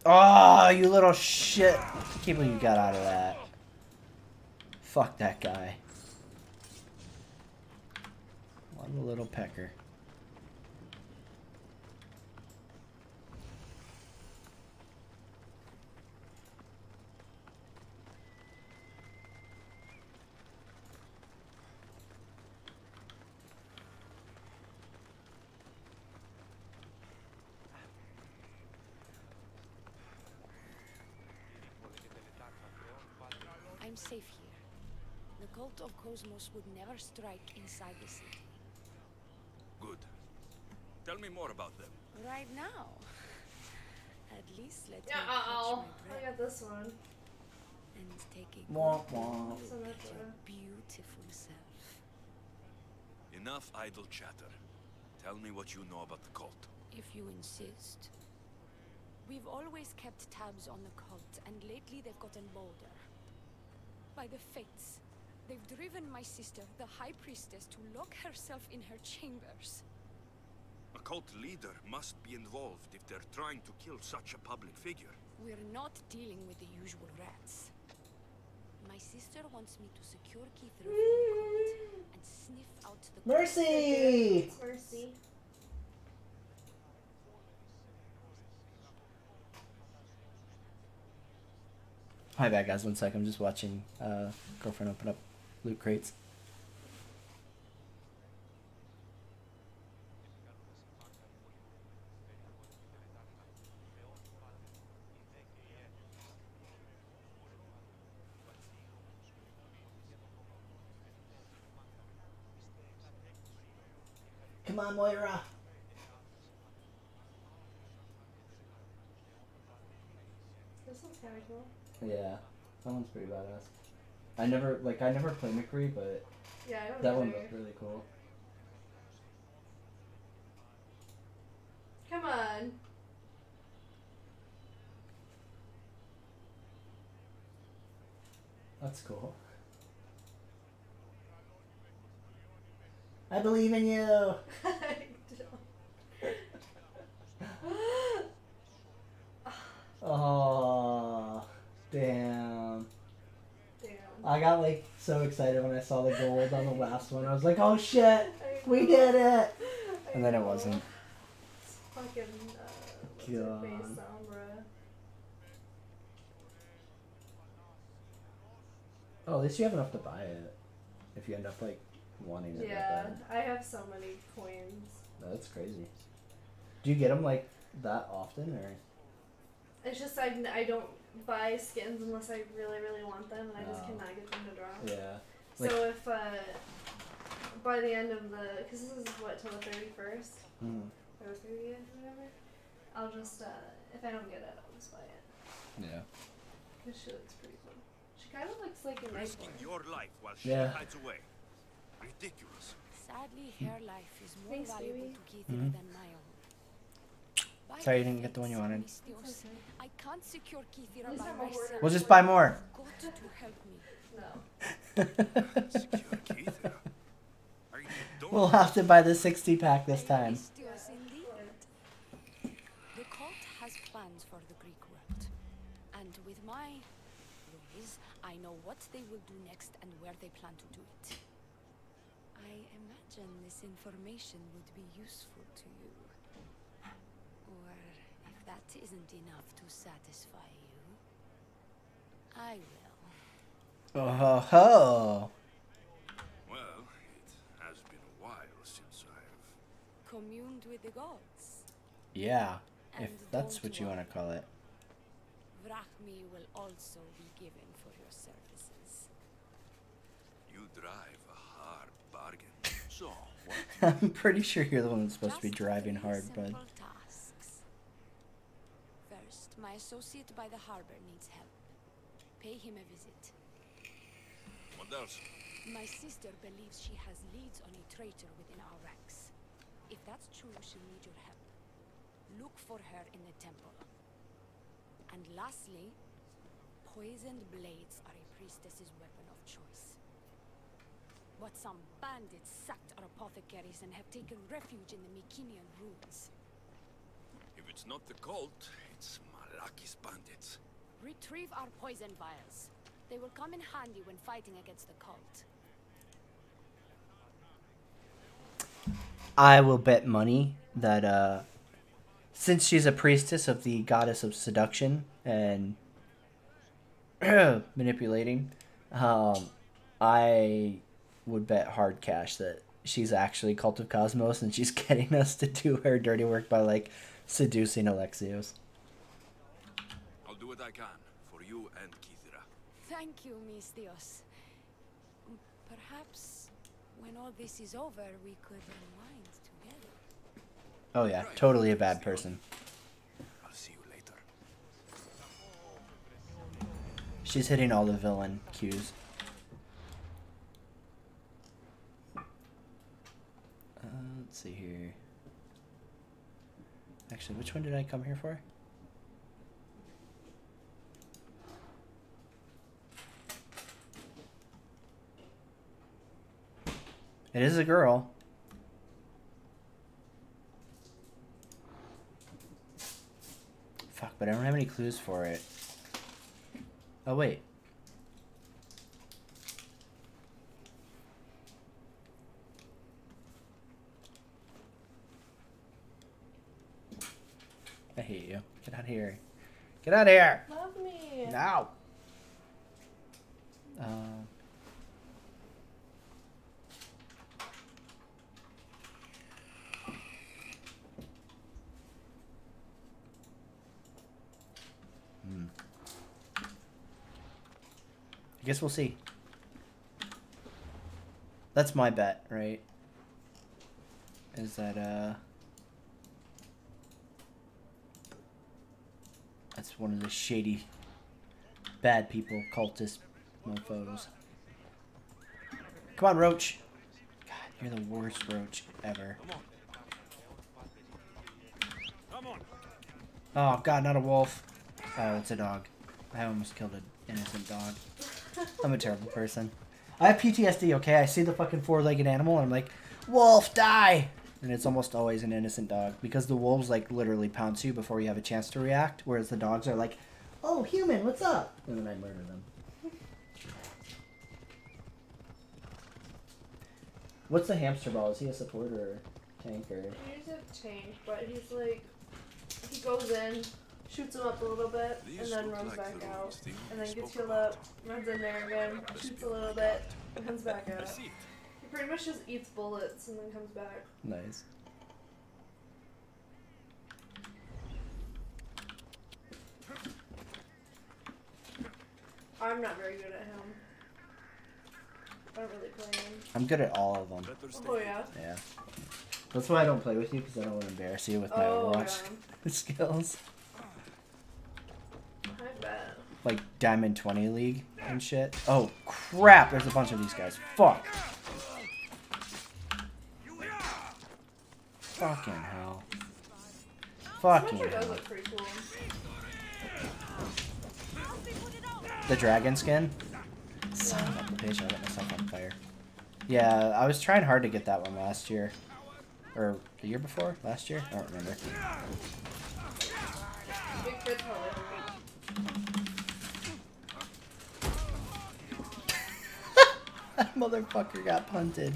Oh, you little shit. I can't believe you got out of that. Fuck that guy. One little pecker. I'm safe here. The cult of Cosmos would never strike inside the city. Good. Tell me more about them. Right now. At least let me Yeah, catch oh, my I breath got this one. and take a Womp good womp. look So much at your better. beautiful self. Enough idle chatter. Tell me what you know about the cult. If you insist. We've always kept tabs on the cult, and lately they've gotten bolder. By the fates, they've driven my sister, the High Priestess, to lock herself in her chambers. A cult leader must be involved if they're trying to kill such a public figure. We're not dealing with the usual rats. My sister wants me to secure Keithra from the cult and sniff out the Mercy! Mercy. My bad, guys. 1 sec. I'm just watching girlfriend open up loot crates. Come on, Moira. This one's kind of cool. Yeah, that one's pretty badass. I never play McCree, but Yeah, I don't that one either. looked really cool. Come on. That's cool. I believe in you. Oh, damn. Damn. I got like so excited when I saw the gold on the last one. I was like, oh shit, we did it. And then it wasn't. It's fucking, what's her God. face, Sombra. Oh, at least you have enough to buy it. If you end up like wanting it Yeah, that I have so many coins. bad. That's crazy. Do you get them like that often, or? It's just I don't buy skins unless I really, really want them, and I just Oh. cannot get them to drop. Yeah. So if, by the end of the, because this is what, till the 31st? Mm. Or 30th, whatever? I'll just, if I don't get it, I'll just buy it. Yeah. Because she looks pretty cool. She kind of looks like a nice Risking one. your life while she Yeah. hides away. Ridiculous. Sadly, her life is more Thanks, valuable baby. to Keithra Mhm. than my own. By Sorry you the didn't get the one you fates, wanted. Mistios, I can't secure Keithra At least by I'm a hoarder. myself. We'll just buy more. Got to help me. No. Secure Keithra. Are you We'll have to buy the 60 pack this By time. Mistios indeed. The cult has plans for the Greek world. And with my ways, I know what they will do next and where they plan to do it. I imagine this information would be useful to you. Or if that isn't enough to satisfy you, I will. Oh ho ho. Well, it has been a while since I've... Communed with the gods. Yeah, if And that's don't what you want to call it. drachmi will also be given for your services. You drive a hard bargain. So, what I'm pretty sure you're the one that's supposed to be Just driving 3 hard, bud. simple tasks. First, my associate by the harbor needs help. Pay him a visit. What else? My sister believes she has leads on a traitor within our ranks. If that's true, she'll need your help. Look for her in the temple. And lastly, poisoned blades are a priestess's weapon of choice. But some bandits sacked our apothecaries and have taken refuge in the Mycenaean ruins. If it's not the cult, it's Malaki's bandits. Retrieve our poison vials. They will come in handy when fighting against the cult. I will bet money that since she's a priestess of the goddess of seduction and manipulating, I would bet hard cash that she's actually Cult of Cosmos and she's getting us to do her dirty work by like seducing Alexios. I'll do what I can for you and Kithira. Thank you, Mistios. Perhaps when all this is over, we could unwind together. Oh yeah, totally a bad person. I'll see you later. She's hitting all the villain cues. Let's see here. Actually, which one did I come here for? It is a girl. Fuck, but I don't have any clues for it. Oh, wait. I hate you. Get out of here. Get out of here! Love me. Now! I guess we'll see. That's my bet, right? Is that, that's one of the shady, bad people, cultist mofos. Come on, Roach. God, you're the worst Roach ever. Oh, God, not a wolf. Oh, it's a dog. I almost killed an innocent dog. I'm a terrible person. I have PTSD, okay? I see the fucking four-legged animal and I'm like, wolf, die! And it's almost always an innocent dog because the wolves, like, literally pounce you before you have a chance to react, whereas the dogs are like, oh, human, what's up? And then I murder them. What's the hamster ball? Is he a support or tank or? He's a tank, but he's like, he goes in, shoots him up a little bit, and then runs back out. And then gets healed up, runs in there again, shoots a little bit, and comes back out. He pretty much just eats bullets and then comes back. Nice. I'm not very good at him. I don't really play him. I'm good at all of them. Oh yeah? Yeah. That's why I don't play with you, because I don't want to embarrass you with my Overwatch skills. I bet. Like Diamond 20 League and shit. Oh, crap! There's a bunch of these guys. Fuck! Fucking hell. Fucking hell. The dragon skin? Son of a bitch, I lit myself on fire. Yeah, I was trying hard to get that one last year. Or the year before? Last year? I don't remember. That motherfucker got punted.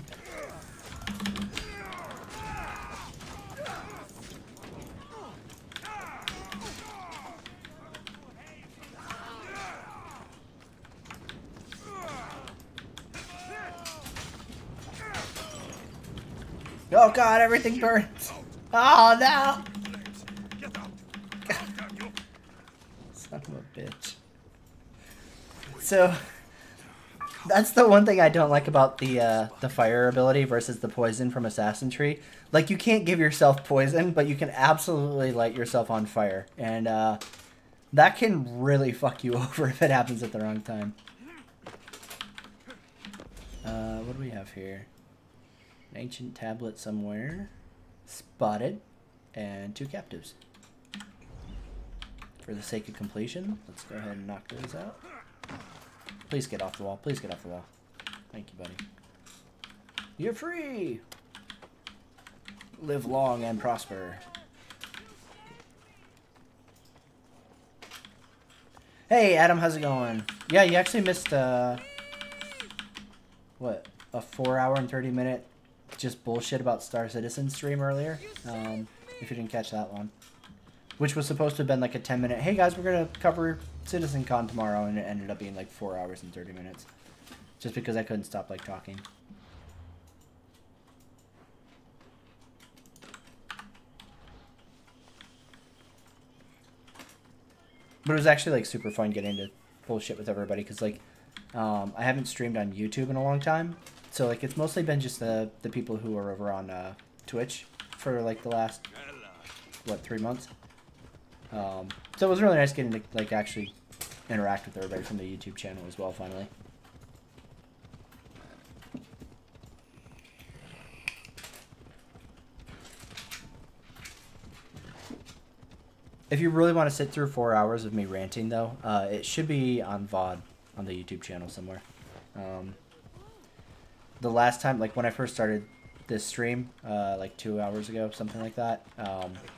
Oh god, everything burns. Oh no! Son of a bitch. So that's the one thing I don't like about the fire ability versus the poison from Assassin Tree. Like, you can't give yourself poison, but you can absolutely light yourself on fire. And that can really fuck you over if it happens at the wrong time. What do we have here? An ancient tablet somewhere. Spotted. And 2 captives. For the sake of completion, let's go ahead and knock those out. Please get off the wall. Please get off the wall. Thank you, buddy. You're free! Live long and prosper. Hey, Adam, how's it going? Yeah, you actually missed, what, a 4-hour and 30-minute just bullshit about Star Citizen stream earlier, if you didn't catch that one. Which was supposed to have been like a 10-minute, hey guys, we're going to cover CitizenCon tomorrow, and it ended up being like 4 hours and 30 minutes. Just because I couldn't stop, like, talking. But it was actually, like, super fun getting to bullshit with everybody, because, like, I haven't streamed on YouTube in a long time. So, like, it's mostly been just the people who are over on Twitch for, like, the last, what, 3 months? So it was really nice getting to, like, actually interact with everybody from the YouTube channel as well, finally. If you really want to sit through 4 hours of me ranting, though, it should be on VOD on the YouTube channel somewhere. The last time, like, when I first started this stream, like 2 hours ago, something like that,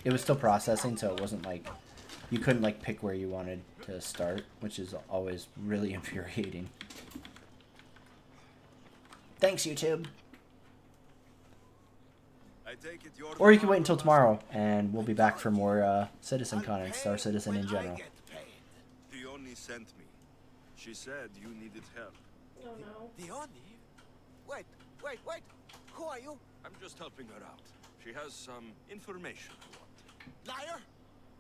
it was still processing, so it wasn't, like, you couldn't, like, pick where you wanted to start, which is always really infuriating. Thanks, YouTube. Or you can wait until tomorrow, and we'll be back for more CitizenCon and Star Citizen in general. Dione sent me. She said you needed help. Oh no. Dione? Wait. Who are you? I'm just helping her out. She has some information I want. Liar!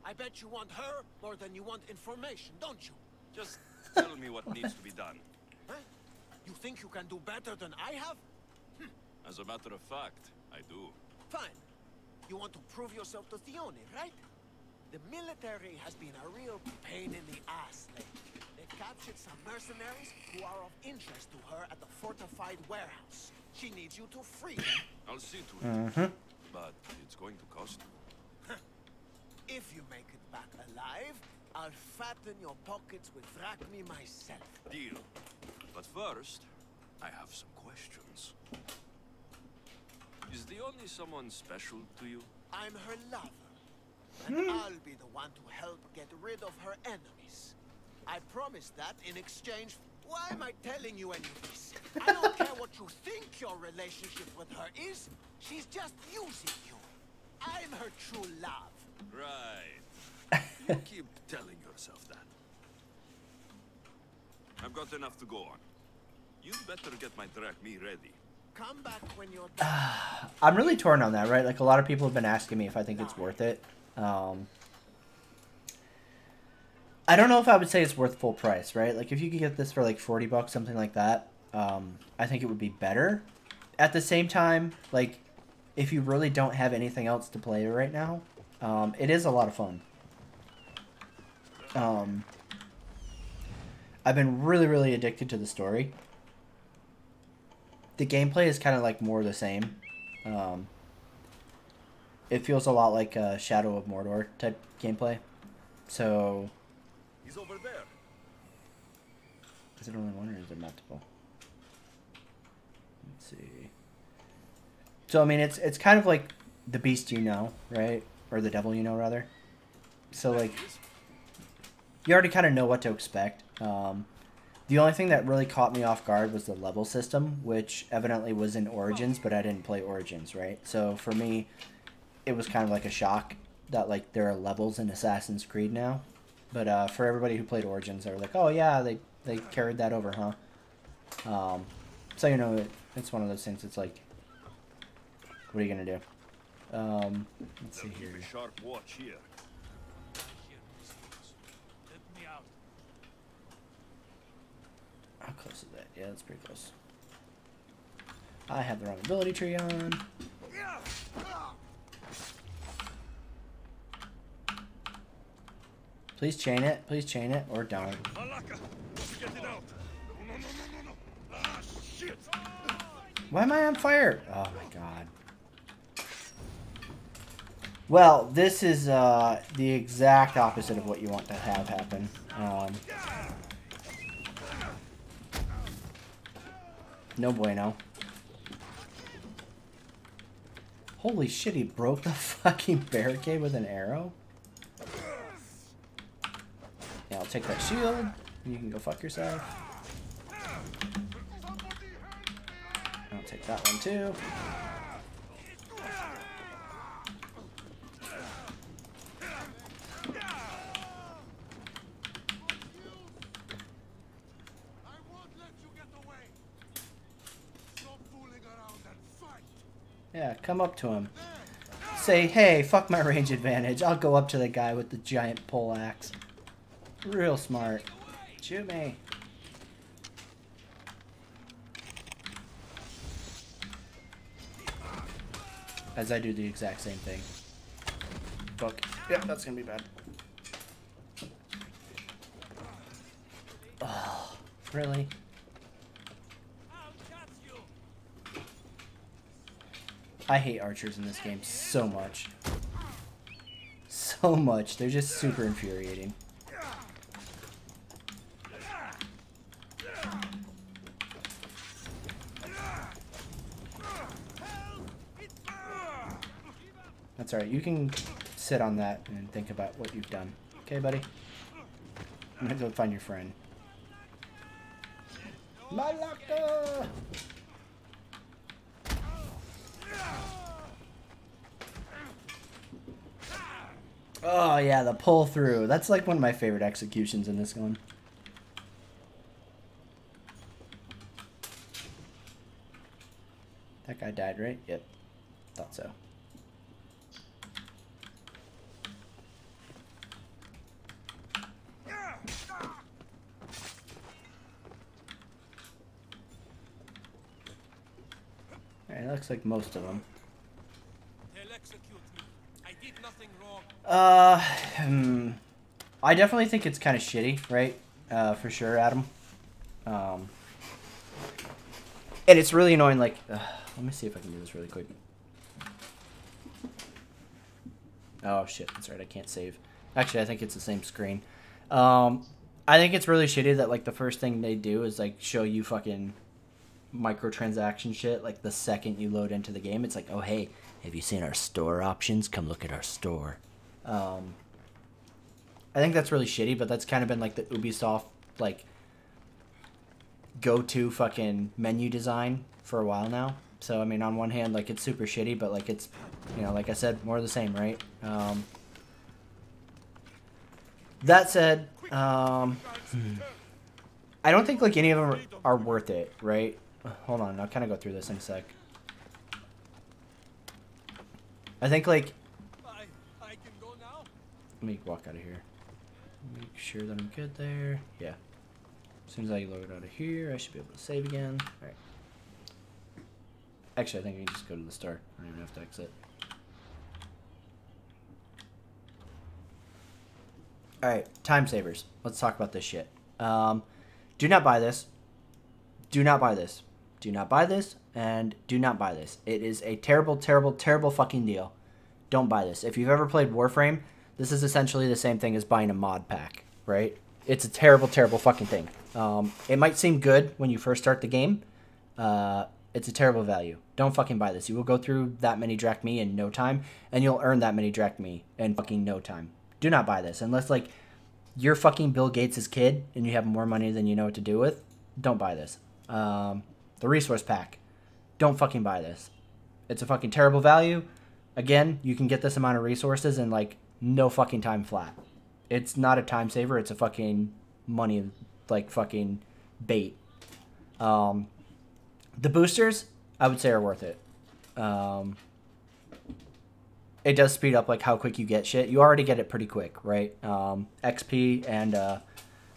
I bet you want her more than you want information, don't you? Just tell me what needs to be done. Huh? You think you can do better than I have? As a matter of fact, I do. Fine. You want to prove yourself to Dione, right? The military has been a real pain in the ass lately. They've captured some mercenaries who are of interest to her at the fortified warehouse. She needs you to free them. I'll see to it. But it's going to cost you. If you make it back alive, I'll fatten your pockets with drachmi myself. Deal. But first, I have some questions. Is Dione someone special to you? I'm her lover, and I'll be the one to help get rid of her enemies. I promise that in exchange. Why am I telling you any of this? I don't care what you think your relationship with her is. She's just using you. I'm her true love. Right. You keep telling yourself that. I've got enough to go on. You'd better get my drachmi ready. Come back when you're done. I'm really torn on that, right? Like, a lot of people have been asking me if I think it's worth it. I don't know if I would say it's worth full price, right? Like, if you could get this for, like, 40 bucks, something like that, I think it would be better. At the same time, like, if you really don't have anything else to play right now, it is a lot of fun. I've been really, really addicted to the story. The gameplay is kind of like more the same. It feels a lot like Shadow of Mordor type gameplay. So, He's over there. is it only one or is there multiple? Let's see. So I mean, it's kind of like the beast you know, right? Or the devil you know, rather. So like, you already kind of know what to expect. The only thing that really caught me off guard was the level system, which evidently was in Origins, but I didn't play Origins, right? So for me, it was kind of like a shock that like there are levels in Assassin's Creed now. But for everybody who played Origins, they were like, oh yeah, they carried that over, huh? So, you know, it's one of those things. It's like, what are you going to do? Let's see here. Keep a sharp watch here. Let me out. close is that? Yeah, that's pretty close. I have the wrong ability tree on. Please chain it, or don't. Why am I on fire? Oh my god. Well, this is the exact opposite of what you want to have happen. No bueno. Holy shit, he broke the fucking barricade with an arrow? Yeah, I'll take that shield. You can go fuck yourself. I'll take that one too. Yeah, come up to him. Say, hey, fuck my range advantage. I'll go up to the guy with the giant pole axe. Real smart. Shoot me. As I do the exact same thing. Fuck. Yep, that's gonna be bad. Oh, really? I hate archers in this game so much. So much. They're just super infuriating. That's alright. You can sit on that and think about what you've done. Okay, buddy? I'm gonna go find your friend. Malaka! Oh yeah, the pull through. That's like one of my favorite executions in this one. That guy died, right? Yep. Thought so. Alright, it looks like most of them. I definitely think it's kind of shitty, right? For sure, Adam. And it's really annoying, like, let me see if I can do this really quick. Oh, shit, that's right, I can't save. Actually, I think it's the same screen. I think it's really shitty that, like, the first thing they do is, like, show you fucking microtransaction shit, like, the second you load into the game. It's like, oh, hey, have you seen our store options? Come look at our store. I think that's really shitty, but that's kind of been like the Ubisoft like go-to fucking menu design for a while now. So I mean, on one hand, like it's super shitty, but like it's, you know, like I said, more of the same, right? That said, I don't think like any of them are worth it, right? Hold on, I'll kind of go through this in a sec. I think like, let me walk out of here. Make sure that I'm good there. Yeah. As soon as I load out of here, I should be able to save again. Alright. Actually, I think I can just go to the start. I don't even have to exit. Alright, time savers. Let's talk about this shit. Do not buy this. Do not buy this. Do not buy this. And do not buy this. It is a terrible, terrible, terrible fucking deal. Don't buy this. If you've ever played Warframe, this is essentially the same thing as buying a mod pack, right? It's a terrible, terrible fucking thing. It might seem good when you first start the game. It's a terrible value. Don't fucking buy this. You will go through that many drachmae in no time, and you'll earn that many drachmae in fucking no time. Do not buy this. Unless, like, you're fucking Bill Gates' kid and you have more money than you know what to do with, don't buy this. The resource pack. Don't fucking buy this. It's a fucking terrible value. Again, you can get this amount of resources in, like, no fucking time flat. It's not a time saver. It's a fucking money, like, fucking bait. The boosters, I would say, are worth it. It does speed up, like, how quick you get shit. You already get it pretty quick, right? XP and, what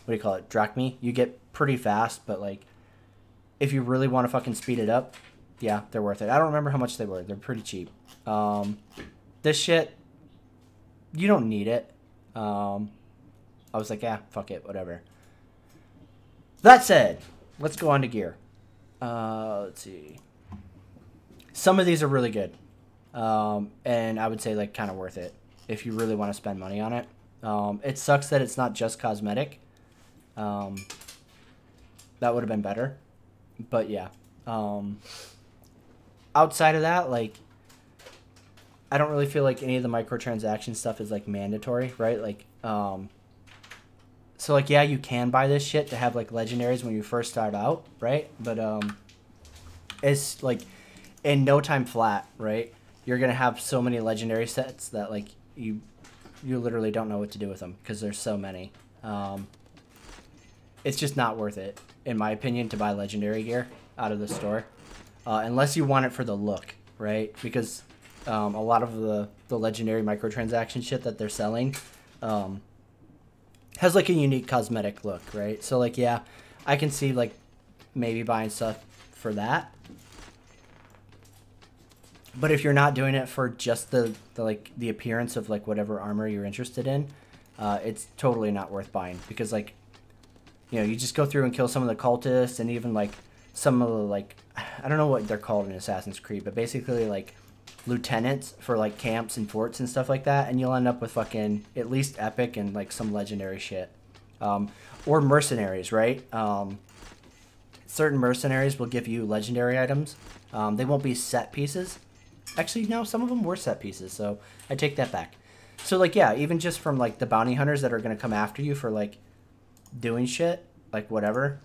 do you call it, drachmae, you get pretty fast, but, like, if you really want to fucking speed it up, yeah, they're worth it. I don't remember how much they were. They're pretty cheap. This shit, you don't need it. I was like, yeah, fuck it, whatever. That said, let's go on to gear. Let's see. Some of these are really good. And I would say, like, kind of worth it if you really want to spend money on it. It sucks that it's not just cosmetic. That would have been better. But, yeah. Outside of that, like, I don't really feel like any of the microtransaction stuff is, like, mandatory, right? Like, so, like, yeah, you can buy this shit to have, like, legendaries when you first start out, right? But, it's, like, in no time flat, right? You're going to have so many legendary sets that, like, you literally don't know what to do with them because there's so many. It's just not worth it, in my opinion, to buy legendary gear out of the store. Unless you want it for the look, right? Because a lot of the legendary microtransaction shit that they're selling has, like, a unique cosmetic look, right? So, like, yeah, I can see, like, maybe buying stuff for that. But if you're not doing it for just the appearance of, like, whatever armor you're interested in, it's totally not worth buying. Because, like, you know, you just go through and kill some of the cultists and even, like, some of the, like, I don't know what they're called in Assassin's Creed, but basically, like, lieutenants for, like, camps and forts and stuff like that, and you'll end up with fucking at least epic and, like, some legendary shit. Or mercenaries, right? Certain mercenaries will give you legendary items. They won't be set pieces. Actually, no, some of them were set pieces, so I take that back. So, like, yeah, even just from, like, the bounty hunters that are going to come after you for, like, doing shit, like, whatever,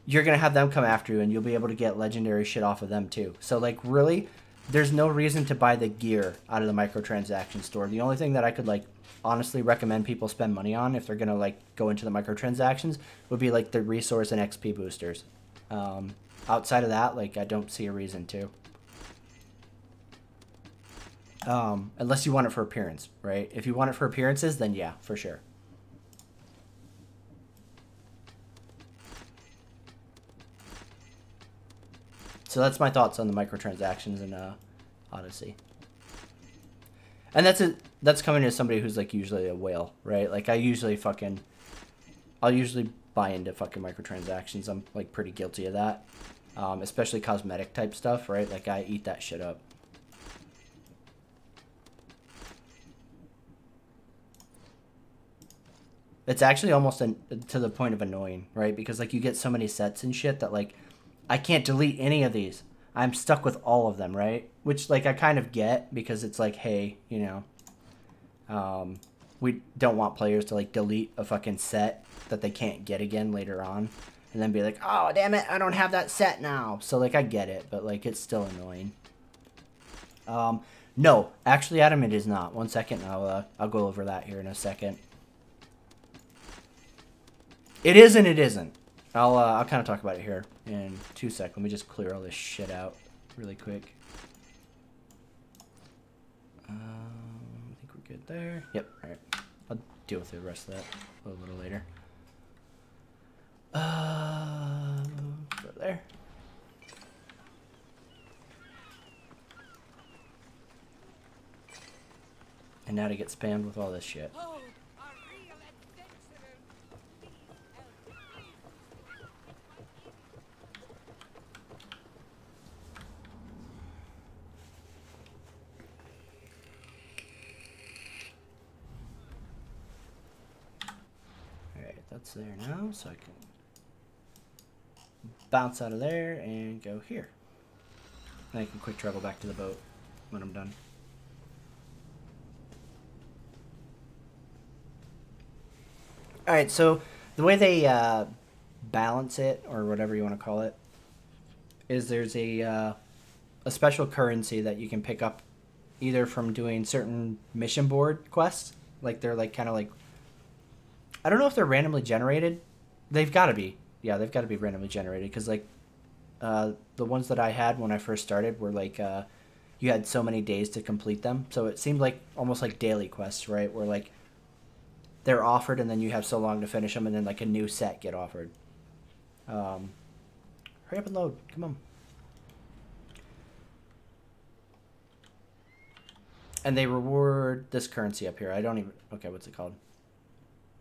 you're going to have them come after you, and you'll be able to get legendary shit off of them, too. So, like, really, there's no reason to buy the gear out of the microtransaction store. The only thing that I could, like, honestly recommend people spend money on if they're going to, like, go into the microtransactions would be, like, the resource and XP boosters. Outside of that, like, I don't see a reason to. Unless you want it for appearance, right? If you want it for appearances, then yeah, for sure. So that's my thoughts on the microtransactions in Odyssey. And that's coming as somebody who's, like, usually a whale, right? Like, I'll usually buy into fucking microtransactions. I'm, like, pretty guilty of that. Especially cosmetic type stuff, right? Like, I eat that shit up. It's actually almost to the point of annoying, right? Because, like, you get so many sets and shit that, like, I can't delete any of these. I'm stuck with all of them, right? Which, like, I kind of get because it's like, hey, you know, we don't want players to, like, delete a fucking set that they can't get again later on. And then be like, oh, damn it, I don't have that set now. So, like, I get it, but, like, it's still annoying. No, actually, Adam, it is not. 1 second, I'll go over that here in a second. It is and it isn't. I'll kind of talk about it here in 2 seconds. Let me just clear all this shit out really quick. I think we're good there. Yep, all right. I'll deal with the rest of that a little later. Go there. And now to get spammed with all this shit. Alright, that's there now, so I can bounce out of there and go here. And I can quick travel back to the boat when I'm done. Alright, so the way they balance it, or whatever you want to call it, is there's a special currency that you can pick up either from doing certain mission board quests. Like, they're, like, kind of like, I don't know if they're randomly generated. They've got to be. Yeah, they've got to be randomly generated, because, like, the ones that I had when I first started were, like, you had so many days to complete them. So it seemed like almost like daily quests, right? Where, like, they're offered and then you have so long to finish them, and then, like, a new set get offered. Hurry up and load. Come on. And they reward this currency up here. I don't even... Okay, what's it called?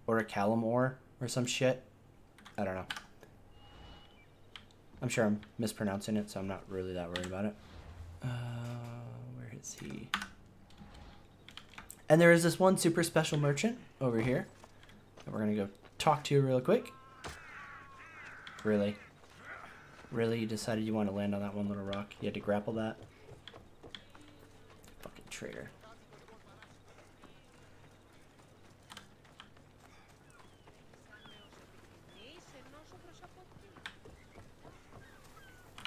Orichalcum ore or some shit? I don't know. I'm sure I'm mispronouncing it, so I'm not really that worried about it. Where is he? And there is this one super special merchant over here. And we're going to go talk to you real quick. Really? Really? You decided you want to land on that one little rock? You had to grapple that? Fucking traitor.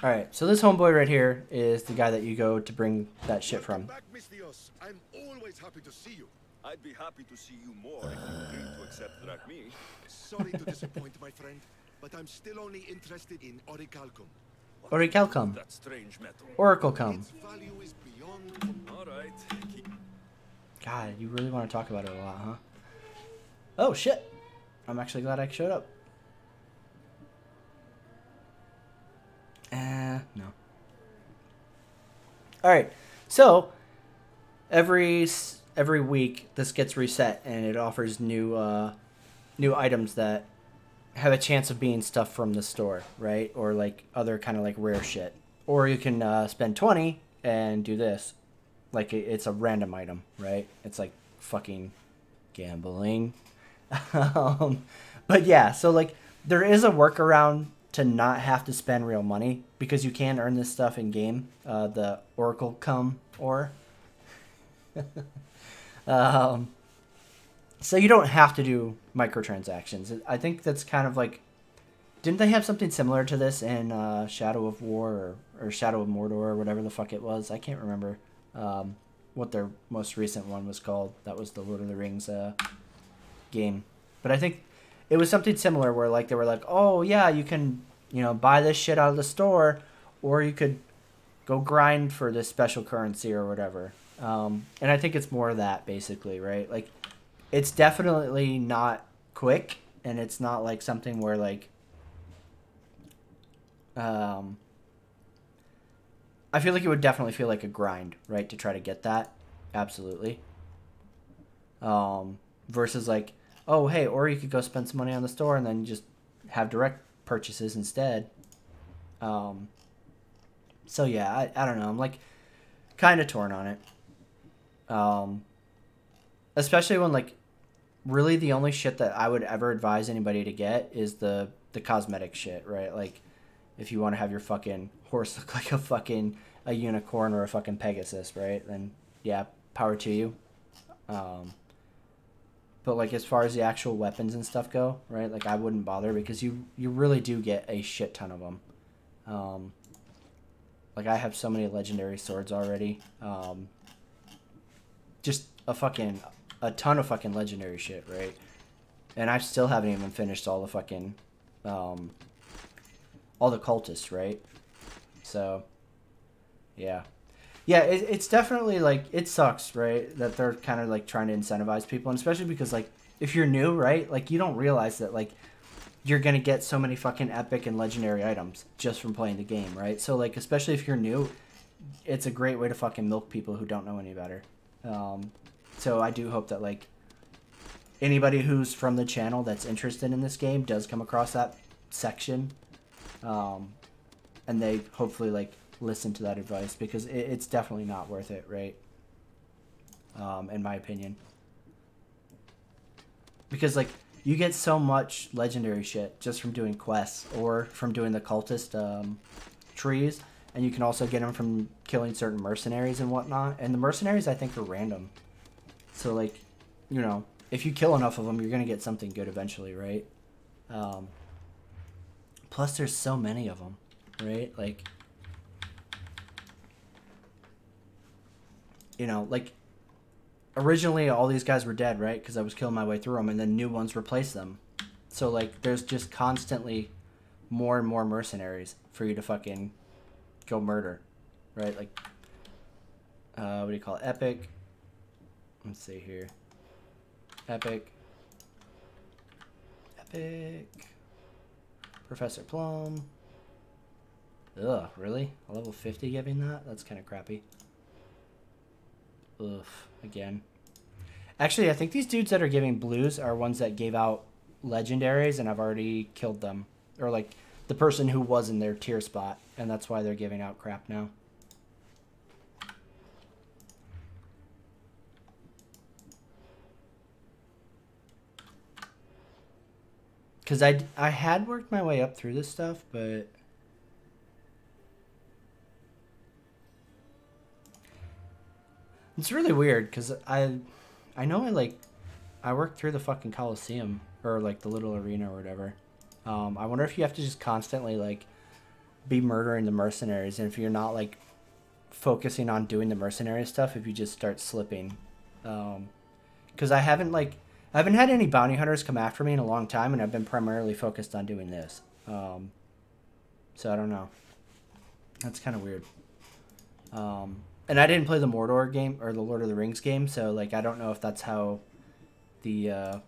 Alright, so this homeboy right here is the guy that you go to bring that shit from. Back, Miss Dios. I'm always happy to see you. I'd be happy to see you more if you agreed to accept Drachmi. Sorry to disappoint, my friend, but I'm still only interested in Orichalcum. Orichalcum. That strange metal. Oraclecum. Its value is beyond... All right. God, you really want to talk about it a lot, huh? Oh, shit. I'm actually glad I showed up. No. Alright, so every week this gets reset and it offers new items that have a chance of being stuff from the store, right? Or like other kind of like rare shit. Or you can spend 20 and do this. Like it's a random item, right? It's like fucking gambling. But yeah, so like there is a workaround to not have to spend real money because you can earn this stuff in game. The Orichalcum ore. So you don't have to do microtransactions. I think that's kind of like, didn't they have something similar to this in Shadow of War or Shadow of Mordor or whatever the fuck it was? I can't remember what their most recent one was called. That was the Lord of the Rings game. But I think it was something similar where like they were like, oh yeah, you can, buy this shit out of the store, or you could go grind for this special currency or whatever. And I think it's more of that basically, right? Like it's definitely not quick, and it's not like something where like I feel like it would definitely feel like a grind, right, to try to get that. Absolutely. Versus like, oh, hey, or you could go spend some money on the store and then just have direct purchases instead. So yeah, I don't know. I'm like kind of torn on it. Especially when like really the only shit that I would ever advise anybody to get is the cosmetic shit, right? Like if you want to have your fucking horse look like a unicorn or a fucking Pegasus, right? Then yeah, power to you. But like as far as the actual weapons and stuff go, right? Like I wouldn't bother because you really do get a shit ton of them. Like I have so many legendary swords already. Just a ton of fucking legendary shit, right? And I still haven't even finished all the fucking all the cultists, right? So yeah. Yeah, it's definitely, like, it sucks, right, that they're kind of, like, trying to incentivize people, and especially because, like, if you're new, right, like, you don't realize that, like, you're going to get so many fucking epic and legendary items just from playing the game, right? So, like, especially if you're new, it's a great way to fucking milk people who don't know any better. So I do hope that, like, anybody who's from the channel that's interested in this game does come across that section, and they hopefully, like, listen to that advice, because it's definitely not worth it, right? In my opinion, because like you get so much legendary shit just from doing quests or from doing the cultist trees, and you can also get them from killing certain mercenaries and whatnot, and the mercenaries I think are random, so like, if you kill enough of them, you're gonna get something good eventually, right? Plus there's so many of them, right? Like, like, originally all these guys were dead, right? Because I was killing my way through them, and then new ones replaced them. So, like, there's just constantly more and more mercenaries for you to fucking go murder, right? Like, what do you call it? Epic. Let's see here. Epic. Professor Plum. Ugh, really? A level 50 giving that? That's kind of crappy. Ugh, again. Actually, I think these dudes that are giving blues are ones that gave out legendaries, and I've already killed them. Or, like, the person who was in their tier spot, and that's why they're giving out crap now. Because I had worked my way up through this stuff, but... It's really weird, because I know I worked through the fucking Coliseum, or, like, the little arena or whatever. I wonder if you have to just constantly, like, be murdering the mercenaries, and if you're not, like, focusing on doing the mercenary stuff, if you just start slipping. Because I haven't had any bounty hunters come after me in a long time, and I've been primarily focused on doing this. So I don't know. That's kind of weird. And I didn't play the Mordor game, or the Lord of the Rings game, so, like, I don't know if that's how the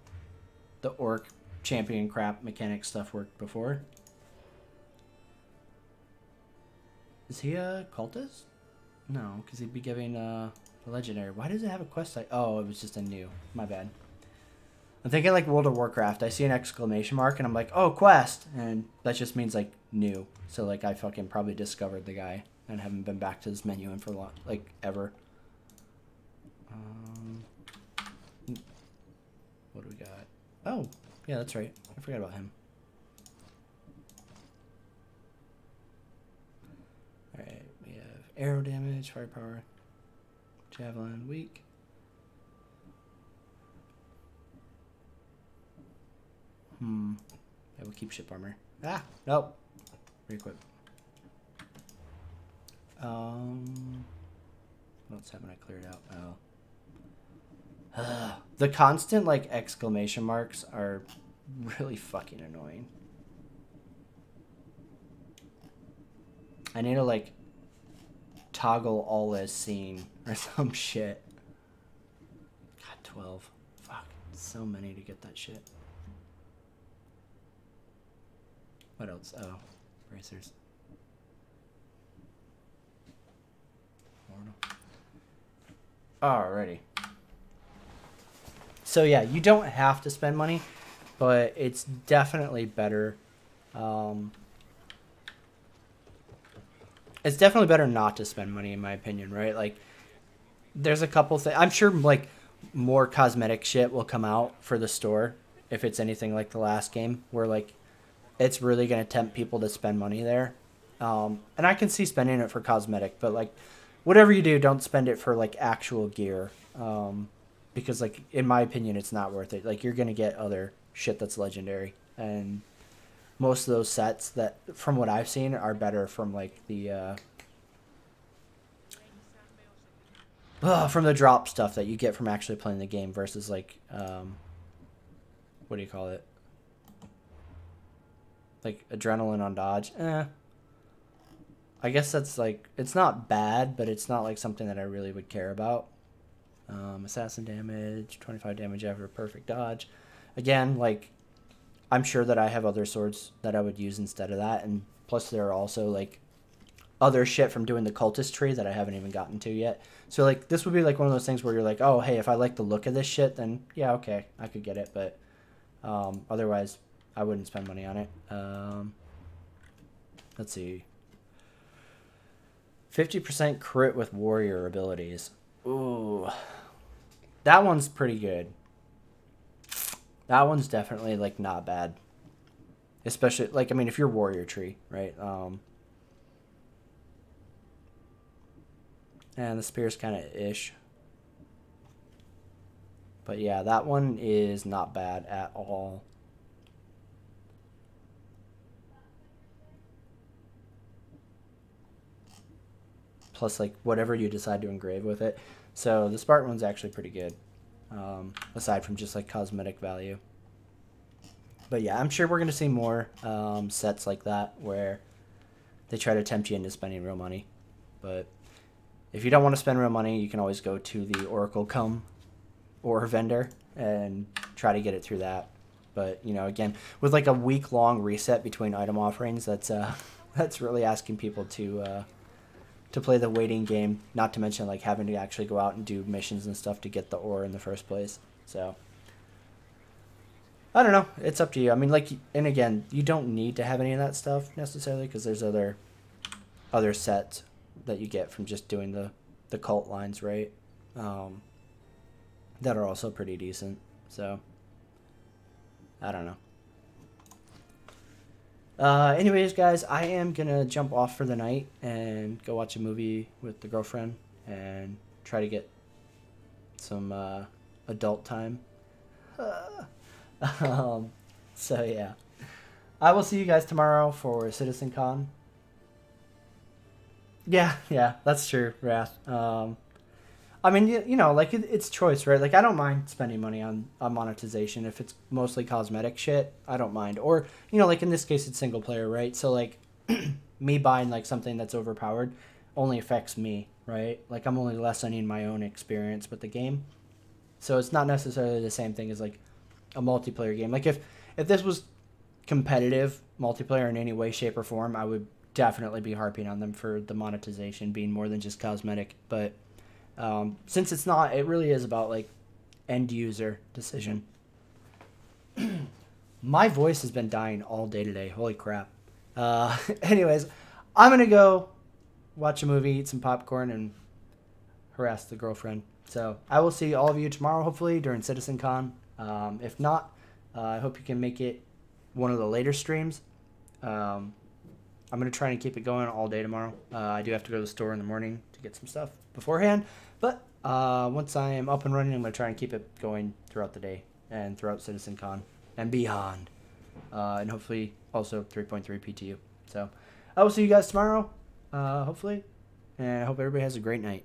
orc champion crap mechanic stuff worked before. Is he a cultist? No, because he'd be giving a legendary. Why does it have a quest? Oh, it was just a new. My bad. I'm thinking like World of Warcraft. I see an exclamation mark and I'm like, oh, quest. And that just means like new. So like I fucking probably discovered the guy and haven't been back to this menu in for long, like ever. What do we got? Oh, yeah, that's right. I forgot about him. Alright, we have arrow damage, firepower, javelin, weak. Yeah, we'll keep ship armor. Ah, nope. Re-equip. What else haven't I cleared out? Oh. The constant, like, exclamation marks are really fucking annoying. I need to, like, toggle all as seen or some shit. God, 12. Fuck. So many to get that shit. What else? Oh, bracers. Alrighty. So yeah, you don't have to spend money, but it's definitely better. It's definitely better not to spend money, in my opinion, right? Like, there's a couple things. I'm sure, like, more cosmetic shit will come out for the store if it's anything like the last game, where, like, it's really going to tempt people to spend money there. And I can see spending it for cosmetic, but, like, whatever you do, don't spend it for, like, actual gear. Because, like, in my opinion, it's not worth it. Like, you're going to get other shit that's legendary. And most of those sets that, from what I've seen, are better from, like, the, from the drop stuff that you get from actually playing the game versus, like, what do you call it? Like, adrenaline on dodge. I guess that's, like, it's not bad, but it's not, like, something that I really would care about. Assassin damage, 25 damage after a perfect dodge. Again, like, I'm sure that I have other swords that I would use instead of that, and plus there are also, like, other shit from doing the cultist tree that I haven't even gotten to yet. So, like, this would be, like, one of those things where you're like, oh, hey, if I like the look of this shit, then, yeah, okay, I could get it, but otherwise, I wouldn't spend money on it. Let's see. 50% crit with warrior abilities. Ooh. That one's pretty good. That one's definitely, like, not bad. Especially, like, I mean, if you're warrior tree, right? And the spear's kind of ish. But yeah, that one is not bad at all. Plus, like, whatever you decide to engrave with it. So the Spartan one's actually pretty good. Aside from just, like, cosmetic value. But yeah, I'm sure we're going to see more sets like that where they try to tempt you into spending real money. But if you don't want to spend real money, you can always go to the Oracle Come or vendor and try to get it through that. But, you know, again, with like a week-long reset between item offerings, that's that's really asking people to play the waiting game, not to mention like having to actually go out and do missions and stuff to get the ore in the first place. So I don't know. It's up to you. I mean, like, and again, you don't need to have any of that stuff necessarily, because there's other sets that you get from just doing the cult lines, right? That are also pretty decent. So I don't know. Anyways, guys, I am gonna jump off for the night and go watch a movie with the girlfriend and try to get some adult time. So yeah, I will see you guys tomorrow for CitizenCon. Yeah, that's true, Wrath. I mean, you know, like, it's choice, right? Like, I don't mind spending money on monetization if it's mostly cosmetic shit. I don't mind. Or, you know, like, in this case, it's single player, right? So, like, me buying, like, something that's overpowered only affects me, right? Like, I'm only lessening my own experience with the game. So it's not necessarily the same thing as, like, a multiplayer game. Like, if this was competitive multiplayer in any way, shape, or form, I would definitely be harping on them for the monetization being more than just cosmetic. But since it's not, it really is about, like, end user decision. My voice has been dying all day today. Holy crap. Anyways, I'm going to go watch a movie, eat some popcorn, and harass the girlfriend. So I will see all of you tomorrow, hopefully, during CitizenCon. If not, I hope you can make it one of the later streams. I'm going to try and keep it going all day tomorrow. I do have to go to the store in the morning to get some stuff beforehand. But once I am up and running, I'm going to try and keep it going throughout the day and throughout CitizenCon and beyond. And hopefully also 3.3 PTU. So I will see you guys tomorrow, hopefully. And I hope everybody has a great night.